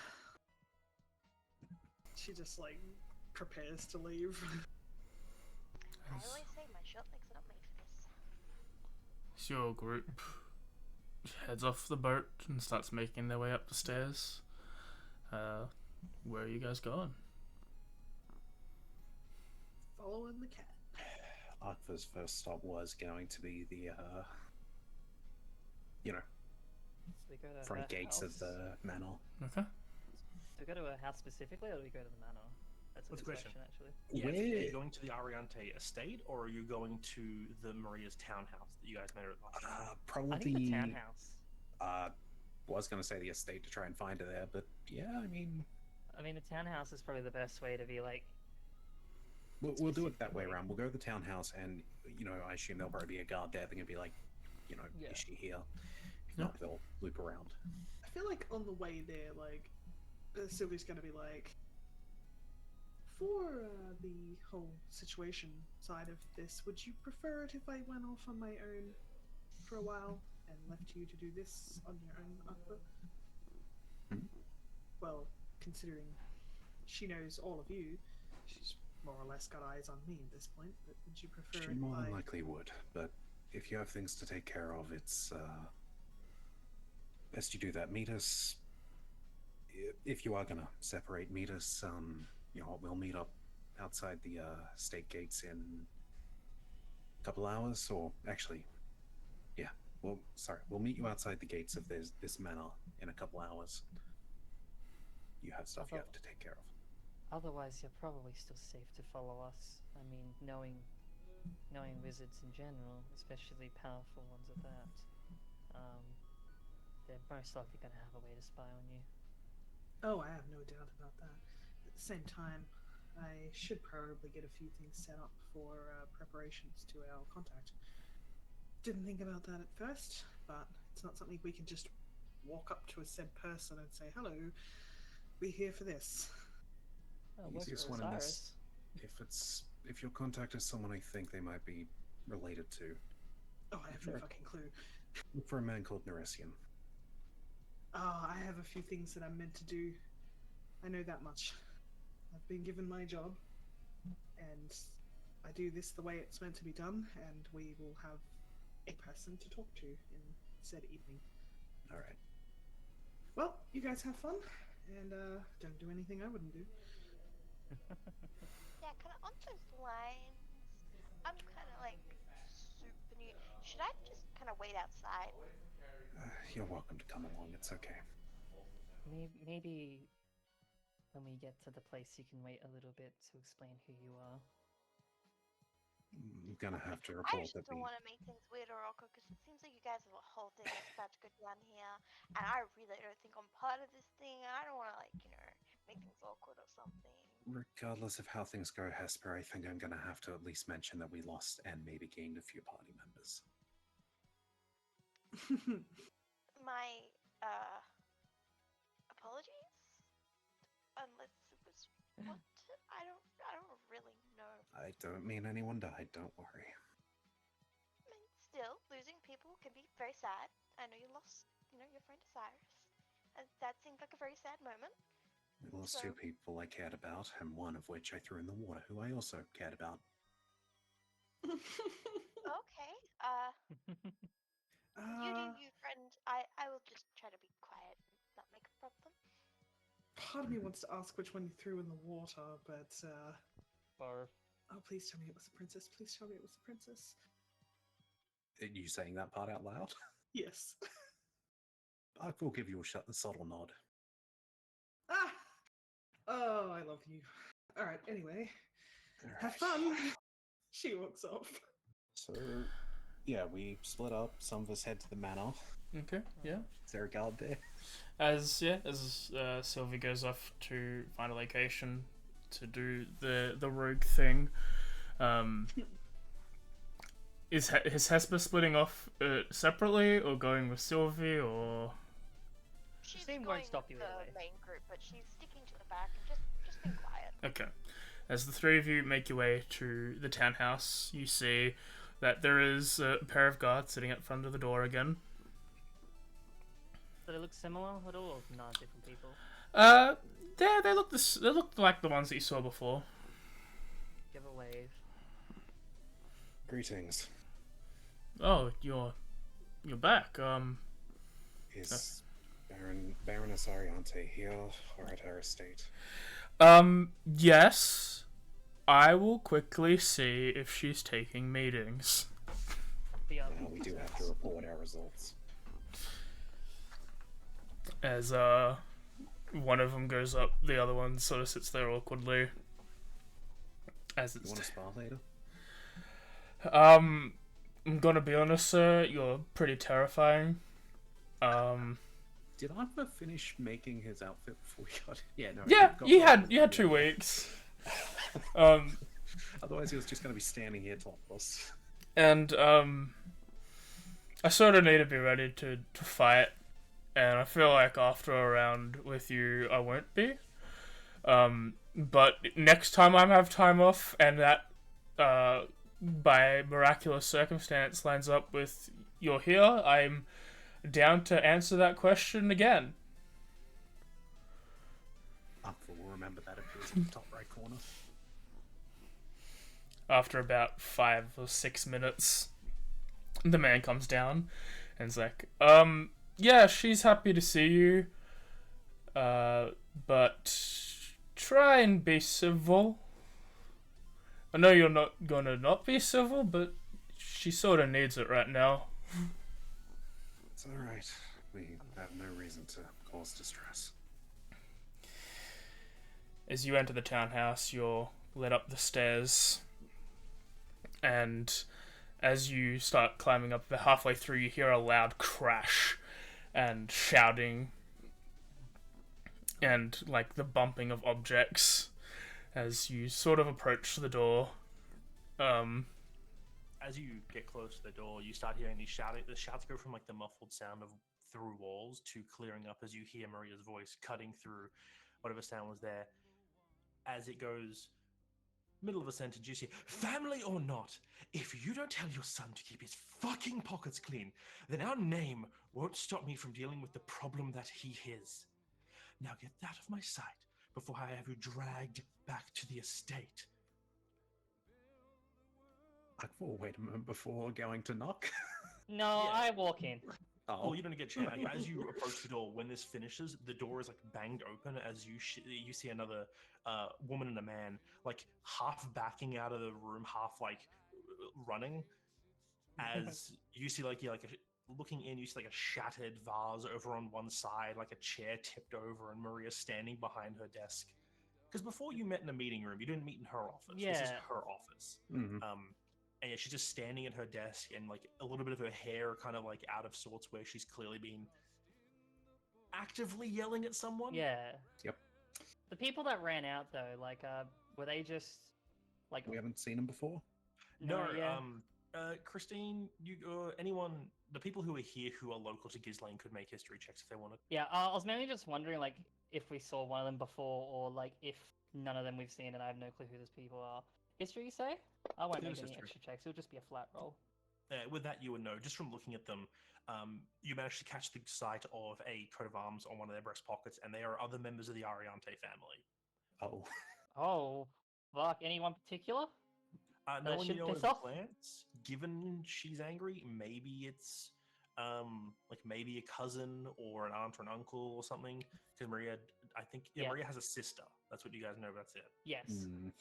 She just, like, prepares to leave. I always say my shot legs are not made for this. So your group heads off the boat and starts making their way up the stairs. Where are you guys going? Following the cat. Arkva's first stop was going to be the, So we go to front her gates house. of the manor. Okay. Do we go to her house specifically, or do we go to the manor? That's a What's good the question? actually. Yeah, Where- are you going to the Ariante estate, or are you going to the Maria's townhouse that you guys met her at last time? Probably... I think the townhouse. Was going to say the estate to try and find her there, but yeah, I mean, the townhouse is probably the best way to be like... we'll do it that way around. We'll go to the townhouse, and, I assume there'll probably be a guard there. They're going to be like, Yeah. is she here? If Yeah. not, they'll loop around. I feel like on the way there, like, Sylvie's gonna be like, For the whole situation side of this, would you prefer it if I went off on my own for a while and left you to do this on your own, Aqua? Hmm? Well, considering she knows all of you, she's more or less got eyes on me at this point, but would you prefer She it more if than I... likely would, but if you have things to take care of, it's best you do that. Meet us if you are gonna separate. Meet us. We'll meet up outside the state gates in a couple hours, or actually, yeah. Well, sorry, we'll meet you outside the gates of this manor in a couple hours. You have stuff you have to take care of. Otherwise, you're probably still safe to follow us. I mean, knowing wizards in general, especially powerful ones at that, they're most likely going to have a way to spy on you. Oh, I have no doubt about that. At the same time, I should probably get a few things set up for preparations to our contact. Didn't think about that at first, but it's not something we can just walk up to a said person and say, "Hello, we're here for this." Oh, The works easiest for one in Osiris. this, if your contact is someone I think they might be related to, Oh, I have no Sure. fucking clue. look for a man called Neresian. Oh, I have a few things that I'm meant to do. I know that much. I've been given my job, and I do this the way it's meant to be done, and we will have a person to talk to in said evening. All right. Well, you guys have fun, and don't do anything I wouldn't do. Yeah, kind of on those lines. I'm kind of like super new. Should I just kind of wait outside? You're welcome to come along. It's okay. Maybe when we get to the place, you can wait a little bit to explain who you are. I'm gonna have to I report just that don't want to make things weird or awkward because it seems like you guys have a whole thing that's about to go down here, and I really don't think I'm part of this thing. And I don't want to make things awkward or something. regardless of how things go, Hesper, I think I'm gonna have to at least mention that we lost and maybe gained a few party members. My apologies, unless it was what I don't really know. I don't mean anyone died. Don't worry. I mean, still, losing people can be very sad. I know you lost, your friend Cyrus. And that seemed like a very sad moment. We lost two people I cared about, and one of which I threw in the water, who I also cared about. Okay. You do you, friend. I will just try to be quiet and not make a problem. Part of me wants to ask which one you threw in the water, but Barf. oh, please tell me it was the princess. Please tell me it was the princess. Are you saying that part out loud? Yes. I will give you a subtle nod. Ah! Oh, I love you. All right. Anyway, have Alright. fun. She walks off. So, yeah, we split up. Some of us head to the manor. Okay, yeah. Is there a guard there? As Sylvie goes off to find a location to do the rogue thing, is Hesper splitting off separately or going with Sylvie or? She's Same going won't stop with you either the way. main group, but she's sticking to the back and just being quiet. Okay. As the three of you make your way to the townhouse, you see that there is a pair of guards sitting at front of the door again. Do they look similar at all, or not different people? They look like the ones that you saw before. Give a wave. Greetings. Oh, you're back. Is Baroness Ariante here or at her estate? Yes. I will quickly see if she's taking meetings. Well, we do have to report our results. As one of them goes up, the other one sort of sits there awkwardly. As You it's want to spar later? I'm gonna be honest, sir. You're pretty terrifying. Did I ever finish making his outfit before we got? Yeah, no. Yeah, got you one. had 2 weeks. Otherwise, he was just gonna be standing here topless. And I sort of need to be ready to fight, and I feel like after a round with you, I won't be. but next time I have time off, and that by miraculous circumstance lines up with you're here, I'm down to answer that question again. We'll remember that appears in the top right corner. After about 5 or 6 minutes, the man comes down and is like, yeah, she's happy to see you, but try and be civil. I know you're not gonna not be civil, but she sort of needs it right now. It's alright. We have no reason to cause distress. As you enter the townhouse, you're led up the stairs, and as you start climbing up, about halfway through, you hear a loud crash and shouting and like the bumping of objects as you sort of approach the door. As you get close to the door, you start hearing these shouting. The shouts go from like the muffled sound of through walls to clearing up as you hear Maria's voice cutting through whatever sound was there. As it goes, middle of a sentence, you see, family or not, if you don't tell your son to keep his fucking pockets clean, then our name won't stop me from dealing with the problem that he is. Now get that of my sight before I have you dragged back to the estate. We'll wait a moment before going to knock. No, Yeah. I walk in. Oh, you don't get a chance. As you approach the door, when this finishes, the door is like banged open as you see another woman and a man like half backing out of the room, half like running. As you see looking in, you see like a shattered vase over on one side, like a chair tipped over, and Maria standing behind her desk. Because before you met in a meeting room, you didn't meet in her office. This is Yeah. her office. Mm-hmm. And yeah, she's just standing at her desk, and like a little bit of her hair kind of like out of sorts, where she's clearly been actively yelling at someone. Yeah. Yep. The people that ran out though, like, were they just like? We haven't seen him before. No, yeah. Christine, you, anyone, the people who are here who are local to Ghislaine could make history checks if they wanted. Yeah, I was mainly just wondering, like, if we saw one of them before, or like if none of them we've seen, and I have no clue who these people are. History, you say? I won't It make is any history. extra checks. It'll just be a flat roll. With that, you would know just from looking at them. You managed to catch the sight of a coat of arms on one of their breast pockets, and they are other members of the Ariante family. Oh. Oh, fuck! Anyone particular? No one you should know piss at a off? glance. Given she's angry, maybe it's like maybe a cousin or an aunt or an uncle or something. Because Maria, I think Yeah. Maria has a sister. That's what you guys know. That's it. Yes. Mm.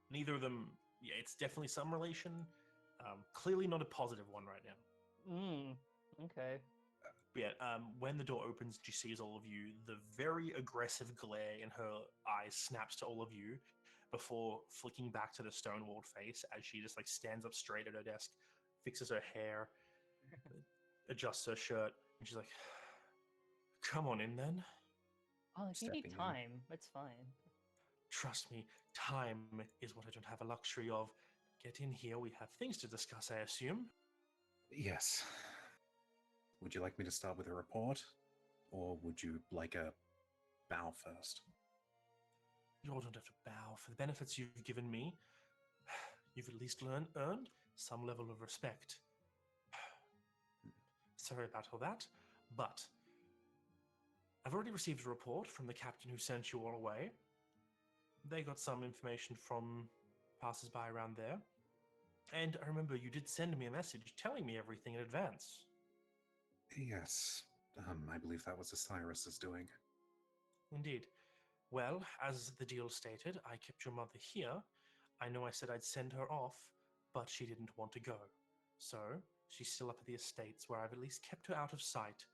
Neither of them. Yeah, it's definitely some relation. Clearly not a positive one right now. Okay. But yeah, when the door opens, she sees all of you. The very aggressive glare in her eyes snaps to all of you before flicking back to the stone-walled face as she just like stands up straight at her desk, fixes her hair, adjusts her shirt, and she's like, "Come on in then. Oh, if you need Stepping in. time, it's fine. Trust me, time is what I don't have a luxury of. Get in here. We have things to discuss, I assume." Yes. Would you like me to start with a report? Or would you like a bow first? You all don't have to bow for the benefits you've given me. You've at least earned some level of respect. Sorry about all that, but I've already received a report from the captain who sent you all away. They got some information from passers-by around there. And I remember you did send me a message telling me everything in advance. Yes. I believe that was Osiris's doing. Indeed. Well, as the deal stated, I kept your mother here. I know I said I'd send her off, but she didn't want to go. So, she's still up at the estates where I've at least kept her out of sight.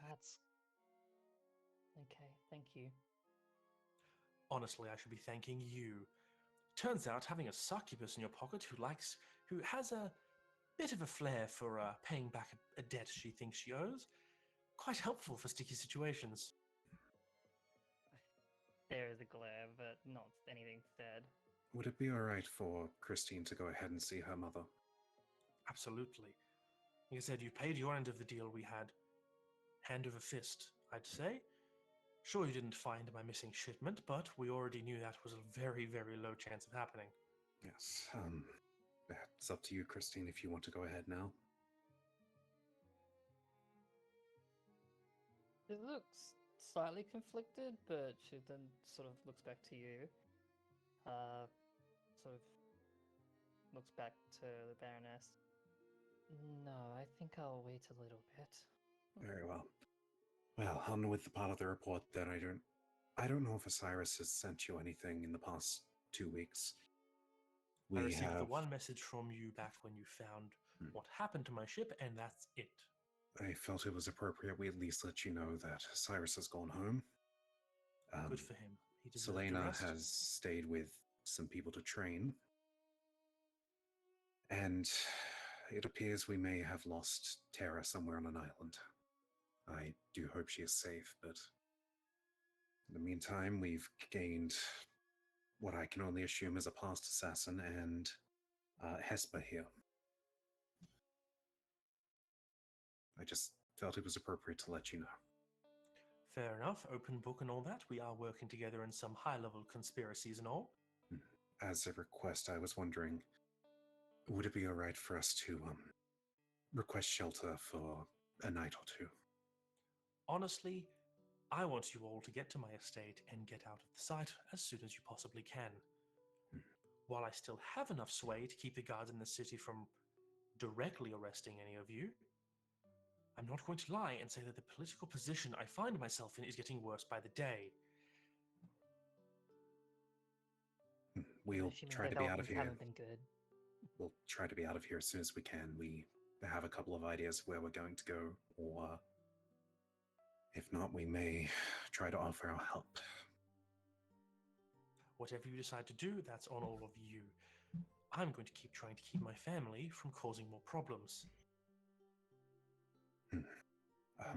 That's okay. Thank you. Honestly, I should be thanking you. Turns out having a succubus in your pocket who has a bit of a flair for paying back a debt she thinks she owes, quite helpful for sticky situations. There is a glare, but not anything said. Would it be alright for Christine to go ahead and see her mother? Absolutely. Like I said, you paid your end of the deal we had. Hand over fist, I'd say. Sure, you didn't find my missing shipment, but we already knew that was a very, very low chance of happening. Yes. It's up to you, Christine, if you want to go ahead now. It looks slightly conflicted, but she then sort of looks back to you. Sort of looks back to the Baroness. No, I think I'll wait a little bit. Very well. Well, on with the part of the report that I don't know if Osiris has sent you anything in the past 2 weeks. I We received the have. one message from you back when you found what happened to my ship, and that's it. I felt it was appropriate we at least let you know that Osiris has gone home. Good for him. He deserved the Selena rest. has stayed with some people to train. And it appears we may have lost Terra somewhere on an island. I do hope she is safe, but in the meantime, we've gained what I can only assume is a past assassin and Hesper here. I just felt it was appropriate to let you know. Fair enough. Open book and all that. We are working together in some high-level conspiracies and all. As a request, I was wondering, would it be alright for us to request shelter for a night or two? Honestly, I want you all to get to my estate and get out of the sight as soon as you possibly can. While I still have enough sway to keep the guards in the city from directly arresting any of you, I'm not going to lie and say that the political position I find myself in is getting worse by the day. We'll Assuming try to be out of developments here. haven't been good. We'll try to be out of here as soon as we can. We have a couple of ideas where we're going to go, or if not, we may try to offer our help. Whatever you decide to do, that's on all of you. I'm going to keep trying to keep my family from causing more problems.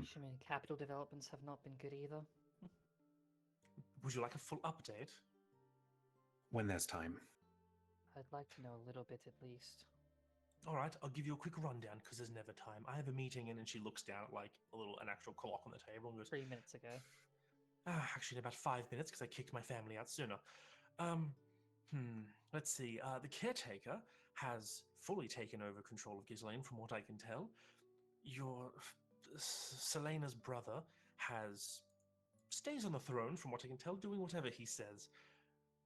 Assuming capital developments have not been good either. Would you like a full update? When there's time. I'd like to know a little bit at least. All right, I'll give you a quick rundown because there's never time. I have a meeting, and then she looks down at like an actual clock on the table and goes, 3 minutes ago. Actually, in about 5 minutes because I kicked my family out sooner. Let's see. The caretaker has fully taken over control of Ghislaine, from what I can tell. Your Selena's brother stays on the throne, from what I can tell, doing whatever he says.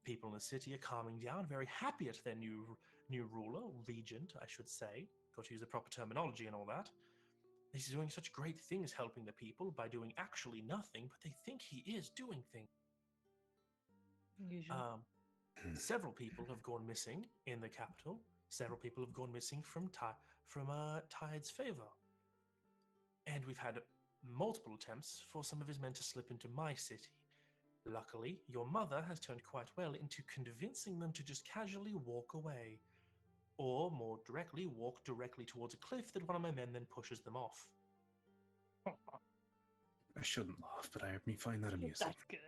People in the city are calming down, very happy at their new ruler, regent, I should say. Got to use the proper terminology and all that. He's doing such great things helping the people by doing actually nothing, but they think he is doing things. Usually. Several people have gone missing in the capital. Several people have gone missing from Tide's favor. And we've had multiple attempts for some of his men to slip into my city. Luckily, your mother has turned quite well into convincing them to just casually walk away. Or, more directly, walk directly towards a cliff that one of my men then pushes them off. I shouldn't laugh, but I find that amusing. That's good.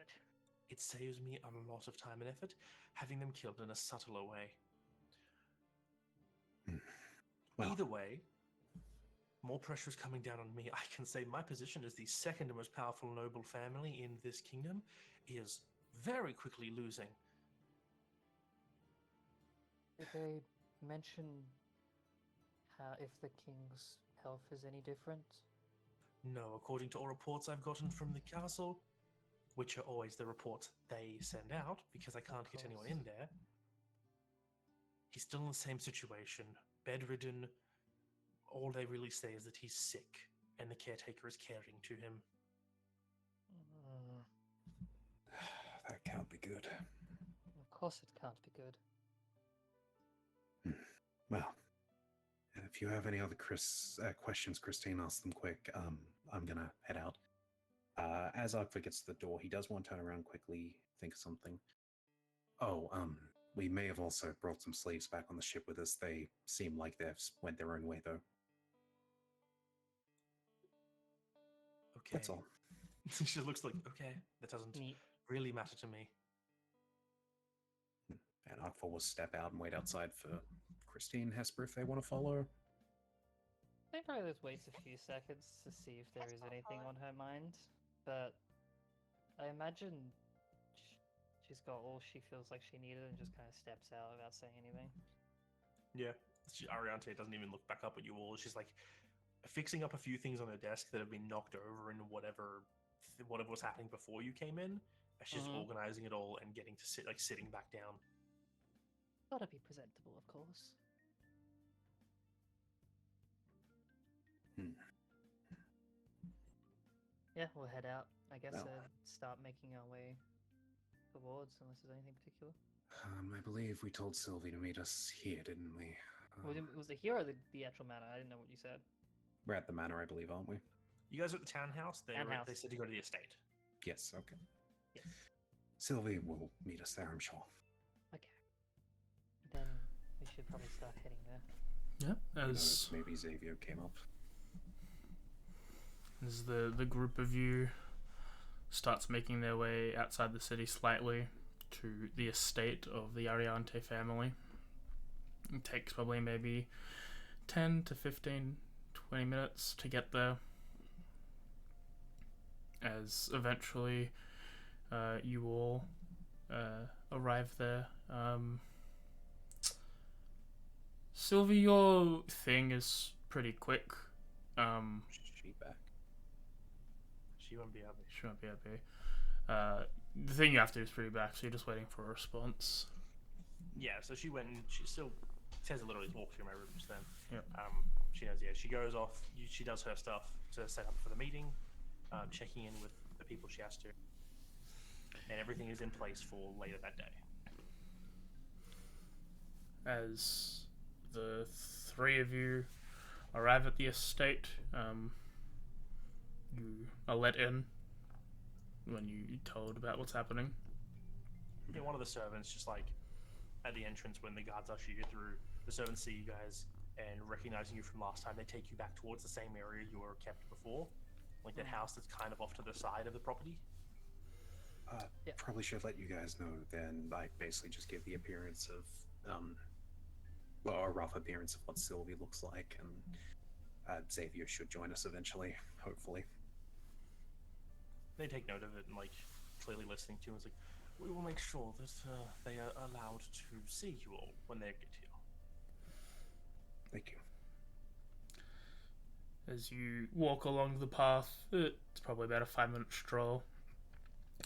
It saves me a lot of time and effort, having them killed in a subtler way. Well, Either way, more pressure is coming down on me. I can say my position as the second most powerful noble family in this kingdom is very quickly losing. Did they mention if the king's health is any different? No, according to all reports I've gotten from the castle, which are always the reports they send out, because I can't get anyone in there, he's still in the same situation, bedridden. All they really say is that he's sick, and the caretaker is caring to him. that can't be good. Of course it can't be good. Well, if you have any other questions, Christine, ask them quick. I'm gonna head out. As Ogfa gets to the door, he does want to turn around quickly, think of something. Oh, we may have also brought some slaves back on the ship with us. They seem like they've went their own way, though. Okay. That's all. She looks like, okay, that doesn't really matter to me. And Ogfa will step out and wait outside for Christine, Hesper, if they want to follow. I think probably just waits a few seconds to see if there is anything on her mind, but I imagine she's got all she feels like she needed and just kind of steps out without saying anything. Yeah. Ariante doesn't even look back up at you all. She's like fixing up a few things on her desk that have been knocked over in whatever was happening before you came in. And she's Mhm. organizing it all and getting to sitting back down. Gotta be presentable, of course. Yeah, we'll head out, I guess, Well. and start making our way towards, unless there's anything particular. I believe we told Sylvie to meet us here, didn't we? Was it here or the actual manor? I didn't know what you said. We're at the manor, I believe, aren't we? You guys are at the townhouse. They Townhouse. said to go to the estate. Yes, okay. Yes. Sylvie will meet us there, I'm sure. Okay. Then we should probably start heading there. Yeah, Who knows, maybe Xavier came up. as the group of you starts making their way outside the city slightly to the estate of the Ariante family. It takes probably maybe 10 to 15, 20 minutes to get there. As eventually you all arrive there. Sylvie, your thing is pretty quick. She back. She won't be happy. She won't be happy. The thing you have to do is pretty back, so you're just waiting for a response. Yeah, so she went and she still says a literally walk through my rooms then. Yep. She knows, yeah, she goes off, she does her stuff to set up for the meeting, checking in with the people she has to. And everything is in place for later that day. As the three of you arrive at the estate, you are let in when you told about what's happening. Yeah, one of the servants just like at the entrance when the guards usher you through, the servants see you guys and recognizing you from last time, they take you back towards the same area you were kept before. Like that house that's kind of off to the side of the property. Yeah. Probably should let you guys know then. I basically just give the appearance of, well, a rough appearance of what Sylvie looks like, and Xavier should join us eventually, hopefully. They take note of it and like clearly listening to you. It's like, we will make sure that they are allowed to see you all when they get here. Thank you. As you walk along the path, it's probably about a 5-minute stroll,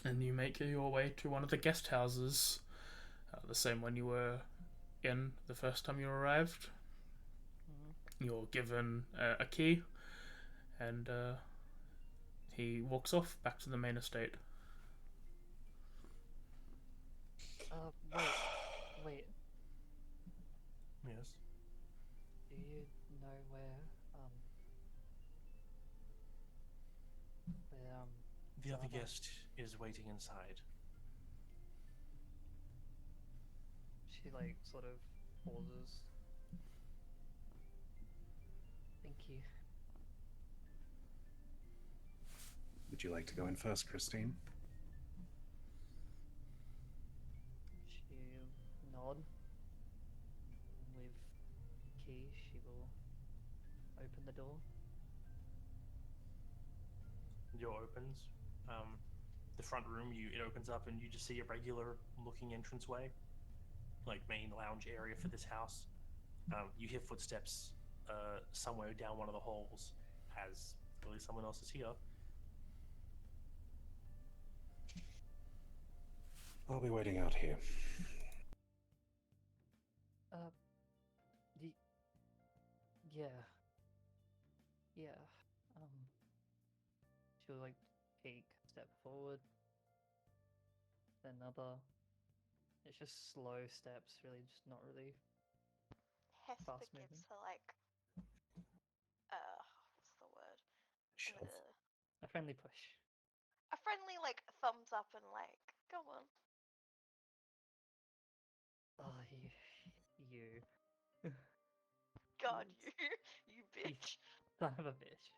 and you make your way to one of the guest houses, the same one you were in the first time you arrived. You're given a key, and he walks off back to the main estate. Wait. Yes. Do you know where The other Zana- guest is waiting inside. She like sort of pauses. Thank you. Would you like to go in first, Christine? She'll nod. With key, she will open the door. The door opens. The front room, it opens up and you just see a regular looking entranceway, like main lounge area for this house. You hear footsteps somewhere down one of the halls as clearly someone else is here. I'll be waiting out here. Yeah. She'll like take a step forward, then another. It's just slow steps, really, just not really. Hesper Fast gives movement. her like, what's the word? Shove. Uh, A friendly push. a friendly like thumbs up and like, go on. Oh, you God, you bitch. son of a bitch.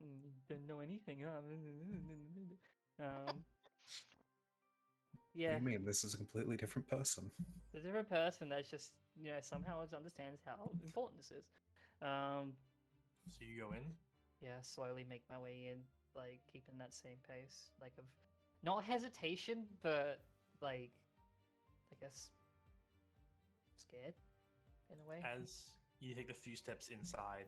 You don't know anything, huh? Yeah, You mean this is a completely different person? the different person that's just, somehow understands how important this is. So you go in. Yeah, slowly make my way in. like keeping that same pace, like of not hesitation, but like I guess scared in a way. As you take a few steps inside,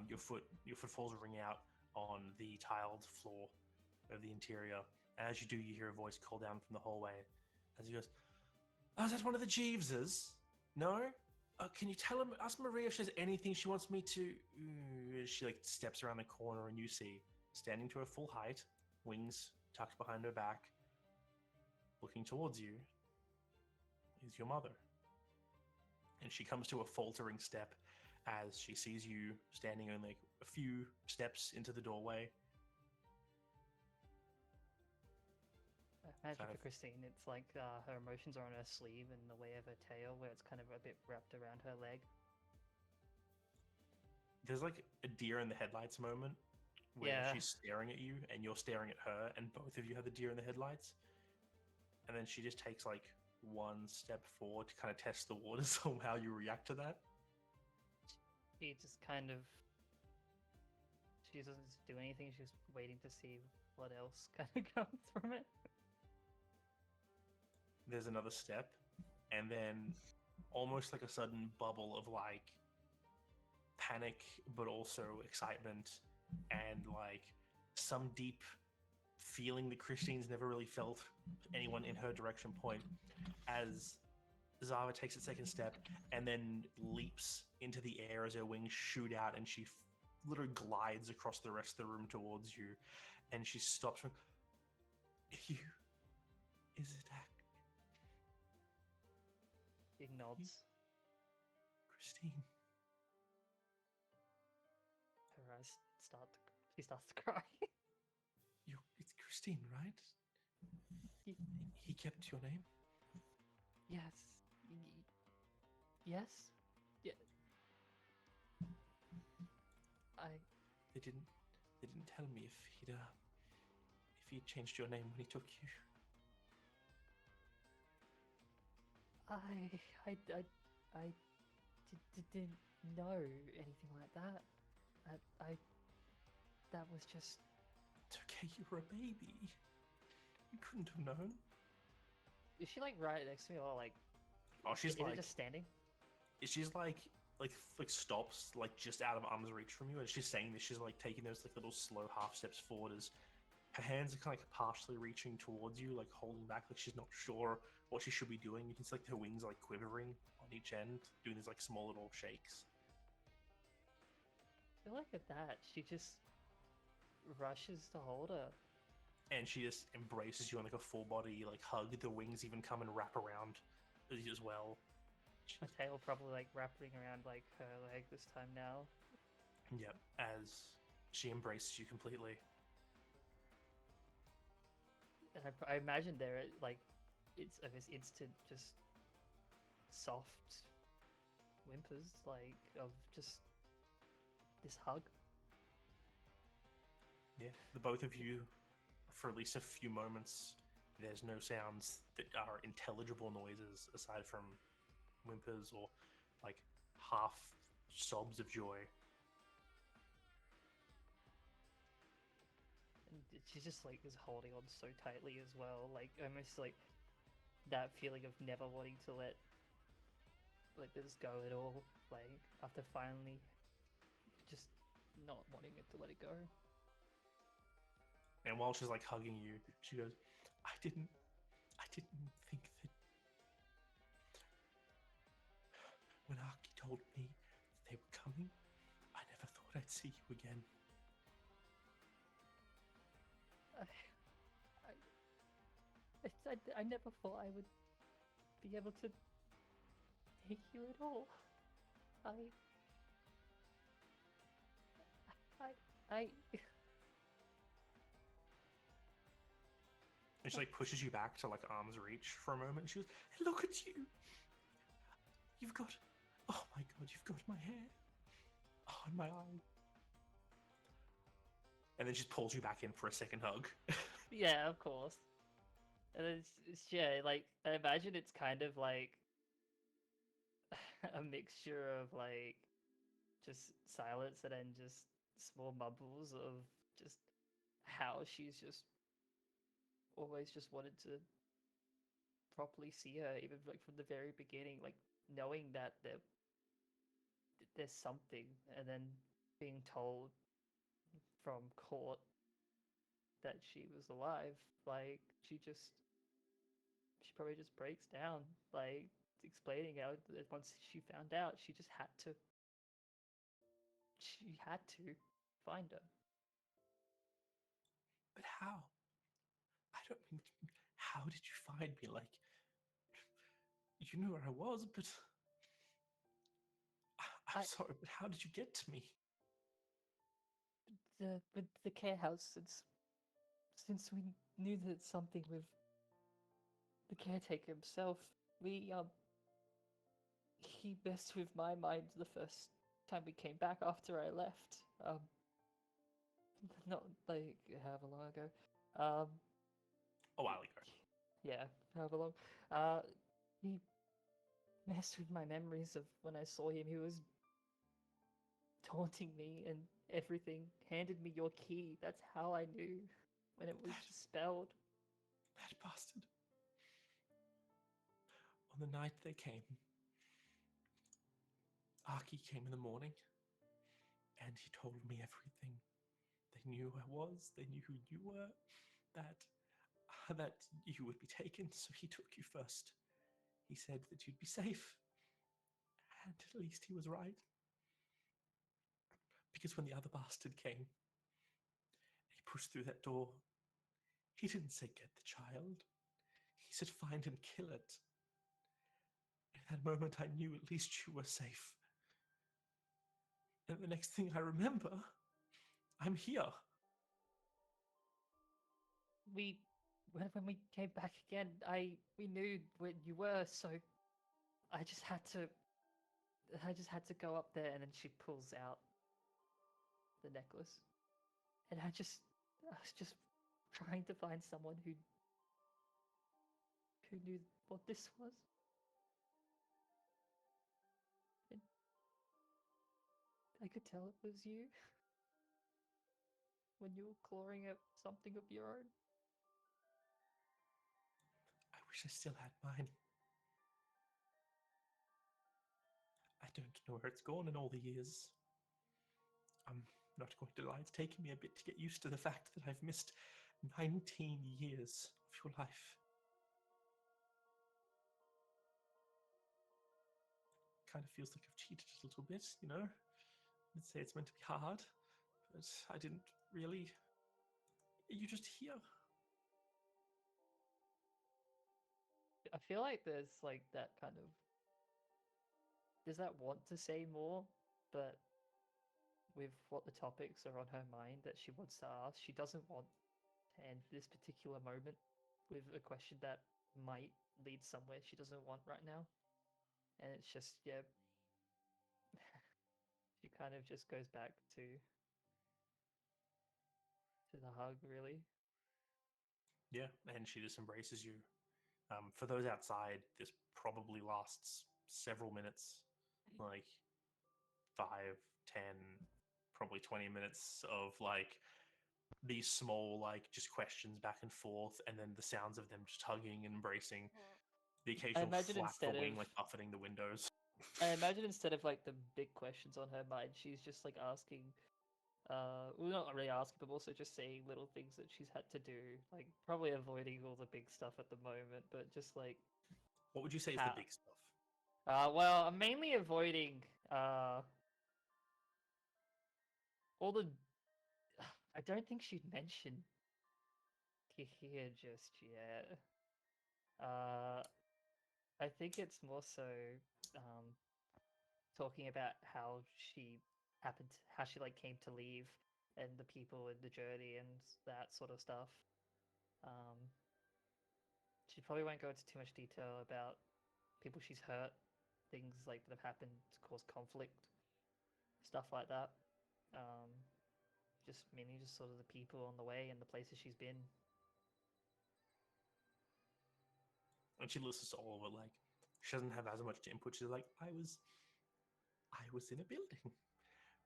your foot falls ring out on the tiled floor of the interior. And as you do, you hear a voice call down from the hallway. As he goes, "Oh, is that one of the Jeeveses? No? Can you tell him? Ask Maria if she has anything she wants me to." She like steps around the corner, and you see, standing to her full height, wings tucked behind her back, looking towards you, is your mother. And she comes to a faltering step as she sees you standing only a few steps into the doorway. I imagine Kind for of- Christine, it's like her emotions are on her sleeve in the way of her tail, where it's kind of a bit wrapped around her leg. There's like a deer in the headlights moment where Yeah. she's staring at you and you're staring at her, and both of you have the deer in the headlights. And then she just takes like one step forward to kind of test the waters on how you react to that. She just kind of. She doesn't do anything, she's waiting to see what else kind of comes from it. There's another step, and then almost like a sudden bubble of like panic, but also excitement, and like some deep feeling that Christine's never really felt anyone in her direction point, as Zava takes a second step and then leaps into the air as her wings shoot out, and she literally glides across the rest of the room towards you, and she stops. You, is it She nods. Christine? Her eyes she starts to cry. It's Christine, right? Ye- He kept your name? Yes. Yes? Yeah. They didn't tell me if he'd changed your name when he took you. I didn't know anything like that. That was just. It's okay, you were a baby. You couldn't have known. Is she like right next to me, or like? Oh, she's is it like, just standing? she's like stops like just out of arm's reach from you, and she's saying this. She's like taking those like little slow half steps forward as her hands are kind of like partially reaching towards you, like holding back, like she's not sure what she should be doing. You can see like her wings like quivering on each end, doing these like small little shakes. I feel like at that she just rushes to hold her. And she just embraces you on like a full body like hug. The wings even come and wrap around as well. My tail probably like wrapping around like her leg this time now. Yep, as she embraces you completely. And I imagine there like it's of this instant just soft whimpers like of just this hug. Yeah, the both of you, for at least a few moments, there's no sounds that are intelligible noises aside from whimpers or like half sobs of joy. And she just like is holding on so tightly as well, like almost like that feeling of never wanting to let this go at all, like after finally just not wanting it to let it go. And while she's like hugging you, she goes, I didn't think that when Aki told me they were coming, I never thought I'd see you again. I never thought I would be able to take you at all. I And she like pushes you back to like arm's reach for a moment. She goes, look at you. You've got, oh my god, you've got my hair. Oh, and my eye. And then she pulls you back in for a second hug. Yeah, of course. And it's yeah, like I imagine it's kind of like a mixture of like just silence and then just small mumbles of just how she's just always just wanted to properly see her, even like from the very beginning, like knowing that there's something, and then being told from court that she was alive, like she probably just breaks down, like explaining how that once she found out, she had to find her. But how? I don't mean, how did you find me? Like, you knew where I was, but I'm I- sorry, but how did you get to me? With the care house, since we knew that something with the caretaker himself, we he messed with my mind the first time we came back after I left. Not like however long ago. A while ago. Yeah, however long. He messed with my memories of when I saw him. He was taunting me and everything. Handed me your key. That's how I knew when it was dispelled. That bastard. On the night they came, Aki came in the morning, and he told me everything. They knew who I was, they knew who you were, that you would be taken, so he took you first. He said that you'd be safe, and at least he was right. Because when the other bastard came, he pushed through that door. He didn't say get the child. He said find and kill it. In that moment, I knew at least you were safe. And the next thing I remember, I'm here. When we came back again, we knew where you were, so I just had to go up there, and then she pulls out the necklace, and I was just trying to find someone who knew what this was. And I could tell it was you when you were clawing at something of your own. I wish I still had mine. I don't know where it's gone in all the years. I'm not going to lie, it's taken me a bit to get used to the fact that I've missed 19 years of your life. Kind of feels like I've cheated a little bit, you know? I'd say it's meant to be hard, but I didn't really. You're just here. I feel like there's like that kind of there's that want to say more, but with what the topics are on her mind that she wants to ask, she doesn't want to end this particular moment with a question that might lead somewhere she doesn't want right now. And it's just, yeah, she kind of just goes back to the hug, really. Yeah, and she just embraces you. For those outside, this probably lasts several minutes, like 5, 10, probably 20 minutes of like these small, like just questions back and forth, and then the sounds of them just hugging and embracing. The occasional imagine flap of instead the wing, of- like buffeting the windows. I imagine instead of like the big questions on her mind, she's just like asking, well, not really asking, but also just saying little things that she's had to do, like probably avoiding all the big stuff at the moment, but just like, What would you say is the How- big stuff? well, I'm mainly avoiding all the. I don't think she'd mention here just yet. I think it's more so um, talking about how how she like came to leave, and the people in the journey and that sort of stuff. Um, she probably won't go into too much detail about people she's hurt, things like that have happened to cause conflict, stuff like that. Um, just mainly just sort of the people on the way and the places she's been. And she listens to all of it. Like she doesn't have as much input. She's like, I was in a building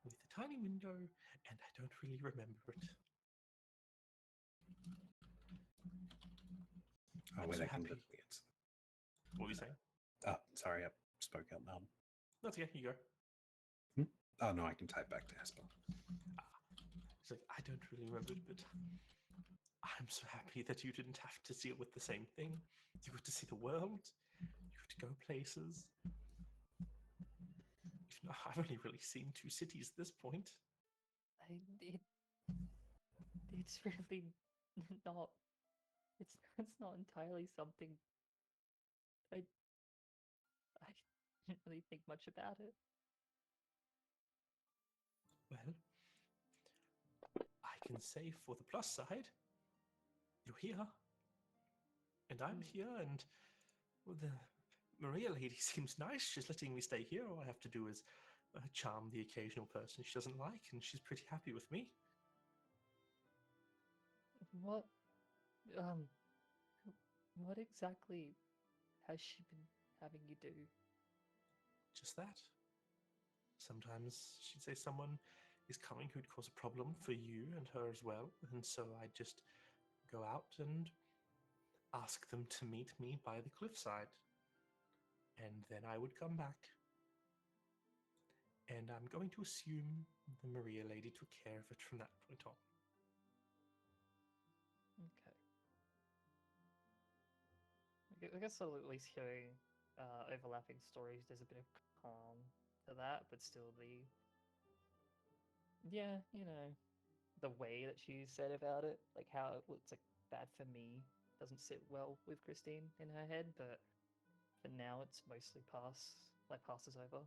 with a tiny window, and I don't really remember it. I'm where so they can happy. literally answer. What were you saying? Oh, sorry, I spoke out loud. That's okay. You go. Oh no, I can type back to Esper. He's like, I don't really remember it, but I'm so happy that you didn't have to deal with the same thing. You got to see the world. You got to go places. I've only really seen 2 cities at this point. It's really not. It's not entirely something. I didn't really think much about it. Well, I can say for the plus side, you're here. And I'm here, and well, the Maria lady seems nice. She's letting me stay here. All I have to do is charm the occasional person she doesn't like, and she's pretty happy with me. What um what exactly has she been having you do? Just that. Sometimes she'd say someone is coming who'd cause a problem for you and her as well, and so I'd just go out and ask them to meet me by the cliffside. And then I would come back. And I'm going to assume the Maria lady took care of it from that point on. Okay. I guess at least hearing overlapping stories, there's a bit of calm to that, but still yeah, the way that she said about it, like how it looks like bad for me, doesn't sit well with Christine in her head, but for now it's mostly passes over.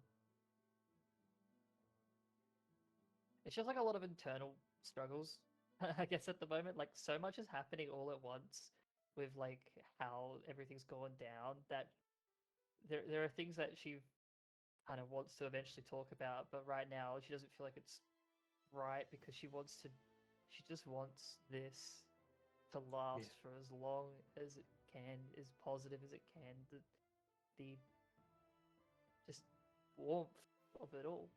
It's just like a lot of internal struggles, I guess at the moment, like so much is happening all at once with like how everything's gone down that there are things that she kind of wants to eventually talk about, but right now she doesn't feel like it's right because she just wants this to last for as long as it can, as positive as it can, the just warmth of it all.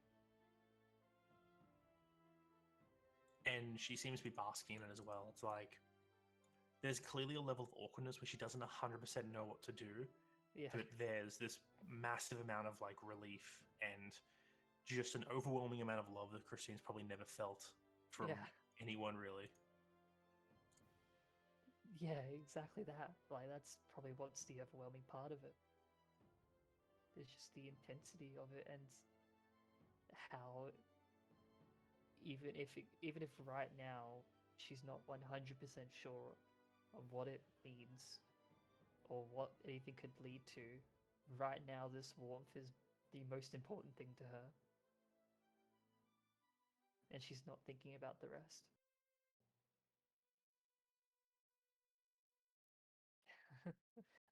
And she seems to be basking in it as well. It's like there's clearly a level of awkwardness where she doesn't 100% know what to do, Yeah. but there's this massive amount of like relief and just an overwhelming amount of love that Christine's probably never felt from anyone really. Yeah, exactly that. Like that's probably what's the overwhelming part of it. It's just the intensity of it and how even if right now she's not 100% sure of what it means or what anything could lead to, right now this warmth is the most important thing to her. And she's not thinking about the rest.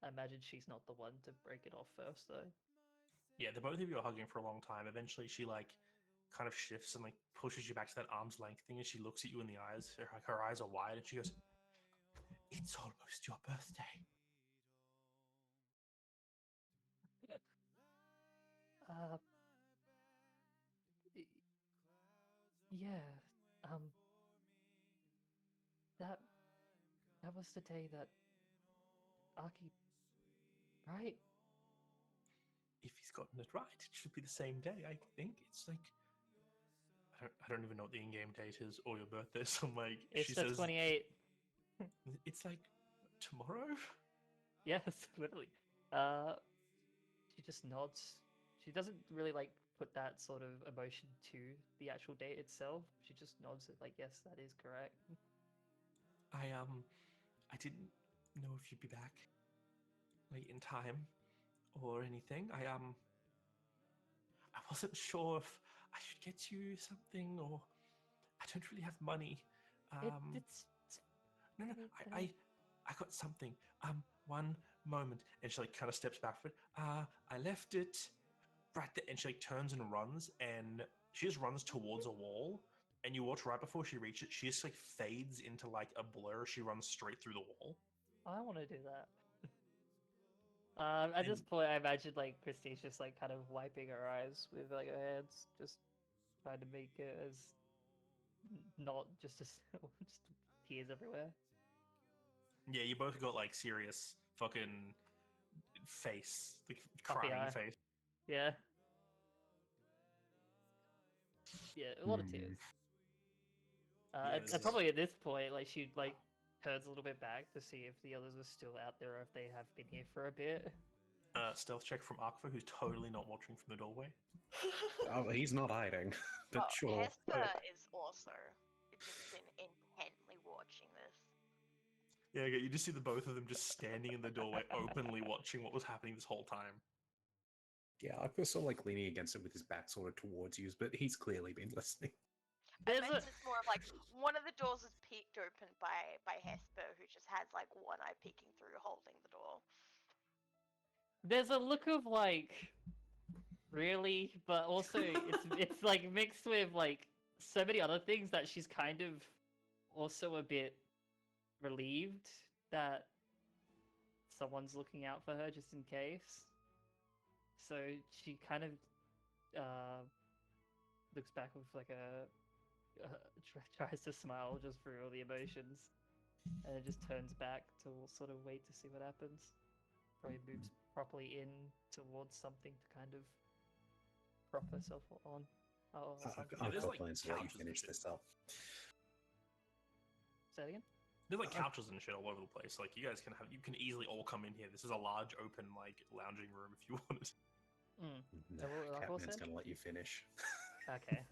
I imagine she's not the one to break it off first, though. Yeah, the both of you are hugging for a long time. Eventually, she like kind of shifts and like pushes you back to that arm's length thing, and she looks at you in the eyes. Her eyes are wide, and she goes, "It's almost your birthday." Uh, yeah. That was the day that Aki, right? If he's gotten it right, it should be the same day. I think it's like I don't even know what the in-game date is or your birthday. So I'm like, It's she the says 28th. it's like tomorrow. Yes, literally. She just nods. She doesn't really like put that sort of emotion to the actual date itself. She just nods it like, yes, that is correct. I didn't know if you'd be back late in time or anything. I wasn't sure if I should get you something or I don't really have money. It's No, I got something. One moment, and she like kind of steps back for it. I left it right there, and she like turns and runs, and she just runs towards a wall. And you watch right before she reaches it, she just like fades into like a blur. She runs straight through the wall. I want to do that. At this point, I imagine like Christine's just like kind of wiping her eyes with like her hands, just trying to make it as not just as just tears everywhere. Yeah, you both got like serious fucking face, the Puffy crying eye. face. Yeah. Yeah, a lot of Hmm. tears. Yeah, And this is- probably at this point, like she like turns a little bit back to see if the others are still out there or if they have been here for a bit. Stealth check from Akfa, who's totally not watching from the doorway. Oh, he's not hiding, but Oh, sure. Hesper is also just been intently watching this. Yeah, you just see the both of them just standing in the doorway, openly watching what was happening this whole time. Yeah, I was sort of like leaning against it with his back sort of towards you, but he's clearly been listening. I There's meant a it's more of like one of the doors is peeked open by Hesper, who just has like one eye peeking through, holding the door. there's a look of like really, but also it's like mixed with like so many other things that she's kind of also a bit relieved that someone's looking out for her just in case. So she kind of looks back with like tries to smile just through all the emotions, and it just turns back to sort of wait to see what happens. Probably moves properly in towards something to kind of prop herself on. Oh, something. I've there's, got like, plans to let you couches and finish shit. this up. Say it again. There's like couches and shit all over the place. Like you guys you can easily all come in here. This is a large open like lounging room if you wanted. Mm. No, Like I Catman's said? gonna let you finish. Okay.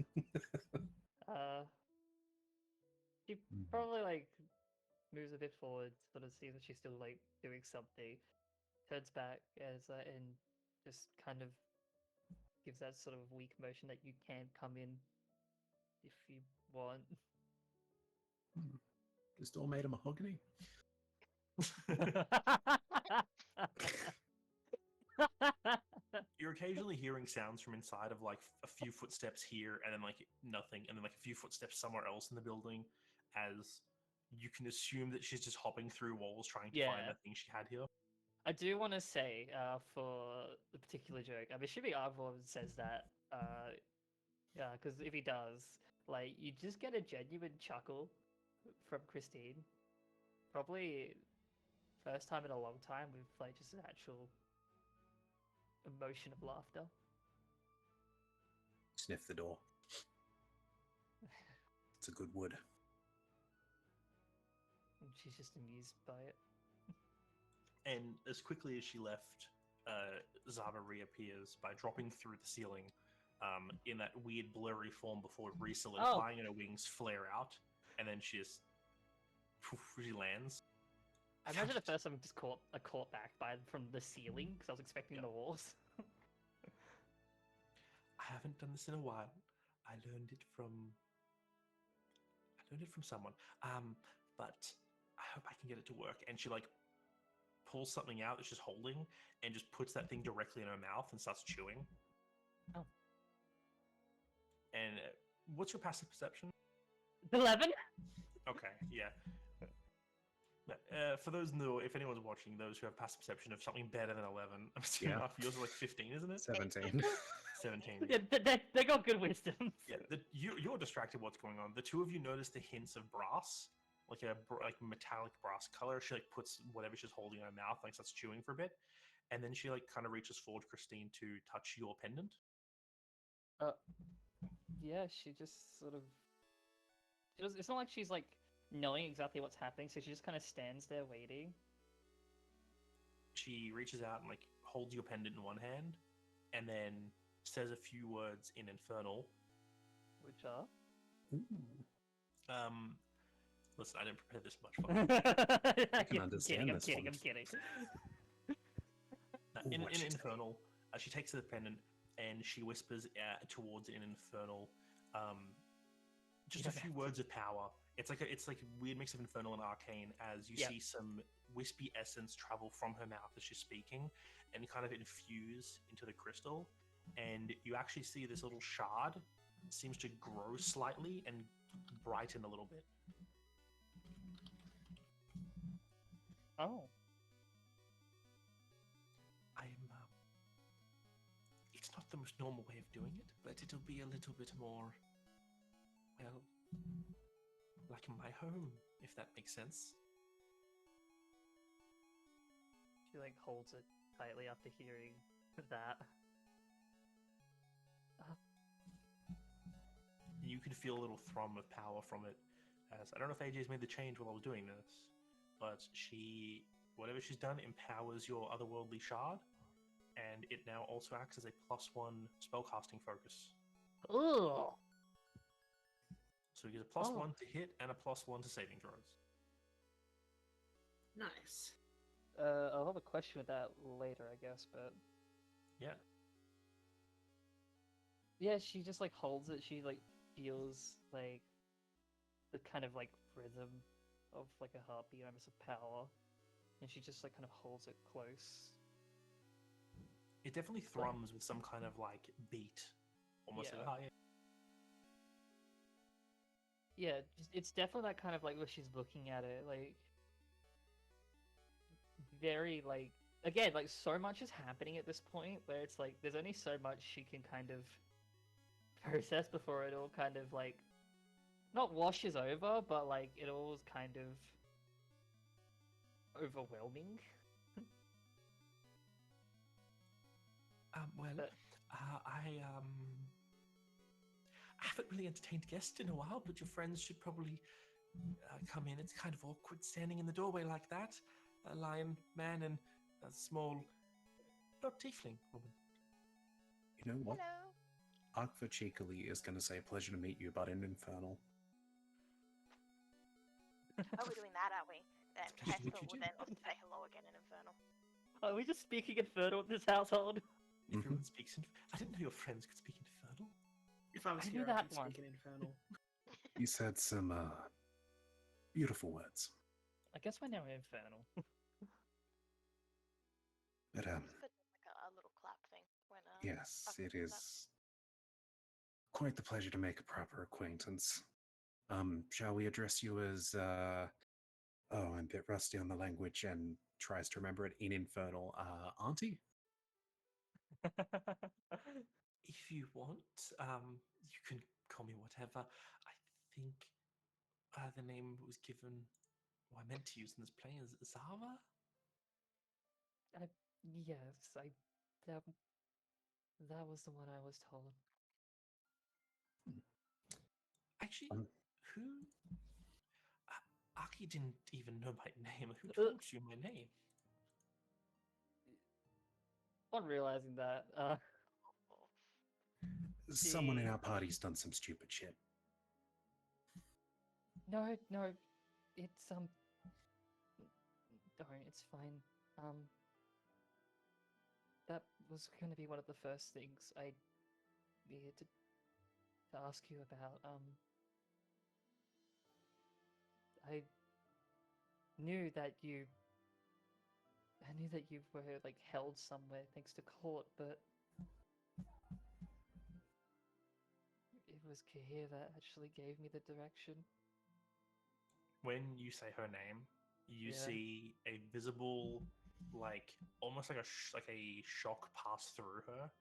She probably like moves a bit forward, sort of sees that she's still like doing something, turns back and just kind of gives that sort of weak motion that you can come in if you want. This door made of mahogany. You're occasionally hearing sounds from inside of like a few footsteps here and then like nothing and then like a few footsteps somewhere else in the building as you can assume that she's just hopping through walls trying to find Yeah. the thing she had here. I do want to say, for the particular joke, I'm assuming Arvor says that, yeah, because if he does, like, you just get a genuine chuckle from Christine. Probably first time in a long time with, like, just an actual emotion of laughter. Sniff the door. It's a good wood. And she's just amused by it. And as quickly as she left, Zava reappears by dropping through the ceiling in that weird blurry form before re-solidifying and her wings flare out. And then she just she lands. I imagine at first I'm just caught back from the ceiling because I was expecting the walls. I haven't done this in a while. I learned it from someone. But I hope I can get it to work. And she like pulls something out that she's holding and just puts that thing directly in her mouth and starts chewing. Oh. And what's your passive perception? 11? Okay, yeah. For those new, if anyone's watching, those who have passive perception of something better than 11, I'm assuming Yeah. yours is like 15, isn't it? 17. 17. Yeah, they got good wisdom. Yeah, you're distracted what's going on. The two of you notice the hints of brass, like like metallic brass color. She like puts whatever she's holding in her mouth, like starts chewing for a bit, and then she like kind of reaches forward, Christine, to touch your pendant. Yeah, she just sort of. It's not like she's like knowing exactly what's happening, so she just kind of stands there waiting. She reaches out and like holds your pendant in one hand, and then says a few words in Infernal. Which are? Listen, I didn't prepare this much for you. can understand this one. I'm kidding. In what'd she say? Infernal, she takes the pendant and she whispers towards it in Infernal, just a few words of power. It's like a weird mix of Infernal and Arcane as you see some wispy essence travel from her mouth as she's speaking and kind of infuse into the crystal. And you actually see this little shard seems to grow slightly and brighten a little bit. Oh. It's not the most normal way of doing it, but it'll be a little bit more, well, like my home, if that makes sense. She like holds it tightly after hearing that. You can feel a little thrum of power from it. As I don't know if AJ's made the change while I was doing this, but whatever she's done empowers your otherworldly shard, and it now also acts as a +1 spellcasting focus. Ugh. So you get a plus Oh. 1 to hit and a +1 to saving throws. Nice. I'll have a question with that later, I guess, but Yeah. yeah, she just like holds it. She like feels like the kind of like rhythm of like a heartbeat, almost of power, and she just like kind of holds it close. It definitely thrums with some kind of like beat. Almost Yeah. like high. Yeah, it's definitely that kind of like where she's looking at it, like very like again, like so much is happening at this point where it's like there's only so much she can kind of process before it all kind of like not washes over, but like it all is kind of overwhelming. Well, But- I haven't really entertained guests in a while, but your friends should probably come in. It's kind of awkward standing in the doorway like that. A lion man and a small, not tiefling woman. You know what? Hello. Arkva cheekily is going to say, "Pleasure to meet you, but in Infernal." Oh, we're doing that, are we? Then Pleasure to meet Hester you will too. then also say hello again in Infernal. Are we just speaking Infernal in this household? Everyone speaks in. I didn't know your friends could speak Infernal. If I was I knew here, I that could one. speak in Infernal. You said some beautiful words, I guess we're now Infernal. but Just put like a little clap thing when yes, Arkva it does that. is quite the pleasure to make a proper acquaintance. Shall we address you as oh, I'm a bit rusty on the language and tries to remember it in Infernal, Auntie? If you want, you can call me whatever. I think the name was given, or I meant to use in this play is Zava. Yes, that that was the one I was told. Actually, Um, who? Aki didn't even know my name. Who told you my name? On realizing that, Someone in The- our party's done some stupid shit. no, it's don't, it's fine. That was going to be one of the first things I needed to ask you about. I knew that you, I knew that you were like held somewhere thanks to court, but it was Kahir that actually gave me the direction. When you say her name, you Yeah. see a visible, like almost like a shock pass through her,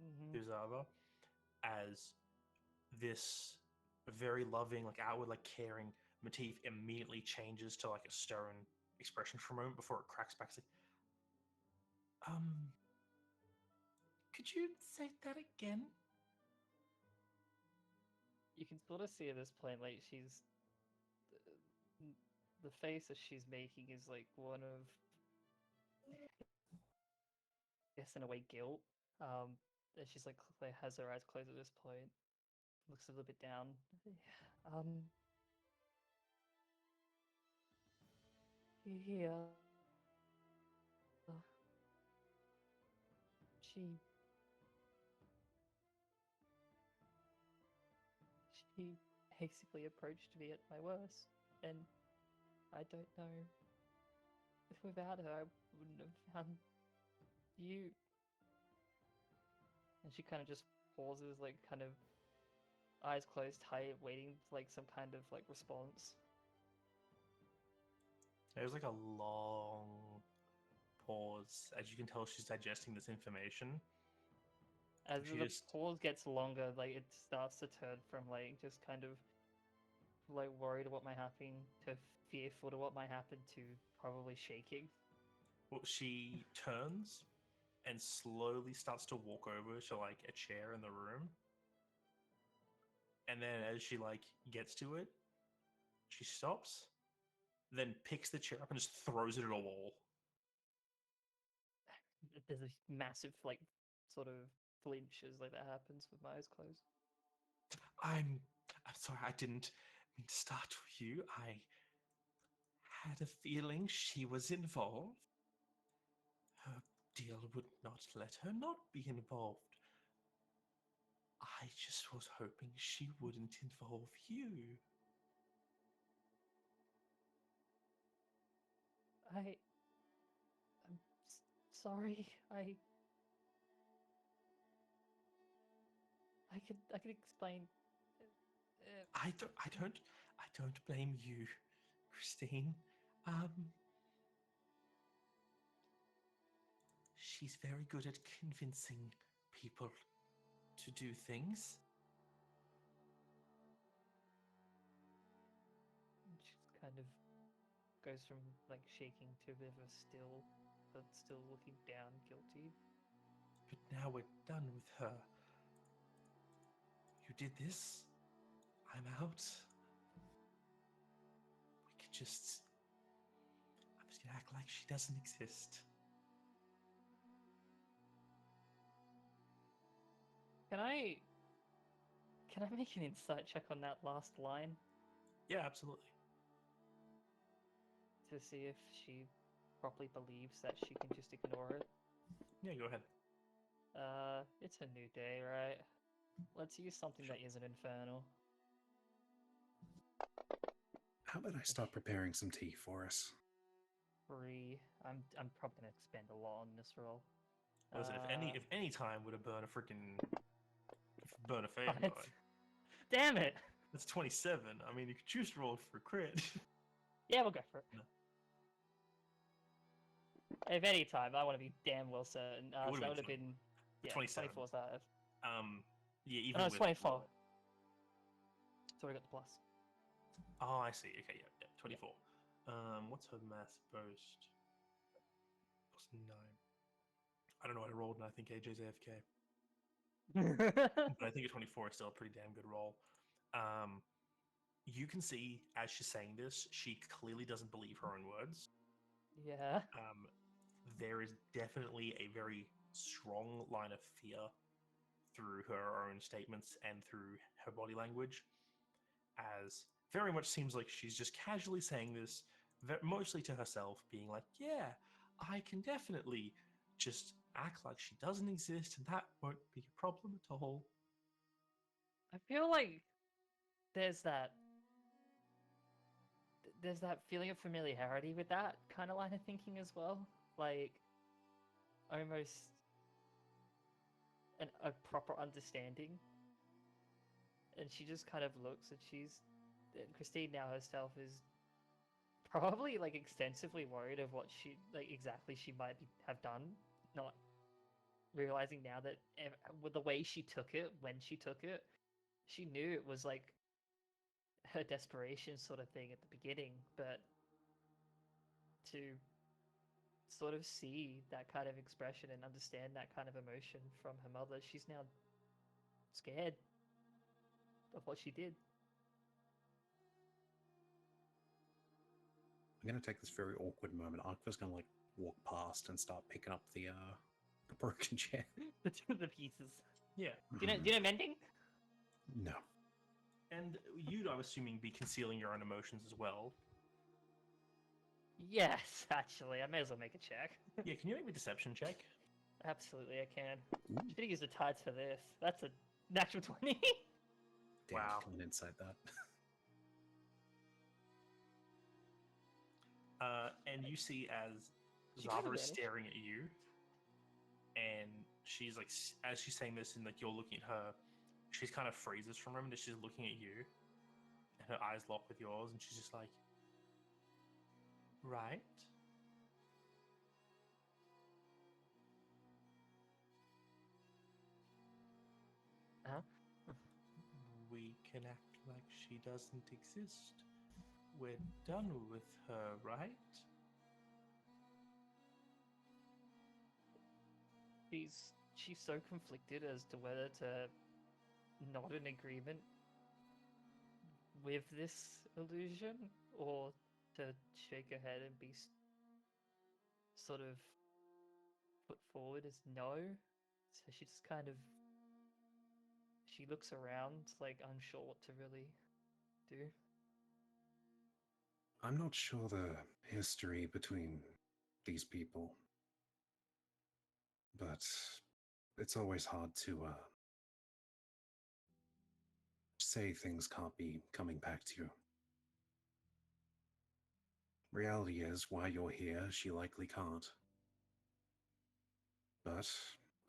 Mm-hmm. through Zava, as this very loving, like outward, like caring motif immediately changes to like a stern expression for a moment before it cracks back. It's like, could you say that again? You can sort of see at this point, like she's the face that she's making is like one of, I guess in a way, guilt. And she's like has her eyes closed at this point, looks a little bit down. Yeah. She she basically approached me at my worst, and I don't know if without her I wouldn't have found you. And she kind of just pauses, like kind of eyes closed tight, waiting for like some kind of like response. There's like a long pause. As you can tell, she's digesting this information. As She the just- pause gets longer, like it starts to turn from like just kind of like worried what might happen to fearful to what might happen to probably shaking. Well, she turns and slowly starts to walk over to like a chair in the room. And then as she like gets to it, she stops, then picks the chair up and just throws it at a wall. There's a massive like sort of flinch as like that happens with my eyes closed. I'm sorry, I didn't mean to start with you. I had a feeling she was involved. Her deal would not let her not be involved. I just was hoping she wouldn't involve you. I'm sorry. I could explain. I don't blame you, Christine. She's very good at convincing people to do things. Just kind of goes from like shaking to a bit of a still, but still looking down, guilty. But now we're done with her. You did this. I'm out. We could just. I'm just gonna act like she doesn't exist. Can I make an insight check on that last line Yeah, absolutely. to see if she properly believes that she can just ignore it? Yeah, go ahead. It's a new day, right? Let's use something that isn't infernal. How about I start preparing some tea for us? 3. I'm probably gonna expend a lot on this roll. Listen, if any time would have burned a freaking burn a fame What? die, Damn it! that's 27. I mean, you could choose to roll for a crit. Yeah, we'll go for it. No. If any time, I want to be damn well certain. So would've that been would have 20 been 27. 24 started. Yeah, even No, it's with 24. So we got the plus. Oh, I see. Okay, yeah, 24. What's her math boast? Plus 9. I don't know what I rolled, and I think AJ's AFK. But I think a 24 is still a pretty damn good roll. You can see as she's saying this, she clearly doesn't believe her own words. Yeah. There is definitely a very strong line of fear through her own statements and through her body language, as very much seems like she's just casually saying this, mostly to herself, being like, yeah, I can definitely just act like she doesn't exist and that won't be a problem at all. I feel like there's that feeling of familiarity with that kind of line of thinking as well. Like almost a proper understanding. And she just kind of looks and Christine now herself is probably like extensively worried of what she like exactly she might have done, not realizing now that with the way she took it when she took it, she knew it was like her desperation sort of thing at the beginning, but to sort of see that kind of expression and understand that kind of emotion from her mother, she's now scared of what she did. I'm going to take this very awkward moment. Aqua's going to like walk past and start picking up the broken chair. The pieces. Yeah. Do you know mending? No. And you'd, I'm assuming, be concealing your own emotions as well. Yes, actually. I may as well make a check. Yeah, can you make me a deception check? Absolutely, I can. Ooh. Should have used the tides for this. That's a natural 20. Damn, Wow. can't insight that. And you see as She got Zava is advantage. staring at you, and she's like, as she's saying this, and like you're looking at her, she's kind of freezes for a moment, and she's looking at you, and her eyes lock with yours, and she's just like, right? Huh? We can act like she doesn't exist. We're done with her, right? she's so conflicted as to whether to nod in agreement with this illusion or to shake her head and be sort of put forward as no. So she just kind of she looks around, like unsure what to really do. I'm not sure the history between these people, but it's always hard to say things can't be coming back to you. Reality is, why you're here, she likely can't. But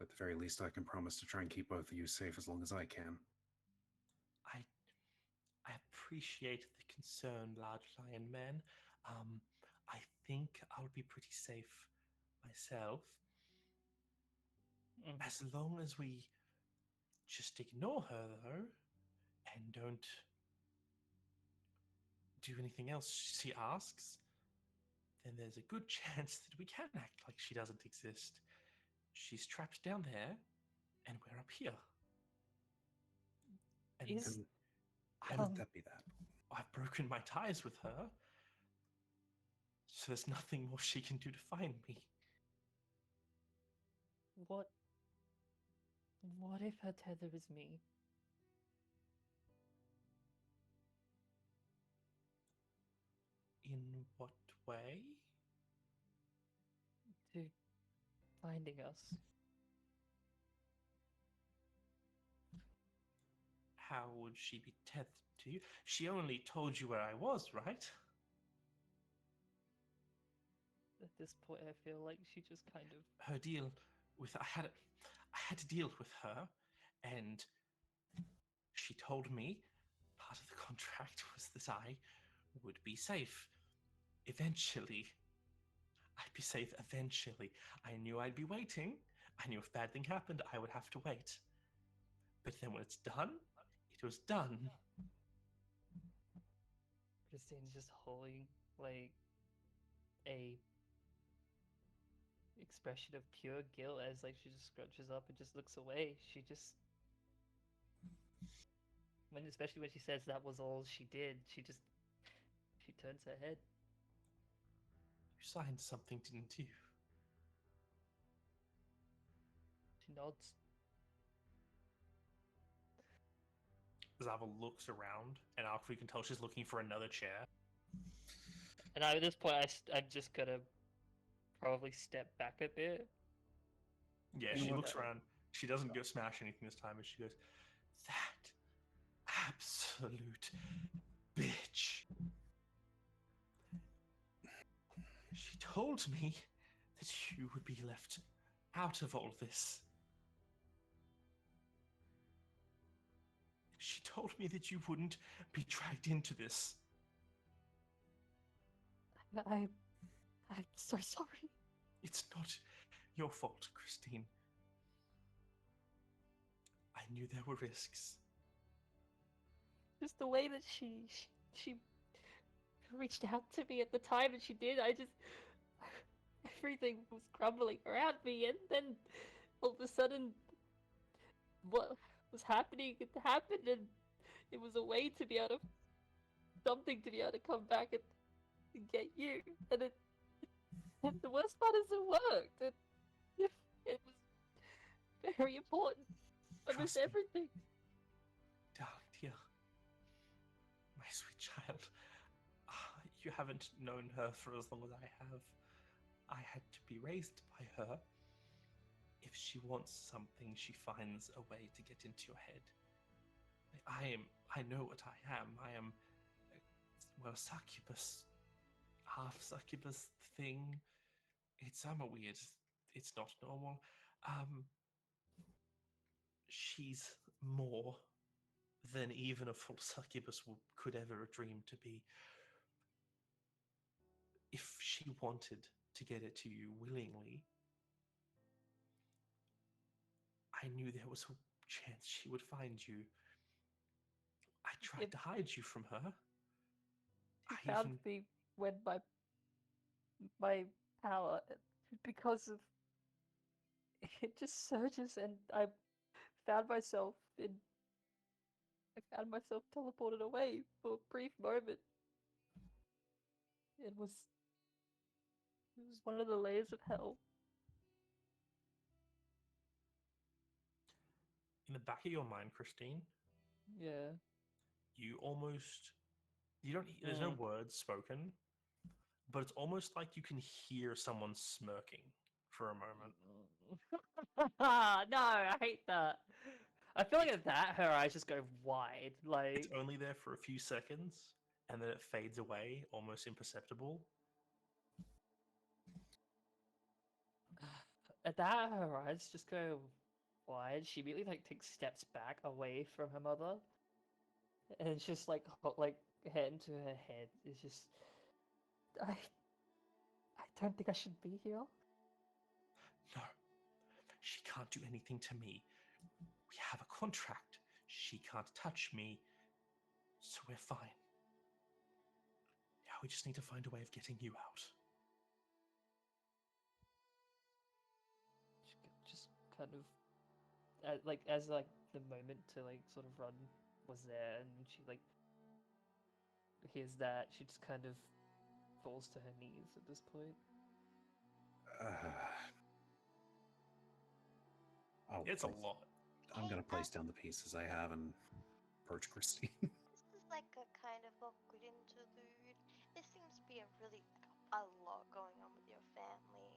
at the very least, I can promise to try and keep both of you safe as long as I can. I appreciate the concern, large lion man. I think I'll be pretty safe myself. As long as we just ignore her, though, and don't do anything else she asks, then there's a good chance that we can act like she doesn't exist. She's trapped down there, and we're up here. And Is And how did that be that? I've broken my ties with her, so there's nothing more she can do to find me. what if her tether is me? In what way? To finding us. How would she be tethered to you? She only told you where I was, right? At this point, I feel like she just kind of. Her deal with I had to deal with her, and she told me part of the contract was that I would be safe. Eventually. I'd be safe eventually. I knew I'd be waiting. I knew if bad thing happened, I would have to wait. But then when it's done, it was done. Christine's just holding like a expression of pure guilt as like she just scrunches up and just looks away. She just especially when she says that was all she did, she turns her head. You signed something, didn't you? She nods. Zava looks around, and after we can tell she's looking for another chair. And at this point, I'm just gonna probably step back a bit. Yeah, she looks around. She doesn't go smash anything this time, and she goes, "That absolute bitch. She told me that you would be left out of all this. She told me that you wouldn't be dragged into this. I'm so sorry. It's not your fault, Christine. I knew there were risks. Just the way that she reached out to me at the time that she did, everything was crumbling around me, and then all of a sudden, what was happening, it happened, and it was a way to be able to, something to be able to come back and get you, and the worst part is it worked, it was very important, almost Trust me. everything. Darling dear, my sweet child, you haven't known her for as long as I have. I had to be raised by her. If she wants something, she finds a way to get into your head. I know what I am. I am, well, succubus, half succubus thing. I'm a weird, it's not normal. She's more than even a full succubus could ever dream to be. If she wanted to get it to you willingly, I knew there was a chance she would find you. I tried to hide you from her. She found me when my power, because of it just surges, and I found myself in. I found myself teleported away for a brief moment. It was. It was one of the layers of hell. In the back of your mind, Christine, Yeah. you almost you don't. There's no words spoken, but it's almost like you can hear someone smirking for a moment. No, I hate that. I feel like at that, her eyes just go wide. It's Like, only there for a few seconds, and then it fades away, almost imperceptible. at that, her eyes just go wide. She immediately like takes steps back away from her mother, and it's just like hand to her head. It's just, I, I don't think I should be here. No, she can't do anything to me. We have a contract. She can't touch me, so we're fine. Yeah, we just need to find a way of getting you out. Just kind of, like as like the moment to like sort of run was there, and she like hears that, she just kind of falls to her knees at this point. It's a lot. I'm gonna place down the pieces I have and approach Christine. This is like a kind of awkward interlude. There seems to be a lot going on with your family.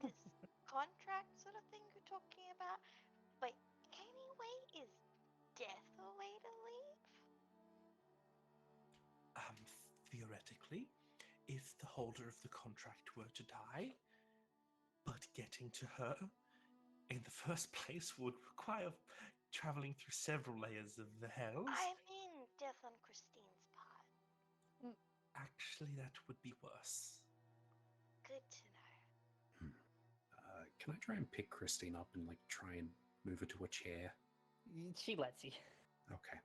This contract sort of thing you're talking about. But anyway, is death a way to leave? Theoretically, if the holder of the contract were to die, but getting to her in the first place would require traveling through several layers of the hells. I mean, death on Christine's part. Actually, that would be worse. Good to know. Can I try and pick Christine up and like try and move her to a chair? She lets you. Okay.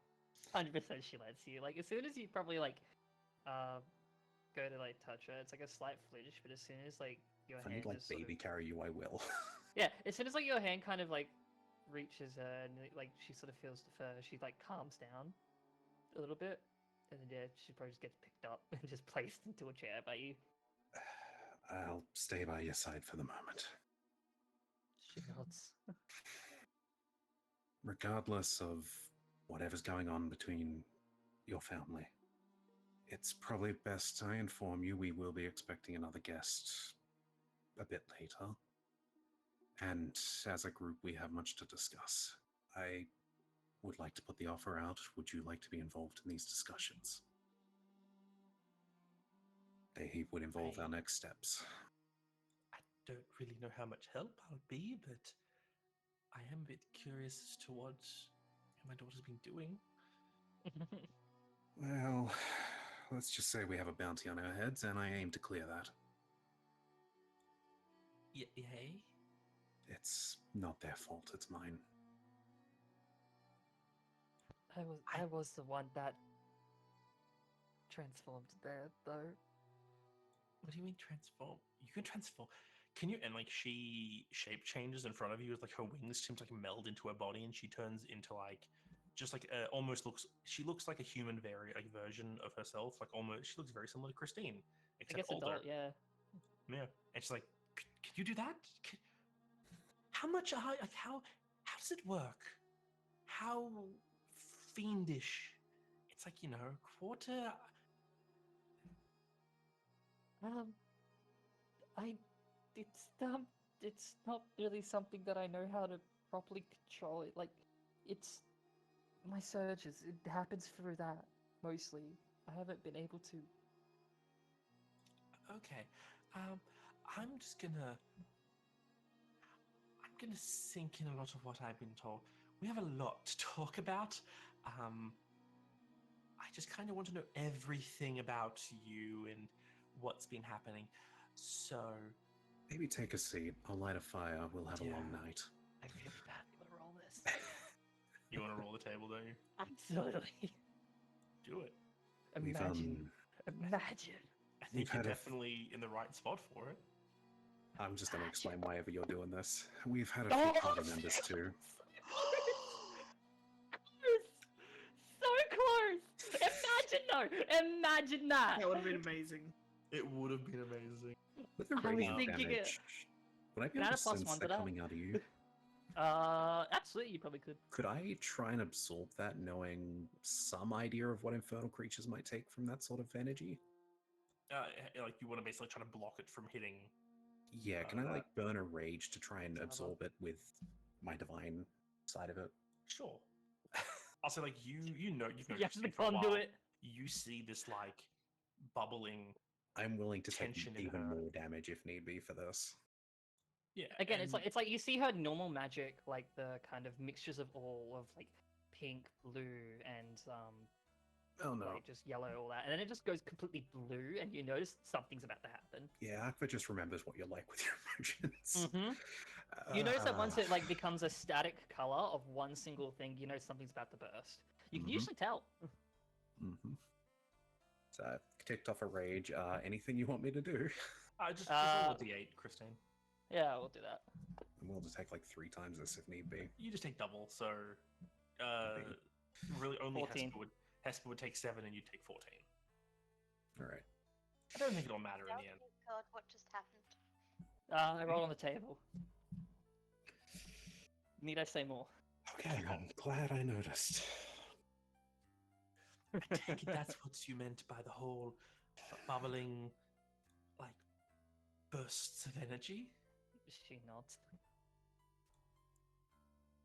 100% she lets you. Like, as soon as you probably, like, go to, like, touch her, it's, like, a slight flinch, but as soon as, like, your If I hand need like just sort baby of... carry you, I will. Yeah, as soon as, like, your hand kind of, like, reaches her and, like, she sort of feels the fur, she, like, calms down a little bit, and then, yeah, she probably just gets picked up and just placed into a chair by you. I'll stay by your side for the moment. She nods. Regardless of whatever's going on between your family, it's probably best I inform you we will be expecting another guest a bit later. And as a group, we have much to discuss. I would like to put the offer out. Would you like to be involved in these discussions? They would involve our next steps. I don't really know how much help I'll be, but I am a bit curious as to what my daughter's been doing. Well, let's just say we have a bounty on our heads, and I aim to clear that. Yay? It's not their fault, it's mine. I was the one that transformed there, though. What do you mean transform? You can transform. Can you? And like she shape changes in front of you, like her wings seem to like meld into her body, and she turns into like just like almost looks. She looks like a human version of herself. Like almost, she looks very similar to Christine, I except guess older. adult, yeah. Yeah, and she's like, "Can you do that? How much? Like how does it work? How fiendish? It's like quarter." It's not really something that I know how to properly control. It like, it's my surges. It happens through that mostly. I haven't been able to. Okay, I'm just gonna sink in a lot of what I've been told. We have a lot to talk about. I just kind of want to know everything about you and what's been happening. So Maybe take a seat. I'll light a fire. We'll have a long night. I really badly want to roll this. you want to roll the table, don't you? Absolutely. Do it. Imagine. I think We've you're had a definitely in the right spot for it. I'm just going to explain why ever you're doing this. We've had a Oh, few party members too. So close! Imagine imagine that! That would have been amazing. It would have been amazing. With the I was radiant thinking it. damage, would I be Can I able add to a plus sense one to that that? coming out of you? Absolutely, you probably could. Could I try and absorb that, knowing some idea of what infernal creatures might take from that sort of energy? Like you want to basically try to block it from hitting. Yeah, can I that. like burn a rage to try and Java. absorb it with my divine side of it? Sure. I'll say like you've known You have to Christine for a while. conduit. You see this like bubbling. I'm willing to take Tension in even her. more damage if need be for this. Yeah. Again, and it's like you see her normal magic, like the kind of mixtures of all of like pink, blue, and Oh no. like just yellow, all that, and then it just goes completely blue, and you notice something's about to happen. Yeah, Aqua just remembers what you're like with your emotions. Mm-hmm. You notice that once it like becomes a static color of one single thing, you know something's about to burst. You can Mhm. usually tell. Mm-hmm. So I've ticked off a rage. Anything you want me to do? just roll a d8, Christine. Yeah, we'll do that. I'm willing to take like 3 times this if need be. You just take double, so really only 14. Hesper would take 7 and you'd take 14. All right. I don't think it'll matter in Oh the end. God, what just happened? I roll on the table. Need I say more? Okay, I'm glad I noticed. I take it that's what you meant by the whole bubbling, like, bursts of energy? She nods.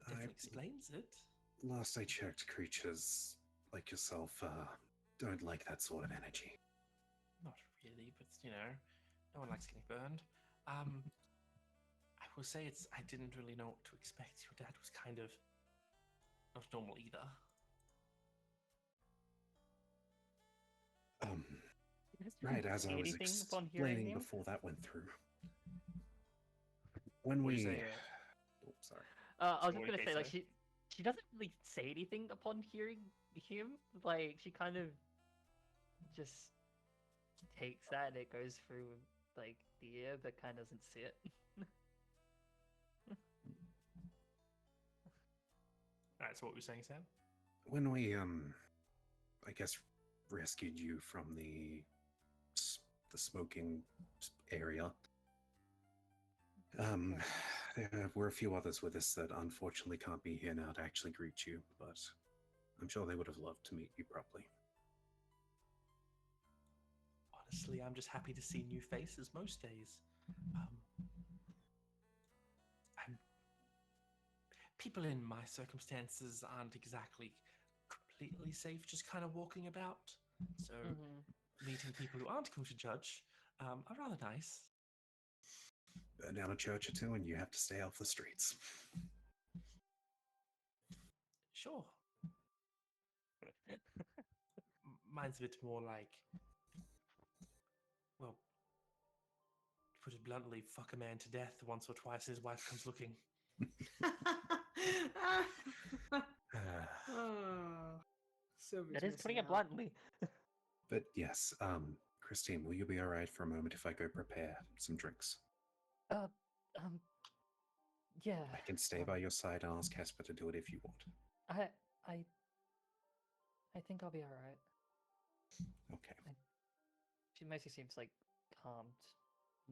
Definitely I- explains it. Last I checked, creatures like yourself don't like that sort of energy. Not really, but no one likes getting burned. I will say I didn't really know what to expect. Your dad was kind of not normal either. Right, as I See was anything upon hearing explaining him? before that went through. When What we... do you say? Oh, sorry. I was So just what gonna did say, they like, say? she doesn't really say anything upon hearing him. Like, she kind of just takes that and it goes through, like, the ear, but kind of doesn't sit. Alright, so what were you saying, Sam? When we, I guess, rescued you from the smoking area, there were a few others with us that unfortunately can't be here now to actually greet you, but I'm sure they would have loved to meet you properly. Honestly, I'm just happy to see new faces most days. People in my circumstances aren't exactly completely safe just kind of walking about. So meeting people who aren't going to judge are rather nice. Burn down a church or two and you have to stay off the streets. Sure. Mine's a bit more like, well, to put it bluntly, fuck a man to death once or twice his wife comes looking. Sylvia's That is missing putting it out. bluntly. But yes, Christine, will you be alright for a moment if I go prepare some drinks? Yeah. I can stay by your side and ask Hesper to do it if you want. I think I'll be alright. Okay. She mostly seems like calmed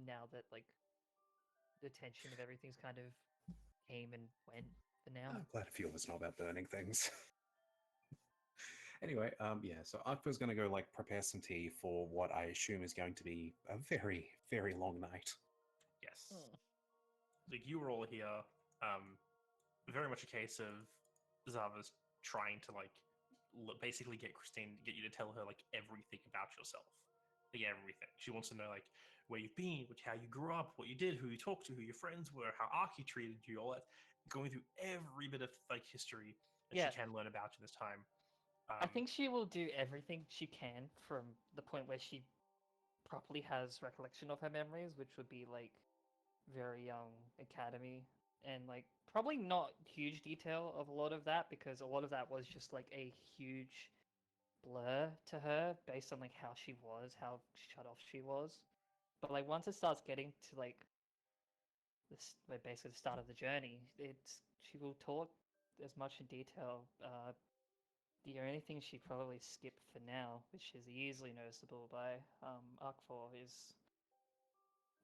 now that like the tension of everything's kind of came and went for now. I'm glad a few of us know about burning things. Anyway, yeah, so Akba's going to go, like, prepare some tea for what I assume is going to be a very, very long night. Yes. Like, you were all here, very much a case of Zava's trying to, like, basically get Christine, get you to tell her, like, everything about yourself. Like, everything. She wants to know, like, where you've been, how you grew up, what you did, who you talked to, who your friends were, how Arky treated you, all that. Going through every bit of, like, history that Yeah. she can learn about you this time. I think she will do everything she can from the point where she properly has recollection of her memories, which would be like very young academy and like probably not huge detail of a lot of that because a lot of that was just like a huge blur to her based on like how she was, how shut off she was. But like once it starts getting to like basically the start of the journey. She will talk as much in detail. The only thing she probably skipped for now, which is easily noticeable by Akfor, is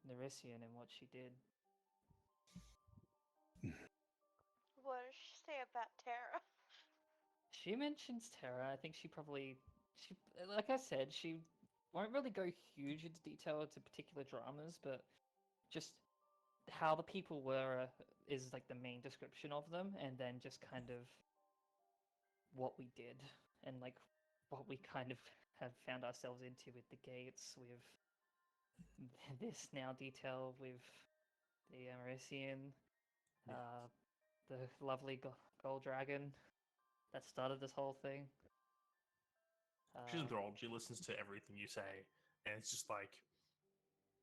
Nerisian and what she did. What does she say about Tara? She mentions Terra. I think she like I said, she won't really go huge into detail into particular dramas, but just how the people were is like the main description of them, and then just kind of what we did and like what we kind of have found ourselves into with the gates, with this now detail with the Amarician, the lovely gold dragon that started this whole thing. She's enthralled. She listens to everything you say, and it's just like,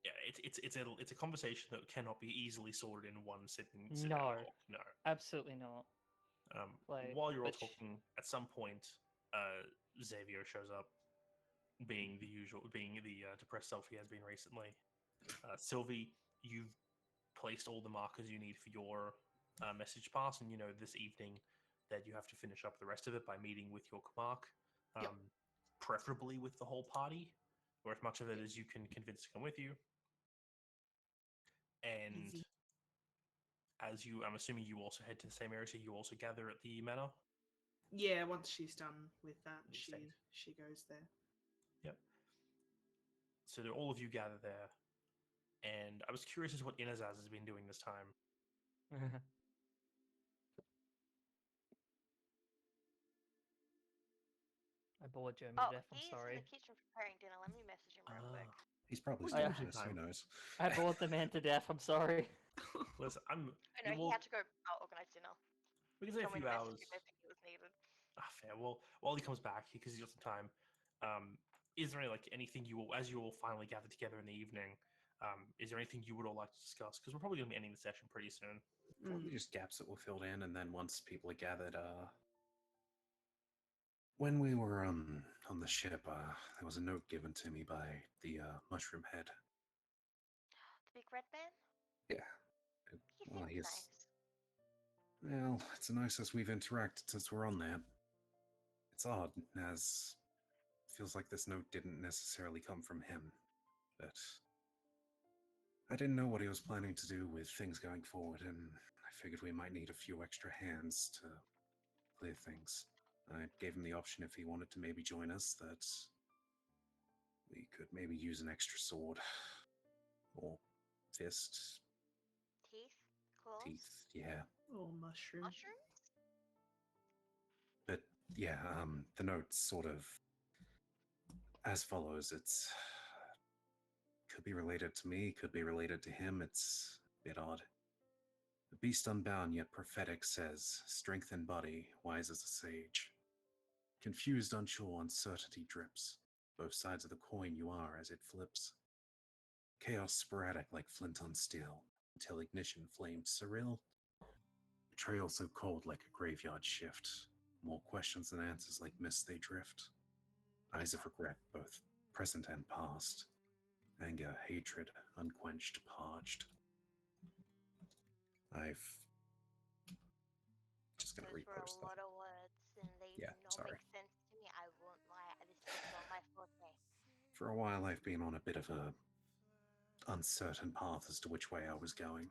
yeah, it's a conversation that cannot be easily sorted in one sitting. No. Dialogue. No, absolutely not. While you're all talking, at some point, Xavier shows up, being the depressed self he has been recently. Sylvie, you've placed all the markers you need for your message pass, and you know this evening that you have to finish up the rest of it by meeting with your Kamark, Yep. preferably with the whole party, or as much of it as you can convince to come with you. And Easy. I'm assuming you also head to the same area, so you also gather at the manor. Yeah, once she's done with that, You she saved. goes there. Yep. So all of you gather there, and I was curious as to what Inazaz has been doing this time. I bored Jeremy Oh, to death. I'm he's sorry. in the kitchen preparing dinner. Let me message him real quick. He's probably Well, still yeah. with us. Who knows? I bored the man to death. I'm sorry. Listen, I know he had to go organize dinner. We He can say a told me few to hours. message him if he was needed. Fair. Well, while he comes back, because he's got some time, is there anything as you all finally gather together in the evening? Is there anything you would all like to discuss? Because we're probably going to be ending the session pretty soon. Probably just gaps that were filled in, and then once people are gathered, when we were on the ship, there was a note given to me by the Mushroom Head. The big red man? Yeah. He Well, seems nice. Well, it's the nicest we've interacted since we're on there. It's odd, as it feels like this note didn't necessarily come from him, but I didn't know what he was planning to do with things going forward, and I figured we might need a few extra hands to clear things. I gave him the option if he wanted to maybe join us, that we could maybe use an extra sword or fist, Teeth? Claws? teeth, yeah. Or mushroom. Mushrooms? But yeah, the note's sort of as follows. It's could be related to me, could be related to him. It's a bit odd. The beast unbound yet prophetic says, strength in body, wise as a sage. Confused, unsure, uncertainty drips. Both sides of the coin you are as it flips. Chaos sporadic like flint on steel, until ignition flamed surreal. Betrayal so cold like a graveyard shift. More questions than answers like mist they drift. Eyes of regret, both present and past. Anger, hatred, unquenched, parched. I've just gonna Those were a repost lot that. of words, and they Yeah, do not sorry. make sense to me. I won't lie. This is not my forte. For a while, I've been on a bit of a uncertain path as to which way I was going.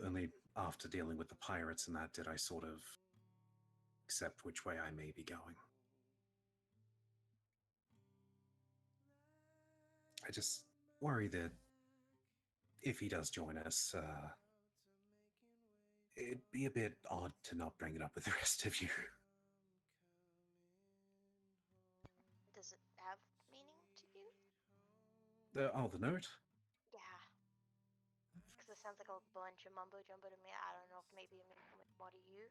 Only after dealing with the pirates and that did I sort of accept which way I may be going. I just worry that if he does join us, it'd be a bit odd to not bring it up with the rest of you. Does it have meaning to you? The note? Yeah. Because it sounds like a bunch of mumbo jumbo to me. I don't know if maybe it means more to you.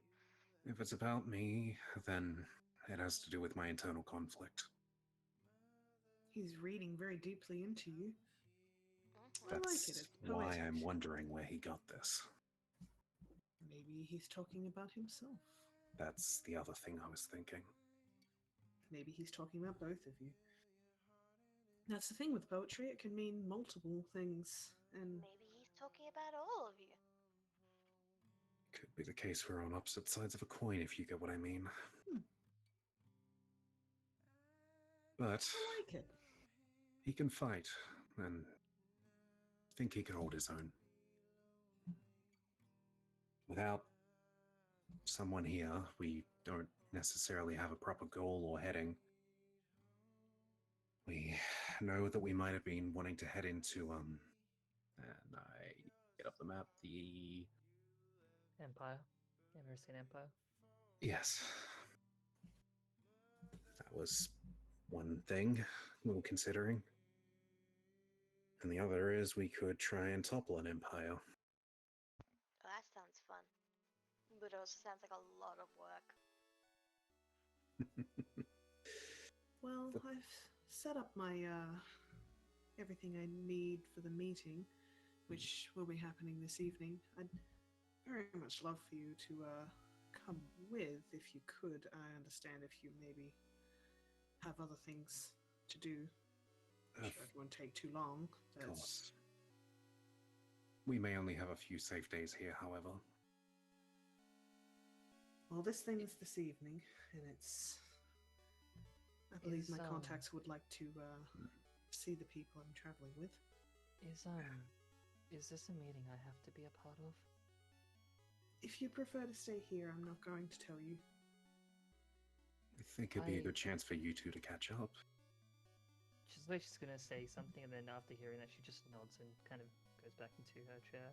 If it's about me, then it has to do with my internal conflict. He's reading very deeply into you. Mm-hmm. I like That's it. It's why poetic. I'm wondering where he got this. Maybe he's talking about himself. That's the other thing I was thinking. Maybe he's talking about both of you. That's the thing with poetry, it can mean multiple things. And Maybe talking about all of you. Could be the case we're on opposite sides of a coin, if you get what I mean. But I like it. he can fight, and I think he can hold his own. Without someone here, we don't necessarily have a proper goal or heading. We know that we might have been wanting to head into, and I get up the map, the... Empire. You ever seen Empire? Yes. That was one thing we were considering. And the other is we could try and topple an empire. Oh, that sounds fun. But it also sounds like a lot of work. Well, I've set up my everything I need for the meeting, which will be happening this evening. I'd very much love for you to come with if you could. I understand if you maybe have other things to do. I'm sure it won't take too long. Of course. We may only have a few safe days here, however. Well, this thing is this evening, and it's... I believe Is, my contacts would like to see the people I'm traveling with. Is this a meeting I have to be a part of? If you prefer to stay here, I'm not going to tell you. I think it'd be a good chance for you two to catch up. She's like she's gonna say something, and then after hearing that, she just nods and kind of goes back into her chair.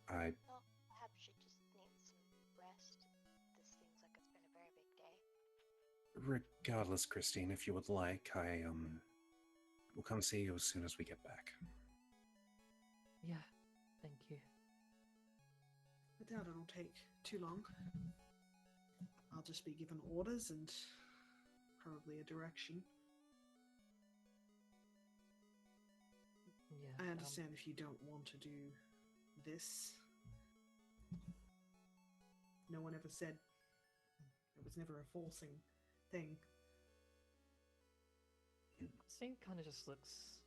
Well, perhaps she just needs some rest. This seems like it's been a very big day. Regardless, Christine, if you would like, I will come see you as soon as we get back. Yeah, thank you. I doubt it'll take too long. I'll just be given orders and probably a direction. Yeah. I understand if you don't want to do this. No one ever said it was never a forcing thing. Christine kind of just looks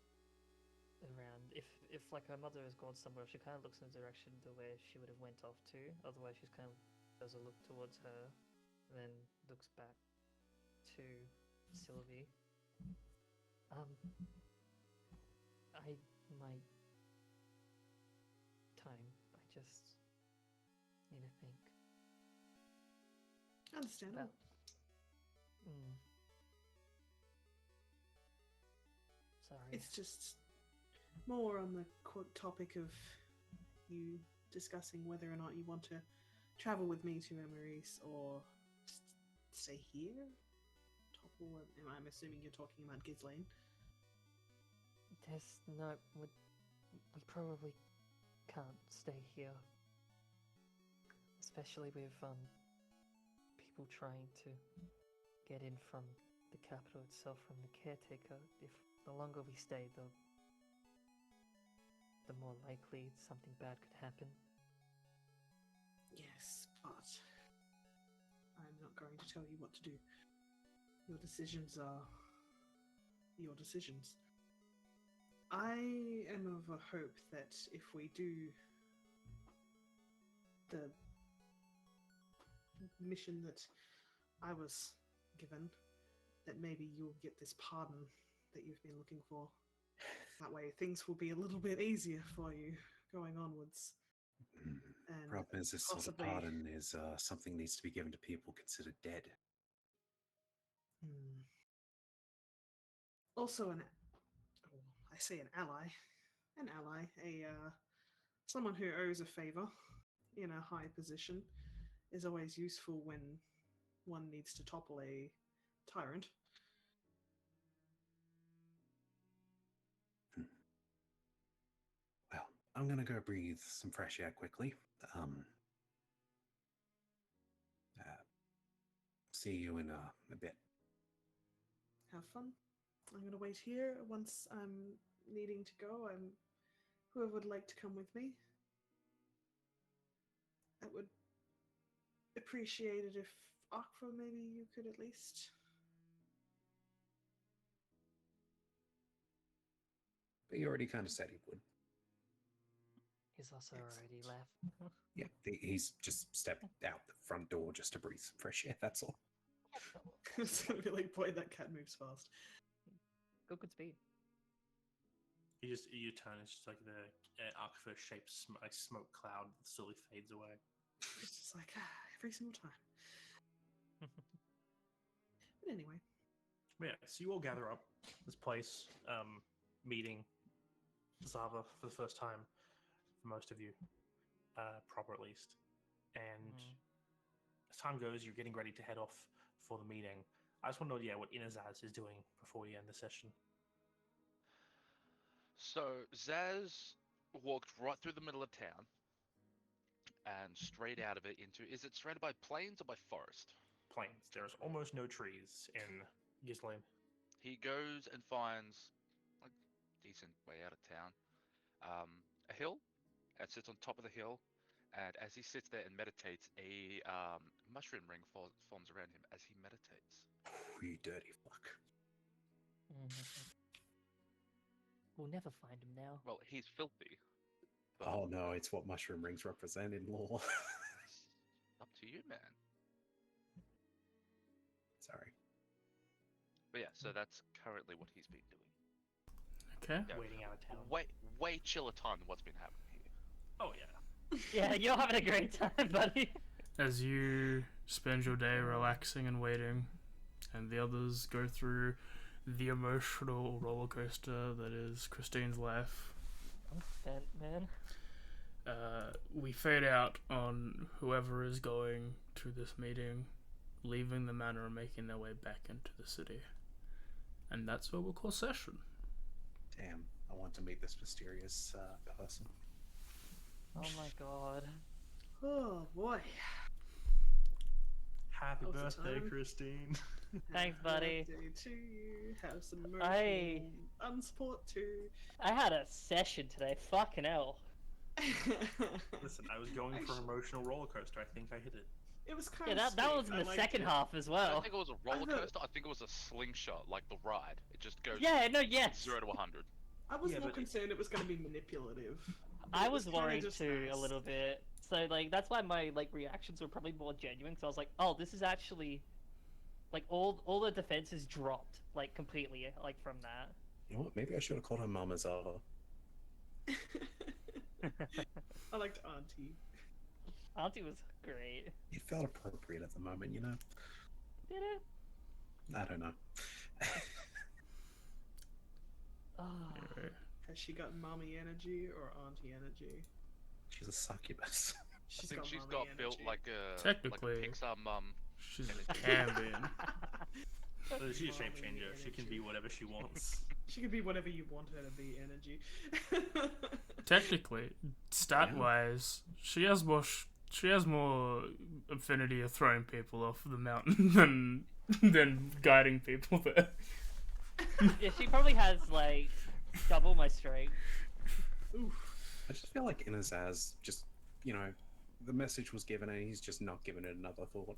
around. If like her mother has gone somewhere, she kind of looks in the direction to where she would have went off to. Otherwise, she's kind of does a look towards her, and then looks back to Sylvie. My time. I just need to think. Understandable. Sorry. It's just more on the topic of you discussing whether or not you want to travel with me to Emery's or stay here. Topple. I'm assuming you're talking about Ghislaine. There's no. We probably can't stay here. Especially with people trying to get in from the capital itself, from the caretaker. If the longer we stay, the more likely something bad could happen. Yes, but I'm not going to tell you what to do. Your decisions are your decisions. I am of a hope that if we do the mission that I was given, that maybe you'll get this pardon that you've been looking for. That way things will be a little bit easier for you going onwards. And problem is, this sort of pardon is something needs to be given to people considered dead. Also I say an ally, someone who owes a favor in a high position is always useful when one needs to topple a tyrant. Well, I'm gonna go breathe some fresh air quickly. See you in a bit. Have fun. I'm going to wait here. Once I'm needing to go, whoever would like to come with me, I would appreciate it if Aqua, maybe you could at least. But he already kind of said he would. He's also Yes. already left. Yeah, he's just stepped out the front door just to breathe some fresh air. That's all. It's gonna be like, boy, that cat moves fast. Good speed. You turn, it's just like the Arcfur shaped smoke cloud slowly fades away. It's just like every single time. But anyway, But yeah, so you all gather up this place, meeting Zava for the first time, for most of you, proper at least. And as time goes, you're getting ready to head off for the meeting. I just want to know, what Inazaz is doing before we end the session. So Zaz walked right through the middle of town and straight out of it into. Is it surrounded by plains or by forest? Plains. There's almost no trees in Ghislaine. He goes and finds like decent way out of town, a hill, and sits on top of the hill. And as he sits there and meditates, a mushroom ring forms around him as he meditates. Oh, you dirty fuck. We'll never find him now. Well, he's filthy. But Oh no, it's what mushroom rings represent in lore. up to you, man. Sorry. But yeah, so that's currently what he's been doing. Okay. Yeah. Waiting out of town. Way chiller time than what's been happening here. Oh yeah. Yeah, you're having a great time, buddy. As you spend your day relaxing and waiting, and the others go through the emotional roller coaster that is Christine's life, I'm spent, man. we fade out on whoever is going to this meeting, leaving the manor and making their way back into the city. And that's what we'll call session. Damn, I want to meet this mysterious person. Oh my god. oh boy. Happy How's the birthday, time? Christine. Thanks, Happy buddy. birthday to you. Have some emotional I- unsupport too. I had a session today. Fucking hell. Listen, I was going for an emotional roller coaster. I think I hit it. It was kind Yeah, of that was in the second half as I well. don't think it was a roller I know. coaster. I think it was a slingshot, like the ride. It just goes Yeah, no, yes. 0 to 100. I was Yeah, more but- concerned it was going to be manipulative. I It was kinda worried just too a nice. little bit. So like that's why my like reactions were probably more genuine. Because I was like, oh, this is actually like all the defenses dropped like completely like from that. You know what? Maybe I should have called her Mama Zava. I liked Auntie. Auntie was great. It felt appropriate at the moment, you know? Did it? I don't know. Oh. Alright. Has she got mommy energy or auntie energy? She's a succubus. I She's think got she's mommy got energy. built like a Technically. Pixar mum. She's a Cambion. She's a shape Mommy changer. She can be energy. whatever she wants. She could be whatever you want her to be. Energy. Technically, stat-wise, she has more affinity of throwing people off the mountain than guiding people there. Yeah, she probably has like double my strength. Oof. I just feel like Inazaz just, you know, the message was given and he's just not given it another thought.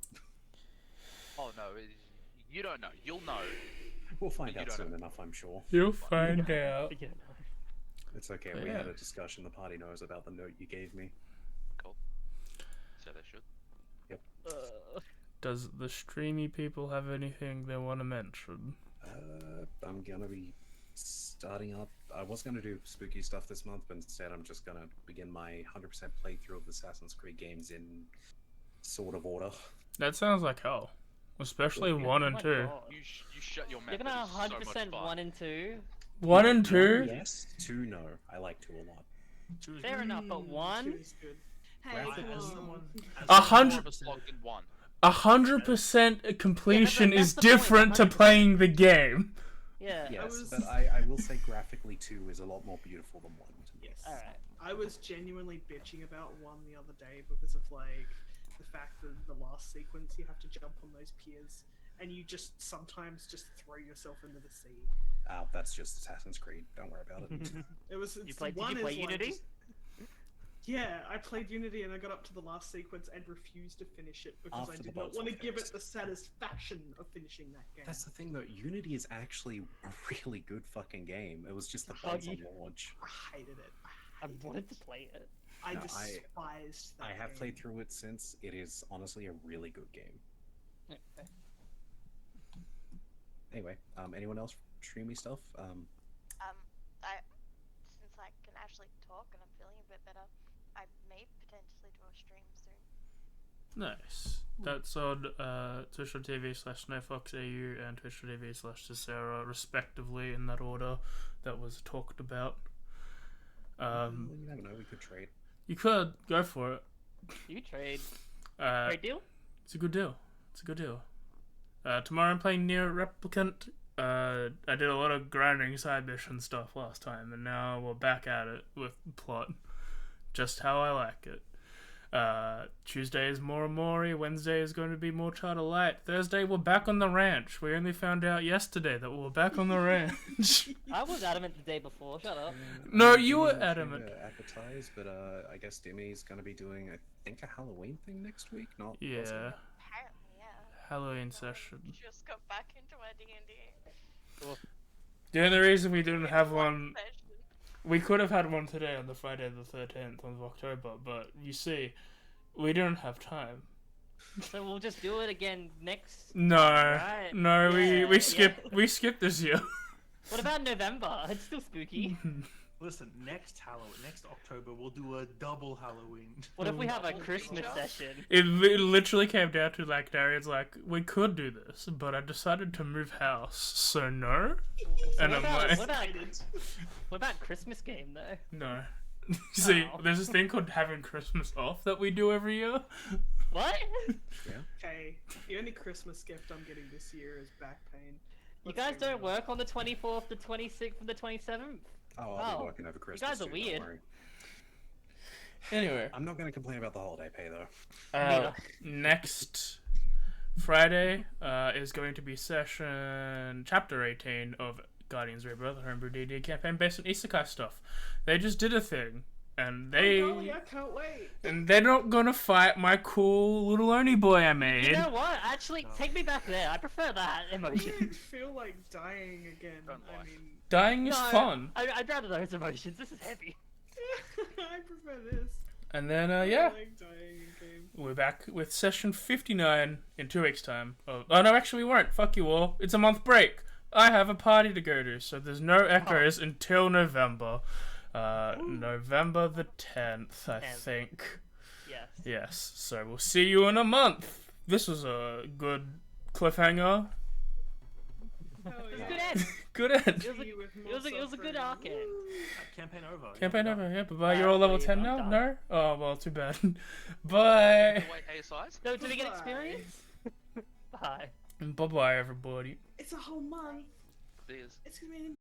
Oh no, you don't know. You'll know. We'll find You out don't soon know. enough, I'm sure. You'll find out. Yeah. It's okay, But we yeah. had a discussion. The party knows about the note you gave me. Cool. So they should. Does the streamy people have anything they want to mention? I'm gonna be starting up. I was gonna do spooky stuff this month, but instead I'm just gonna begin my 100% playthrough of the Assassin's Creed games in sort of order. That sounds like hell. Especially Yeah. 1 Oh and my 2. God. You shut your mouth. You're gonna That is so much 100% fun. 1 and 2. 1 and 2? Yes, 2 no. I like 2 a lot. Fair enough, but She 1. was good. Hey, Graphic come as on. someone- as A someone hundred- More of of a us slog than one. 100% completion that's is the point, different to 100%. playing the game. Yeah. Yes, was- but I will say graphically 2 is a lot more beautiful than 1 to me. Yes. Alright. I was genuinely bitching about 1 the other day because of like the fact that the last sequence you have to jump on those piers and you just sometimes just throw yourself into the sea. That's just Assassin's Creed. Don't worry about it. It was. You It's, played- did one you play is like Unity? just- Yeah, I played Unity and I got up to the last sequence and refused to finish it because After I the did not bugs want to were give it fixed. the satisfaction of finishing that game. That's the thing though, Unity is actually a really good fucking game. It was just the Oh, bugs you- on launch. I hated it. I wanted to play it. I No, despised that I have game. played through it since. It is honestly a really good game. Okay. Anyway, anyone else streamy stuff? I since I can actually talk and I'm feeling a bit better, I may potentially do a stream soon. Nice. That's on twitch.tv/NoFoxAU and twitch.tv/Cicero, respectively, in that order that was talked about. You never know. We could trade. You could go for it. You trade. Uh, Great deal. It's a good deal. It's a good deal. Tomorrow I'm playing Near Replicant. I did a lot of grinding side mission stuff last time, and now we're back at it with plot. Just how I like it. Tuesday is Morimori. Wednesday is going to be more Charter Light. Thursday we're back on the ranch. We only found out yesterday that we're back on the ranch. I was adamant the day before. Shut up. No, you Dimmy were was adamant. gonna advertise, but I guess Dimmy's going to be doing, I think, a Halloween thing next week. Not Yeah, Apparently, yeah. Halloween So we session. just got back into our D&D. The only reason we didn't have one, Session. we could have had one today on the Friday the 13th of October, but you see, we didn't have time. So we'll just do it again next. No, Right. no, Yeah, we skipped this year. What about November? It's still spooky. Listen, next October, we'll do a double Halloween. What if we have a Double Christmas feature? session? It literally came down to like Darian's like, we could do this, but I decided to move house, so no. And I'm like, What about Christmas game though? no. See, Oh. there's this thing called having Christmas off that we do every year. What? Okay, the only Christmas gift I'm getting this year is back pain. You Let's guys be don't real. work on the 24th, the 26th, and the 27th? Oh, I'll Oh, be working over you Christmas. guys are too, don't weird. worry. Anyway, I'm not going to complain about the holiday pay, though. uh, next Friday is going to be session chapter 18 of Guardians Rebirth, a homebrew D&D campaign based on isekai stuff. They just did a thing, and they Oh, golly, I can't wait. and they're not gonna fight my cool little Oni boy I made. You know what? Actually, take me back there. I prefer that I emotion. don't feel like dying again. Don't I lie. mean, Dying is No, fun. I'd rather those emotions. This is heavy. I prefer this. And then I yeah, like dying in game. we're back with session 59 in 2 weeks' time. Oh no, actually we won't. Fuck you all. It's a month break. I have a party to go to, so there's no echoes until November. November the 10th, I 10th. think. Yes. Yes. So we'll see you in a month. This was a good cliffhanger. Hell It was yeah. a good end. Good end. It was See you with more it was a good suffering. arc end. Campaign over. Campaign Yeah, over. done. Yeah, bye-bye. You're all level Actually, 10 I'm now? done. No? Oh, well, too bad. Bye. Wait, ASIs? So, do we get Bye. experience? Bye. Bye-bye, everybody. It's a whole month. There's It's gonna be an